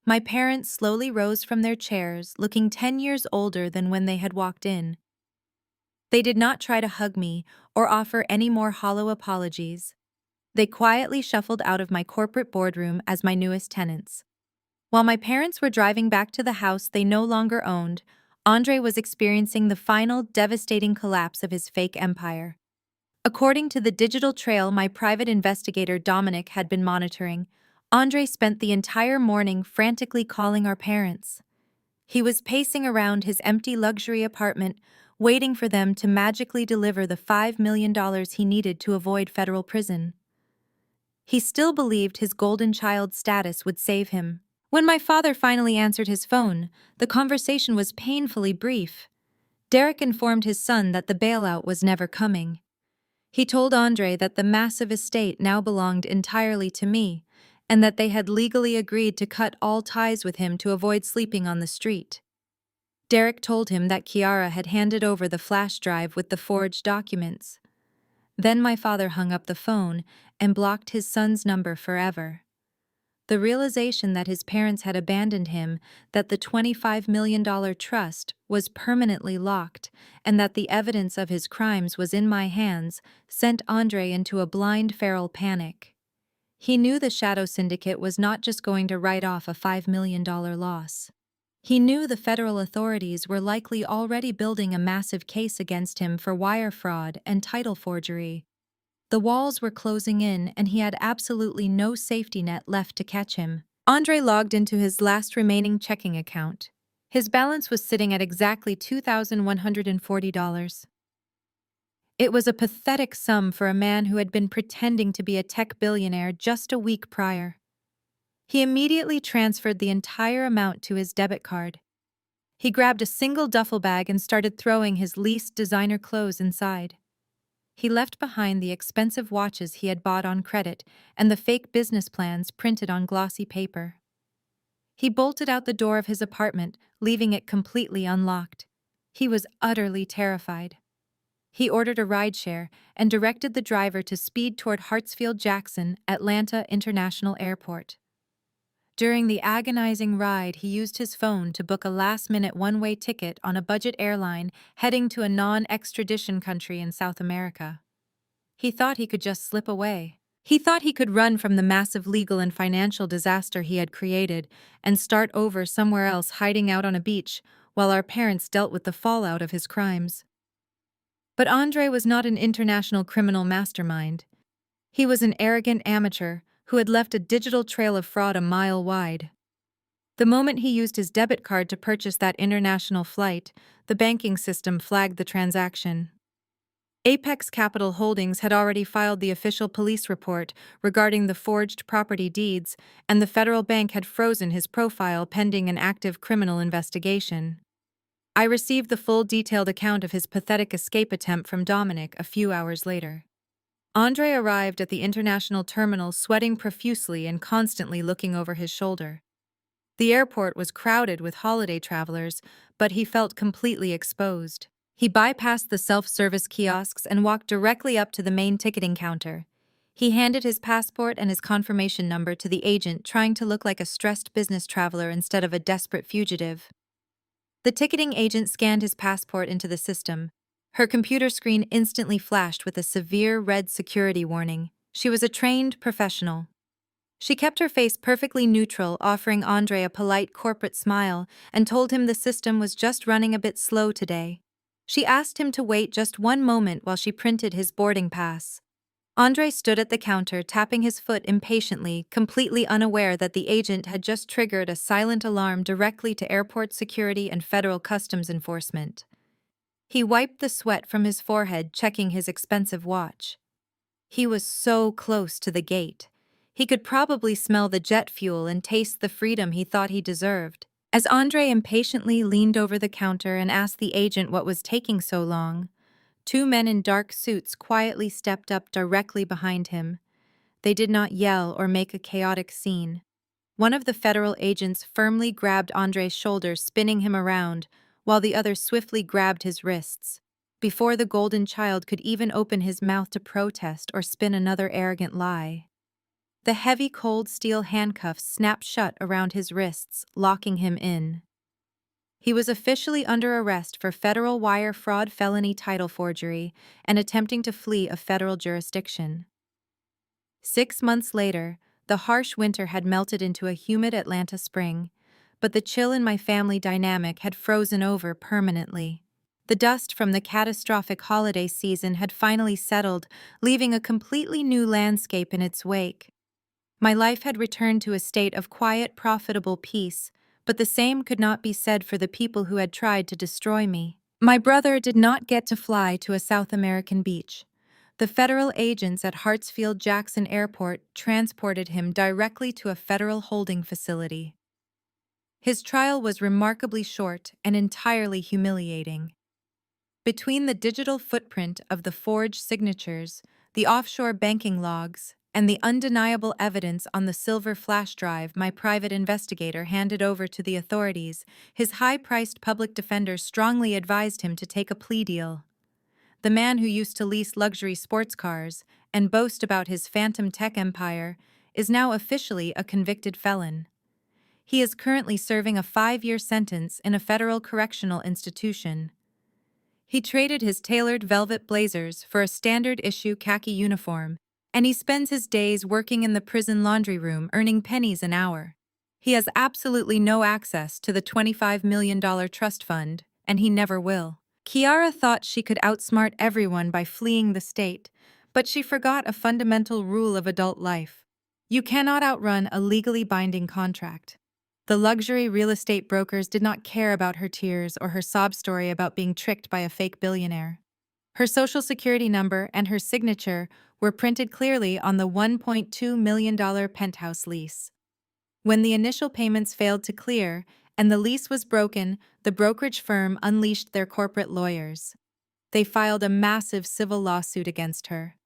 My parents slowly rose from their chairs, looking 10 years older than when they had walked in. They did not try to hug me or offer any more hollow apologies. They quietly shuffled out of my corporate boardroom as my newest tenants. While my parents were driving back to the house they no longer owned, Andre was experiencing the final devastating collapse of his fake empire. According to the digital trail my private investigator Dominic had been monitoring, Andre spent the entire morning frantically calling our parents. He was pacing around his empty luxury apartment, waiting for them to magically deliver the $5 million he needed to avoid federal prison. He still believed his golden child status would save him. When my father finally answered his phone, the conversation was painfully brief. Derek informed his son that the bailout was never coming. He told Andre that the massive estate now belonged entirely to me, and that they had legally agreed to cut all ties with him to avoid sleeping on the street. Derek told him that Kiara had handed over the flash drive with the forged documents. Then my father hung up the phone and blocked his son's number forever. The realization that his parents had abandoned him, that the $25 million trust was permanently locked, and that the evidence of his crimes was in my hands, sent Andre into a blind feral panic. He knew the Shadow Syndicate was not just going to write off a $5 million loss. He knew the federal authorities were likely already building a massive case against him for wire fraud and title forgery. The walls were closing in, and he had absolutely no safety net left to catch him. Andre logged into his last remaining checking account. His balance was sitting at exactly $2,140. It was a pathetic sum for a man who had been pretending to be a tech billionaire just a week prior. He immediately transferred the entire amount to his debit card. He grabbed a single duffel bag and started throwing his leased designer clothes inside. He left behind the expensive watches he had bought on credit and the fake business plans printed on glossy paper. He bolted out the door of his apartment, leaving it completely unlocked. He was utterly terrified. He ordered a rideshare and directed the driver to speed toward Hartsfield-Jackson Atlanta International Airport. During the agonizing ride, he used his phone to book a last-minute one-way ticket on a budget airline heading to a non-extradition country in South America. He thought he could just slip away. He thought he could run from the massive legal and financial disaster he had created and start over somewhere else, hiding out on a beach while our parents dealt with the fallout of his crimes. But Andre was not an international criminal mastermind. He was an arrogant amateur, who had left a digital trail of fraud a mile wide. The moment he used his debit card to purchase that international flight, the banking system flagged the transaction. Apex Capital Holdings had already filed the official police report regarding the forged property deeds, and the federal bank had frozen his profile pending an active criminal investigation. I received the full detailed account of his pathetic escape attempt from Dominic a few hours later. Andre arrived at the international terminal sweating profusely and constantly looking over his shoulder. The airport was crowded with holiday travelers, but he felt completely exposed. He bypassed the self-service kiosks and walked directly up to the main ticketing counter. He handed his passport and his confirmation number to the agent, trying to look like a stressed business traveler instead of a desperate fugitive. The ticketing agent scanned his passport into the system. Her computer screen instantly flashed with a severe red security warning. She was a trained professional. She kept her face perfectly neutral, offering Andre a polite corporate smile, and told him the system was just running a bit slow today. She asked him to wait just one moment while she printed his boarding pass. Andre stood at the counter, tapping his foot impatiently, completely unaware that the agent had just triggered a silent alarm directly to airport security and federal customs enforcement. He wiped the sweat from his forehead, checking his expensive watch. He was so close to the gate. He could probably smell the jet fuel and taste the freedom he thought he deserved. As Andre impatiently leaned over the counter and asked the agent what was taking so long, two men in dark suits quietly stepped up directly behind him. They did not yell or make a chaotic scene. One of the federal agents firmly grabbed Andre's shoulder, spinning him around, while the other swiftly grabbed his wrists. Before the golden child could even open his mouth to protest or spin another arrogant lie, the heavy cold steel handcuffs snapped shut around his wrists, locking him in. He was officially under arrest for federal wire fraud, felony title forgery, and attempting to flee a federal jurisdiction. 6 months later, the harsh winter had melted into a humid Atlanta spring, but the chill in my family dynamic had frozen over permanently. The dust from the catastrophic holiday season had finally settled, leaving a completely new landscape in its wake. My life had returned to a state of quiet, profitable peace, but the same could not be said for the people who had tried to destroy me. My brother did not get to fly to a South American beach. The federal agents at Hartsfield-Jackson Airport transported him directly to a federal holding facility. His trial was remarkably short and entirely humiliating. Between the digital footprint of the forged signatures, the offshore banking logs, and the undeniable evidence on the silver flash drive my private investigator handed over to the authorities, his high-priced public defender strongly advised him to take a plea deal. The man who used to lease luxury sports cars and boast about his phantom tech empire is now officially a convicted felon. He is currently serving a 5-year sentence in a federal correctional institution. He traded his tailored velvet blazers for a standard-issue khaki uniform, and he spends his days working in the prison laundry room, earning pennies an hour. He has absolutely no access to the $25 million trust fund, and he never will. Kiara thought she could outsmart everyone by fleeing the state, but she forgot a fundamental rule of adult life. You cannot outrun a legally binding contract. The luxury real estate brokers did not care about her tears or her sob story about being tricked by a fake billionaire. Her social security number and her signature were printed clearly on the $1.2 million penthouse lease. When the initial payments failed to clear and the lease was broken, the brokerage firm unleashed their corporate lawyers. They filed a massive civil lawsuit against her.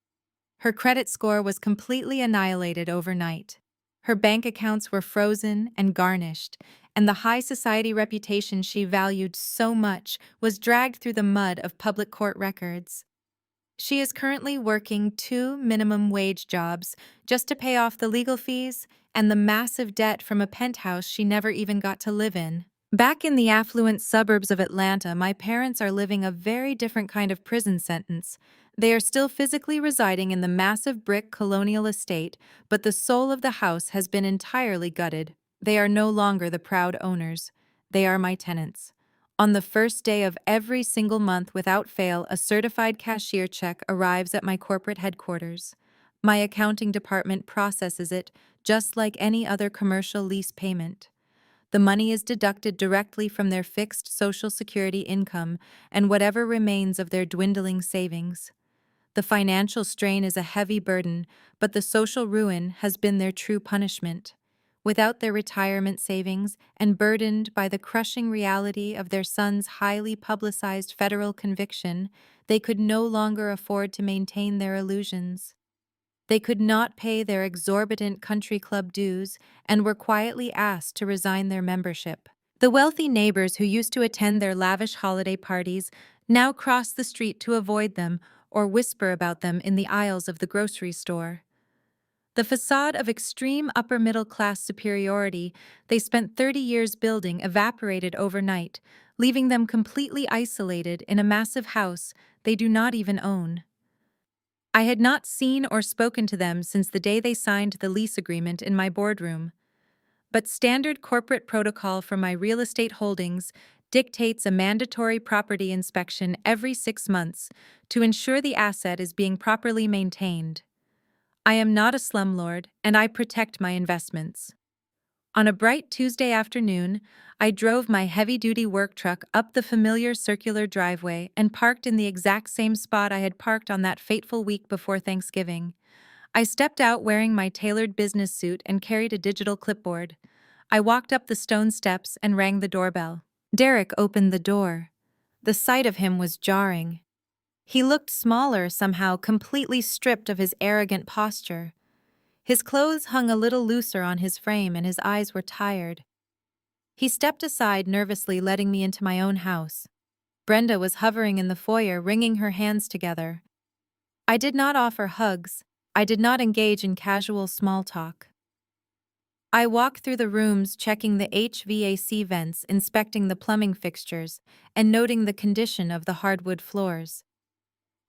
Her credit score was completely annihilated overnight. Her bank accounts were frozen and garnished, and the high society reputation she valued so much was dragged through the mud of public court records. She is currently working 2 minimum wage jobs just to pay off the legal fees and the massive debt from a penthouse she never even got to live in. Back in the affluent suburbs of Atlanta, my parents are living a very different kind of prison sentence. They are still physically residing in the massive brick colonial estate, but the soul of the house has been entirely gutted. They are no longer the proud owners. They are my tenants. On the first day of every single month, without fail, a certified cashier check arrives at my corporate headquarters. My accounting department processes it just like any other commercial lease payment. The money is deducted directly from their fixed Social Security income and whatever remains of their dwindling savings. The financial strain is a heavy burden, but the social ruin has been their true punishment. Without their retirement savings and burdened by the crushing reality of their son's highly publicized federal conviction, they could no longer afford to maintain their illusions. They could not pay their exorbitant country club dues and were quietly asked to resign their membership. The wealthy neighbors who used to attend their lavish holiday parties now cross the street to avoid them or whisper about them in the aisles of the grocery store. The facade of extreme upper-middle-class superiority they spent 30 years building evaporated overnight, leaving them completely isolated in a massive house they do not even own. I had not seen or spoken to them since the day they signed the lease agreement in my boardroom. But standard corporate protocol for my real estate holdings dictates a mandatory property inspection every 6 months to ensure the asset is being properly maintained. I am not a slumlord, and I protect my investments. On a bright Tuesday afternoon, I drove my heavy-duty work truck up the familiar circular driveway and parked in the exact same spot I had parked on that fateful week before Thanksgiving. I stepped out wearing my tailored business suit and carried a digital clipboard. I walked up the stone steps and rang the doorbell. Derek opened the door. The sight of him was jarring. He looked smaller, somehow completely stripped of his arrogant posture. His clothes hung a little looser on his frame and his eyes were tired. He stepped aside nervously, letting me into my own house. Brenda was hovering in the foyer, wringing her hands together. I did not offer hugs. I did not engage in casual small talk. I walked through the rooms, checking the HVAC vents, inspecting the plumbing fixtures, and noting the condition of the hardwood floors.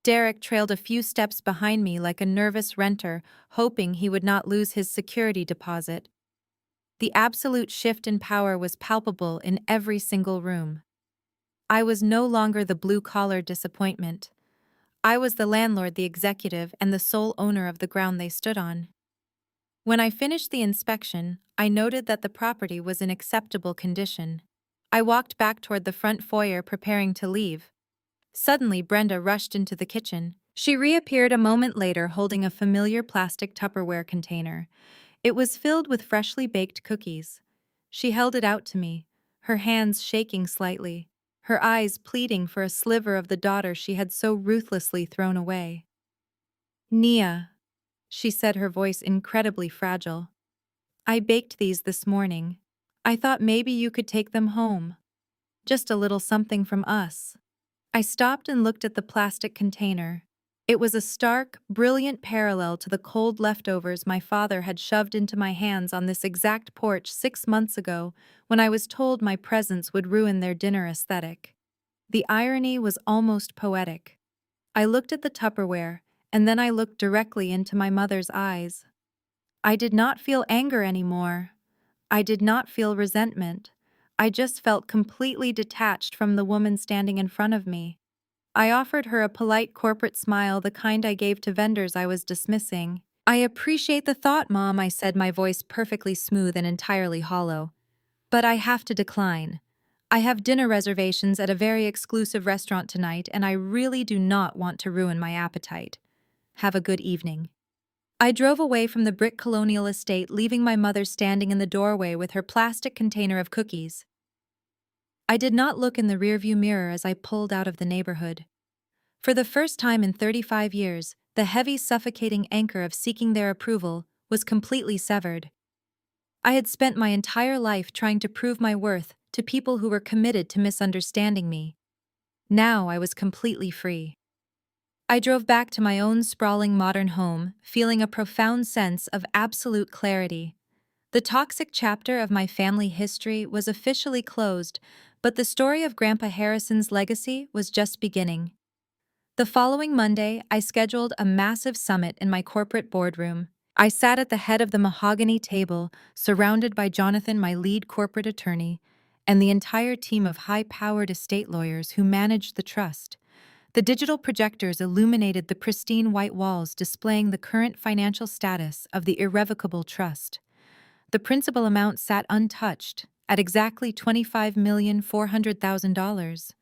Derek trailed a few steps behind me like a nervous renter, hoping he would not lose his security deposit. The absolute shift in power was palpable in every single room. I was no longer the blue-collar disappointment. I was the landlord, the executive, and the sole owner of the ground they stood on. When I finished the inspection, I noted that the property was in acceptable condition. I walked back toward the front foyer, preparing to leave. Suddenly, Brenda rushed into the kitchen. She reappeared a moment later holding a familiar plastic Tupperware container. It was filled with freshly baked cookies. She held it out to me, her hands shaking slightly, her eyes pleading for a sliver of the daughter she had so ruthlessly thrown away. "Nia," she said, her voice incredibly fragile. "I baked these this morning. I thought maybe you could take them home. Just a little something from us." I stopped and looked at the plastic container. It was a stark, brilliant parallel to the cold leftovers my father had shoved into my hands on this exact porch 6 months ago when I was told my presence would ruin their dinner aesthetic. The irony was almost poetic. I looked at the Tupperware, and then I looked directly into my mother's eyes. I did not feel anger anymore. I did not feel resentment. I just felt completely detached from the woman standing in front of me. I offered her a polite corporate smile, the kind I gave to vendors I was dismissing. "I appreciate the thought, Mom," I said, my voice perfectly smooth and entirely hollow. "But I have to decline. I have dinner reservations at a very exclusive restaurant tonight, and I really do not want to ruin my appetite. Have a good evening." I drove away from the brick colonial estate, leaving my mother standing in the doorway with her plastic container of cookies. I did not look in the rearview mirror as I pulled out of the neighborhood. For the first time in 35 years, the heavy, suffocating anchor of seeking their approval was completely severed. I had spent my entire life trying to prove my worth to people who were committed to misunderstanding me. Now I was completely free. I drove back to my own sprawling modern home, feeling a profound sense of absolute clarity. The toxic chapter of my family history was officially closed, but the story of Grandpa Harrison's legacy was just beginning. The following Monday, I scheduled a massive summit in my corporate boardroom. I sat at the head of the mahogany table, surrounded by Jonathan, my lead corporate attorney, and the entire team of high-powered estate lawyers who managed the trust. The digital projectors illuminated the pristine white walls, displaying the current financial status of the irrevocable trust. The principal amount sat untouched, at exactly $25,400,000.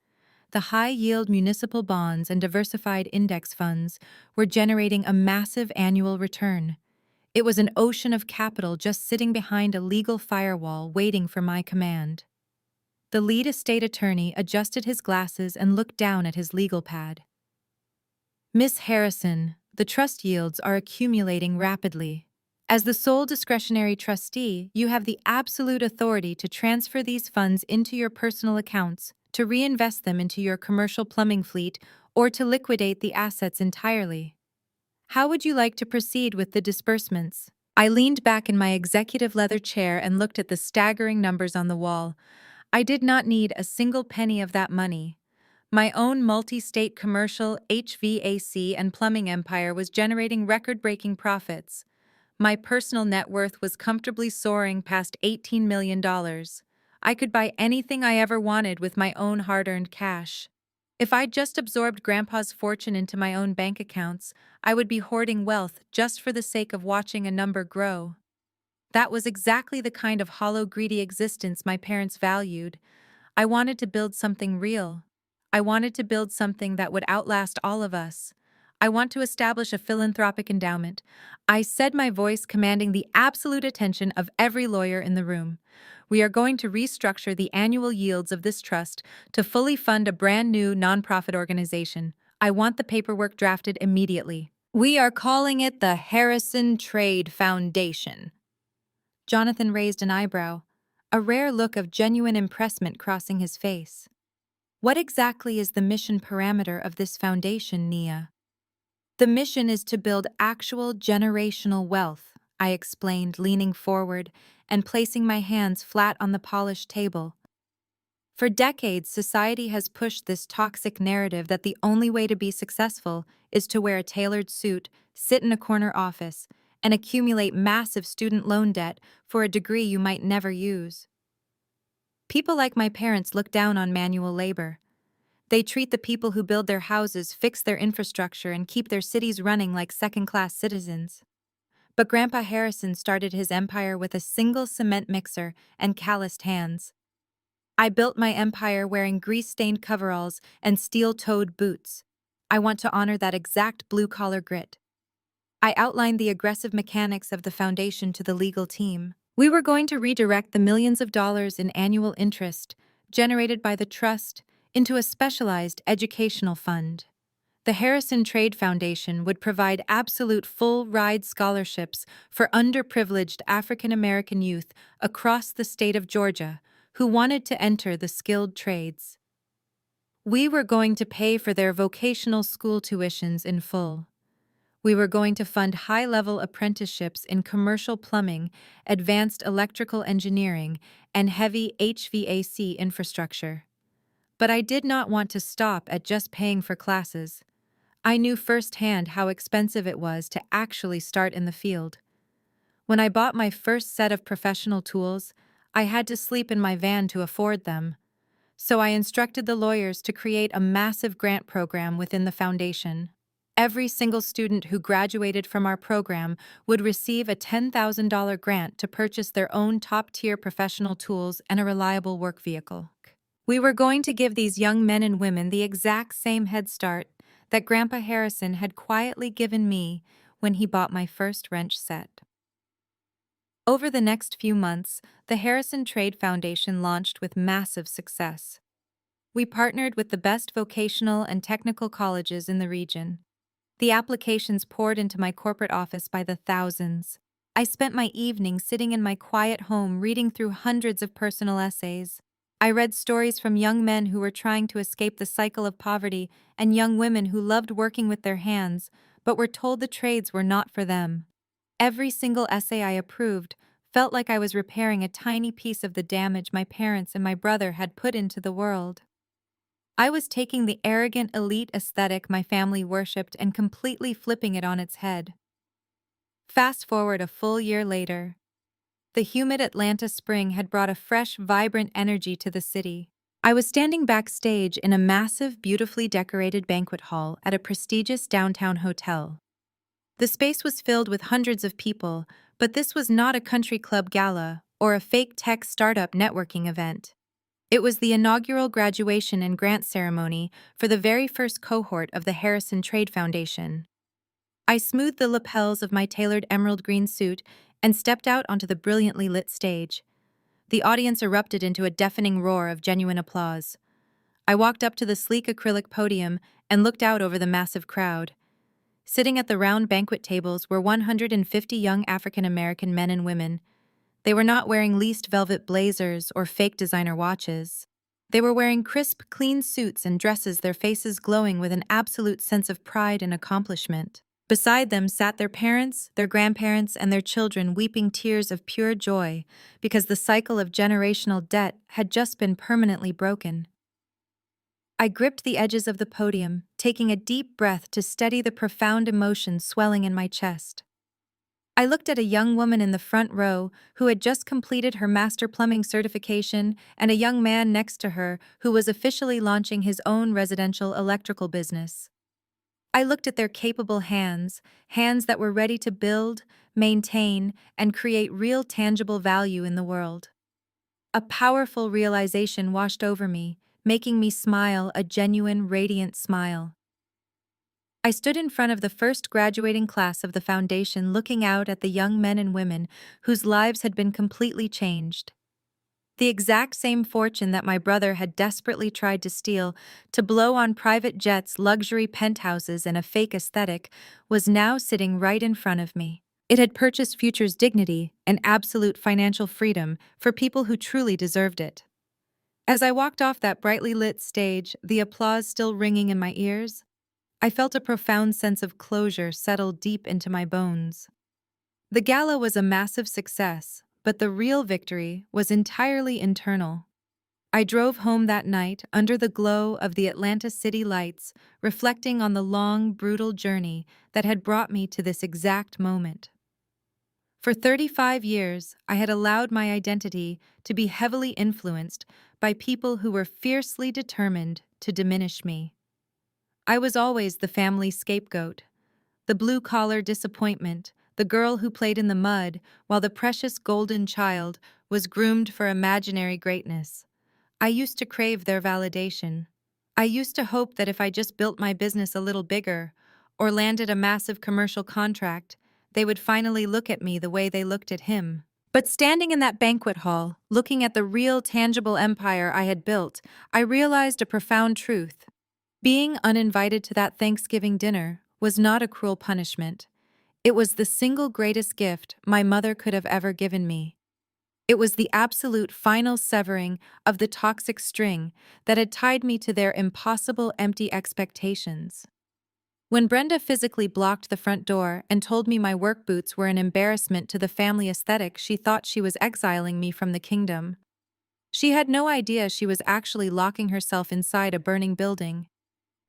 The high-yield municipal bonds and diversified index funds were generating a massive annual return. It was an ocean of capital just sitting behind a legal firewall waiting for my command. The lead estate attorney adjusted his glasses and looked down at his legal pad. Miss Harrison, the trust yields are accumulating rapidly. As the sole discretionary trustee, you have the absolute authority to transfer these funds into your personal accounts, to reinvest them into your commercial plumbing fleet, or to liquidate the assets entirely. How would you like to proceed with the disbursements? I leaned back in my executive leather chair and looked at the staggering numbers on the wall. I did not need a single penny of that money. My own multi-state commercial HVAC and plumbing empire was generating record-breaking profits. My personal net worth was comfortably soaring past $18 million. I could buy anything I ever wanted with my own hard-earned cash. If I'd just absorbed Grandpa's fortune into my own bank accounts, I would be hoarding wealth just for the sake of watching a number grow. That was exactly the kind of hollow, greedy existence my parents valued. I wanted to build something real. I wanted to build something that would outlast all of us. I want to establish a philanthropic endowment. I said, my voice commanding the absolute attention of every lawyer in the room. We are going to restructure the annual yields of this trust to fully fund a brand new nonprofit organization. I want the paperwork drafted immediately. We are calling it the Harrison Trade Foundation. Jonathan raised an eyebrow, a rare look of genuine impressment crossing his face. What exactly is the mission parameter of this foundation, Nia? The mission is to build actual generational wealth, I explained, leaning forward and placing my hands flat on the polished table. For decades, society has pushed this toxic narrative that the only way to be successful is to wear a tailored suit, sit in a corner office, and accumulate massive student loan debt for a degree you might never use. People like my parents look down on manual labor. They treat the people who build their houses, fix their infrastructure, and keep their cities running like second-class citizens. But Grandpa Harrison started his empire with a single cement mixer and calloused hands. I built my empire wearing grease-stained coveralls and steel-toed boots. I want to honor that exact blue-collar grit. I outlined the aggressive mechanics of the foundation to the legal team. We were going to redirect the millions of dollars in annual interest generated by the trust into a specialized educational fund. The Harrison Trade Foundation would provide absolute full-ride scholarships for underprivileged African American youth across the state of Georgia who wanted to enter the skilled trades. We were going to pay for their vocational school tuitions in full. We were going to fund high-level apprenticeships in commercial plumbing, advanced electrical engineering, and heavy HVAC infrastructure. But I did not want to stop at just paying for classes. I knew firsthand how expensive it was to actually start in the field. When I bought my first set of professional tools, I had to sleep in my van to afford them. So I instructed the lawyers to create a massive grant program within the foundation. Every single student who graduated from our program would receive a $10,000 grant to purchase their own top-tier professional tools and a reliable work vehicle. We were going to give these young men and women the exact same head start that Grandpa Harrison had quietly given me when he bought my first wrench set. Over the next few months, the Harrison Trade Foundation launched with massive success. We partnered with the best vocational and technical colleges in the region. The applications poured into my corporate office by the thousands. I spent my evenings sitting in my quiet home reading through hundreds of personal essays. I read stories from young men who were trying to escape the cycle of poverty and young women who loved working with their hands, but were told the trades were not for them. Every single essay I approved felt like I was repairing a tiny piece of the damage my parents and my brother had put into the world. I was taking the arrogant elite aesthetic my family worshipped and completely flipping it on its head. Fast forward a full year later. The humid Atlanta spring had brought a fresh, vibrant energy to the city. I was standing backstage in a massive, beautifully decorated banquet hall at a prestigious downtown hotel. The space was filled with hundreds of people, but this was not a country club gala or a fake tech startup networking event. It was the inaugural graduation and grant ceremony for the very first cohort of the Harrison Trade Foundation. I smoothed the lapels of my tailored emerald green suit and stepped out onto the brilliantly lit stage. The audience erupted into a deafening roar of genuine applause. I walked up to the sleek acrylic podium and looked out over the massive crowd. Sitting at the round banquet tables were 150 young African American men and women. They were not wearing leased velvet blazers or fake designer watches. They were wearing crisp, clean suits and dresses, their faces glowing with an absolute sense of pride and accomplishment. Beside them sat their parents, their grandparents, and their children, weeping tears of pure joy because the cycle of generational debt had just been permanently broken. I gripped the edges of the podium, taking a deep breath to steady the profound emotion swelling in my chest. I looked at a young woman in the front row who had just completed her master plumbing certification and a young man next to her who was officially launching his own residential electrical business. I looked at their capable hands, hands that were ready to build, maintain, and create real tangible value in the world. A powerful realization washed over me, making me smile a genuine, radiant smile. I stood in front of the first graduating class of the foundation, looking out at the young men and women whose lives had been completely changed. The exact same fortune that my brother had desperately tried to steal, to blow on private jets, luxury penthouses, and a fake aesthetic, was now sitting right in front of me. It had purchased futures dignity and absolute financial freedom for people who truly deserved it. As I walked off that brightly lit stage, the applause still ringing in my ears, I felt a profound sense of closure settle deep into my bones. The gala was a massive success, but the real victory was entirely internal. I drove home that night under the glow of the Atlanta city lights, reflecting on the long, brutal journey that had brought me to this exact moment. For 35 years, I had allowed my identity to be heavily influenced by people who were fiercely determined to diminish me. I was always the family scapegoat, the blue-collar disappointment, the girl who played in the mud while the precious golden child was groomed for imaginary greatness. I used to crave their validation. I used to hope that if I just built my business a little bigger or landed a massive commercial contract, they would finally look at me the way they looked at him. But standing in that banquet hall, looking at the real, tangible empire I had built, I realized a profound truth. Being uninvited to that Thanksgiving dinner was not a cruel punishment. It was the single greatest gift my mother could have ever given me. It was the absolute final severing of the toxic string that had tied me to their impossible empty expectations. When Brenda physically blocked the front door and told me my work boots were an embarrassment to the family aesthetic, she thought she was exiling me from the kingdom. She had no idea she was actually locking herself inside a burning building.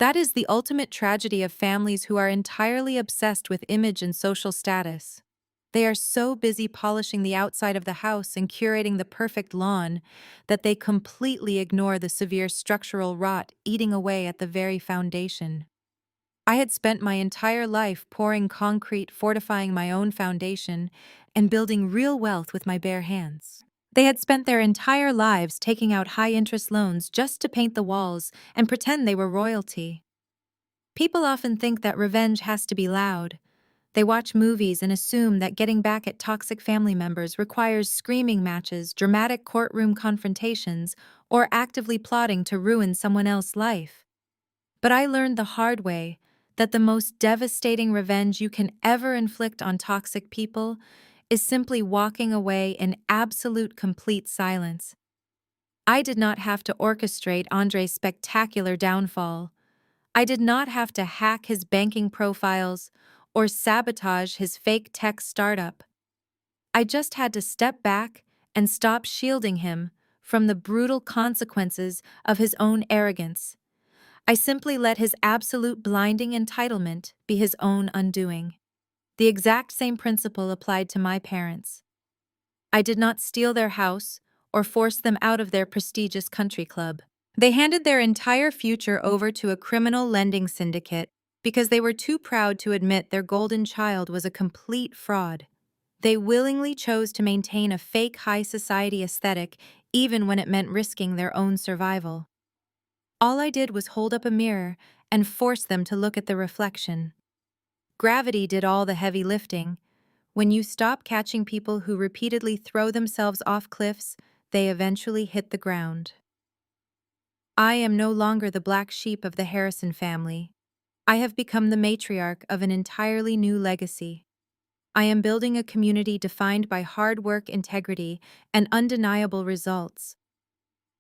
That is the ultimate tragedy of families who are entirely obsessed with image and social status. They are so busy polishing the outside of the house and curating the perfect lawn that they completely ignore the severe structural rot eating away at the very foundation. I had spent my entire life pouring concrete, fortifying my own foundation, and building real wealth with my bare hands. They had spent their entire lives taking out high-interest loans just to paint the walls and pretend they were royalty. People often think that revenge has to be loud. They watch movies and assume that getting back at toxic family members requires screaming matches, dramatic courtroom confrontations, or actively plotting to ruin someone else's life. But I learned the hard way that the most devastating revenge you can ever inflict on toxic people is simply walking away in absolute complete silence. I did not have to orchestrate Andre's spectacular downfall. I did not have to hack his banking profiles or sabotage his fake tech startup. I just had to step back and stop shielding him from the brutal consequences of his own arrogance. I simply let his absolute blinding entitlement be his own undoing. The exact same principle applied to my parents. I did not steal their house or force them out of their prestigious country club. They handed their entire future over to a criminal lending syndicate because they were too proud to admit their golden child was a complete fraud. They willingly chose to maintain a fake high society aesthetic even when it meant risking their own survival. All I did was hold up a mirror and force them to look at the reflection. Gravity did all the heavy lifting. When you stop catching people who repeatedly throw themselves off cliffs, they eventually hit the ground. I am no longer the black sheep of the Harrison family. I have become the matriarch of an entirely new legacy. I am building a community defined by hard work, integrity, and undeniable results.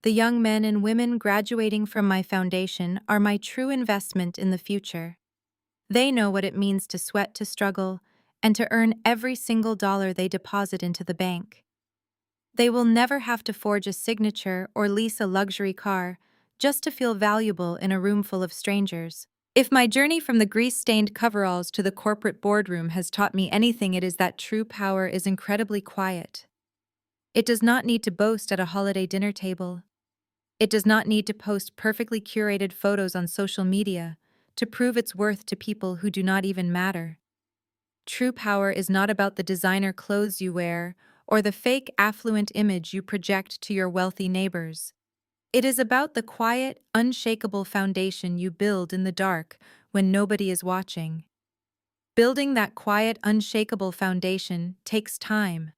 The young men and women graduating from my foundation are my true investment in the future. They know what it means to sweat, to struggle, and to earn every single dollar they deposit into the bank. They will never have to forge a signature or lease a luxury car just to feel valuable in a room full of strangers. If my journey from the grease-stained coveralls to the corporate boardroom has taught me anything, it is that true power is incredibly quiet. It does not need to boast at a holiday dinner table. It does not need to post perfectly curated photos on social media to prove its worth to people who do not even matter. True power is not about the designer clothes you wear or the fake affluent image you project to your wealthy neighbors. It is about the quiet, unshakable foundation you build in the dark when nobody is watching. Building that quiet, unshakable foundation takes time.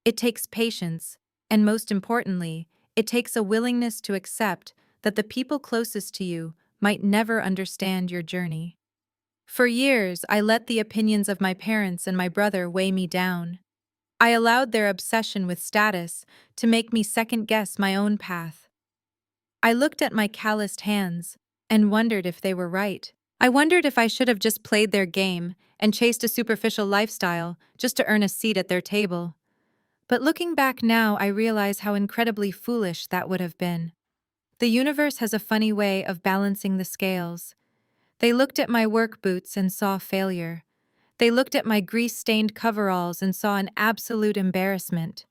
It takes patience, and most importantly, it takes a willingness to accept that the people closest to you might never understand your journey. For years, I let the opinions of my parents and my brother weigh me down. I allowed their obsession with status to make me second-guess my own path. I looked at my calloused hands and wondered if they were right. I wondered if I should have just played their game and chased a superficial lifestyle just to earn a seat at their table. But looking back now, I realize how incredibly foolish that would have been. The universe has a funny way of balancing the scales. They looked at my work boots and saw failure. They looked at my grease-stained coveralls and saw an absolute embarrassment.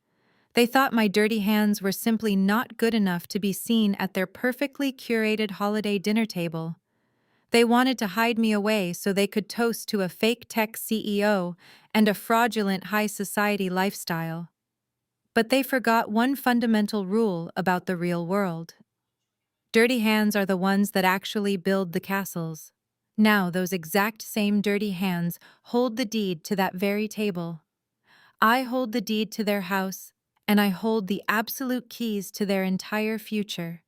They thought my dirty hands were simply not good enough to be seen at their perfectly curated holiday dinner table. They wanted to hide me away so they could toast to a fake tech CEO and a fraudulent high society lifestyle. But they forgot one fundamental rule about the real world. Dirty hands are the ones that actually build the castles. Now those exact same dirty hands hold the deed to that very table. I hold the deed to their house, and I hold the absolute keys to their entire future.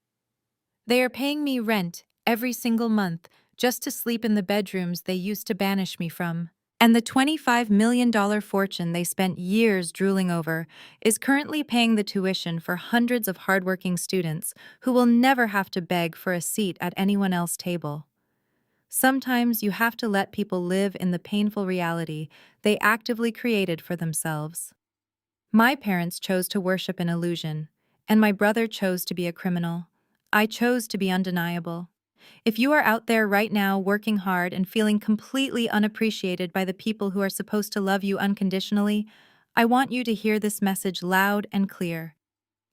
They are paying me rent every single month just to sleep in the bedrooms they used to banish me from. And the $25 million fortune they spent years drooling over is currently paying the tuition for hundreds of hardworking students who will never have to beg for a seat at anyone else's table. Sometimes you have to let people live in the painful reality they actively created for themselves. My parents chose to worship an illusion, and my brother chose to be a criminal. I chose to be undeniable. If you are out there right now working hard and feeling completely unappreciated by the people who are supposed to love you unconditionally, I want you to hear this message loud and clear.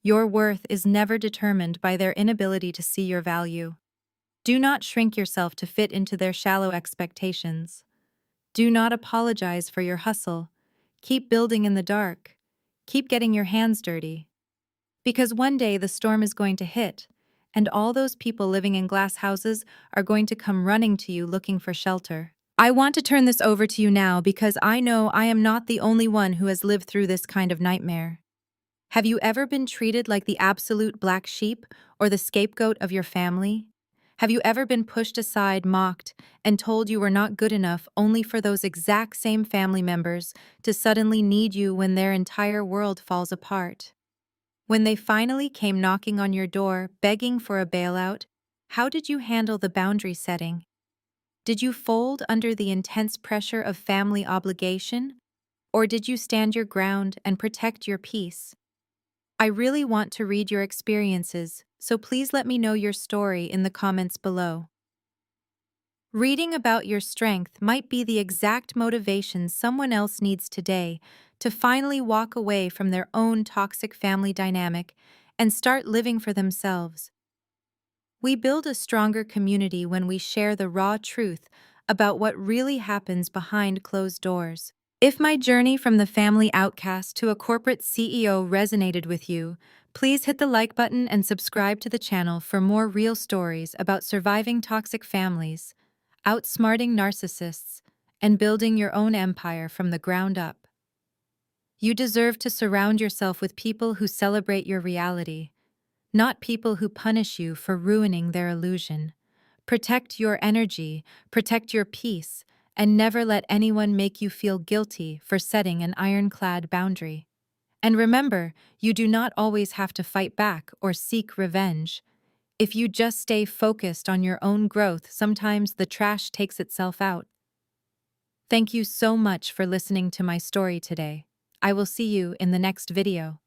Your worth is never determined by their inability to see your value. Do not shrink yourself to fit into their shallow expectations. Do not apologize for your hustle. Keep building in the dark. Keep getting your hands dirty. Because one day the storm is going to hit, and all those people living in glass houses are going to come running to you looking for shelter. I want to turn this over to you now because I know I am not the only one who has lived through this kind of nightmare. Have you ever been treated like the absolute black sheep or the scapegoat of your family? Have you ever been pushed aside, mocked, and told you were not good enough only for those exact same family members to suddenly need you when their entire world falls apart? When they finally came knocking on your door, begging for a bailout, how did you handle the boundary setting? Did you fold under the intense pressure of family obligation? Or did you stand your ground and protect your peace? I really want to read your experiences, so please let me know your story in the comments below. Reading about your strength might be the exact motivation someone else needs today to finally walk away from their own toxic family dynamic and start living for themselves. We build a stronger community when we share the raw truth about what really happens behind closed doors. If my journey from the family outcast to a corporate CEO resonated with you, please hit the like button and subscribe to the channel for more real stories about surviving toxic families, outsmarting narcissists, and building your own empire from the ground up. You deserve to surround yourself with people who celebrate your reality, not people who punish you for ruining their illusion. Protect your energy, protect your peace, and never let anyone make you feel guilty for setting an ironclad boundary. And remember, you do not always have to fight back or seek revenge. If you just stay focused on your own growth, sometimes the trash takes itself out. Thank you so much for listening to my story today. I will see you in the next video.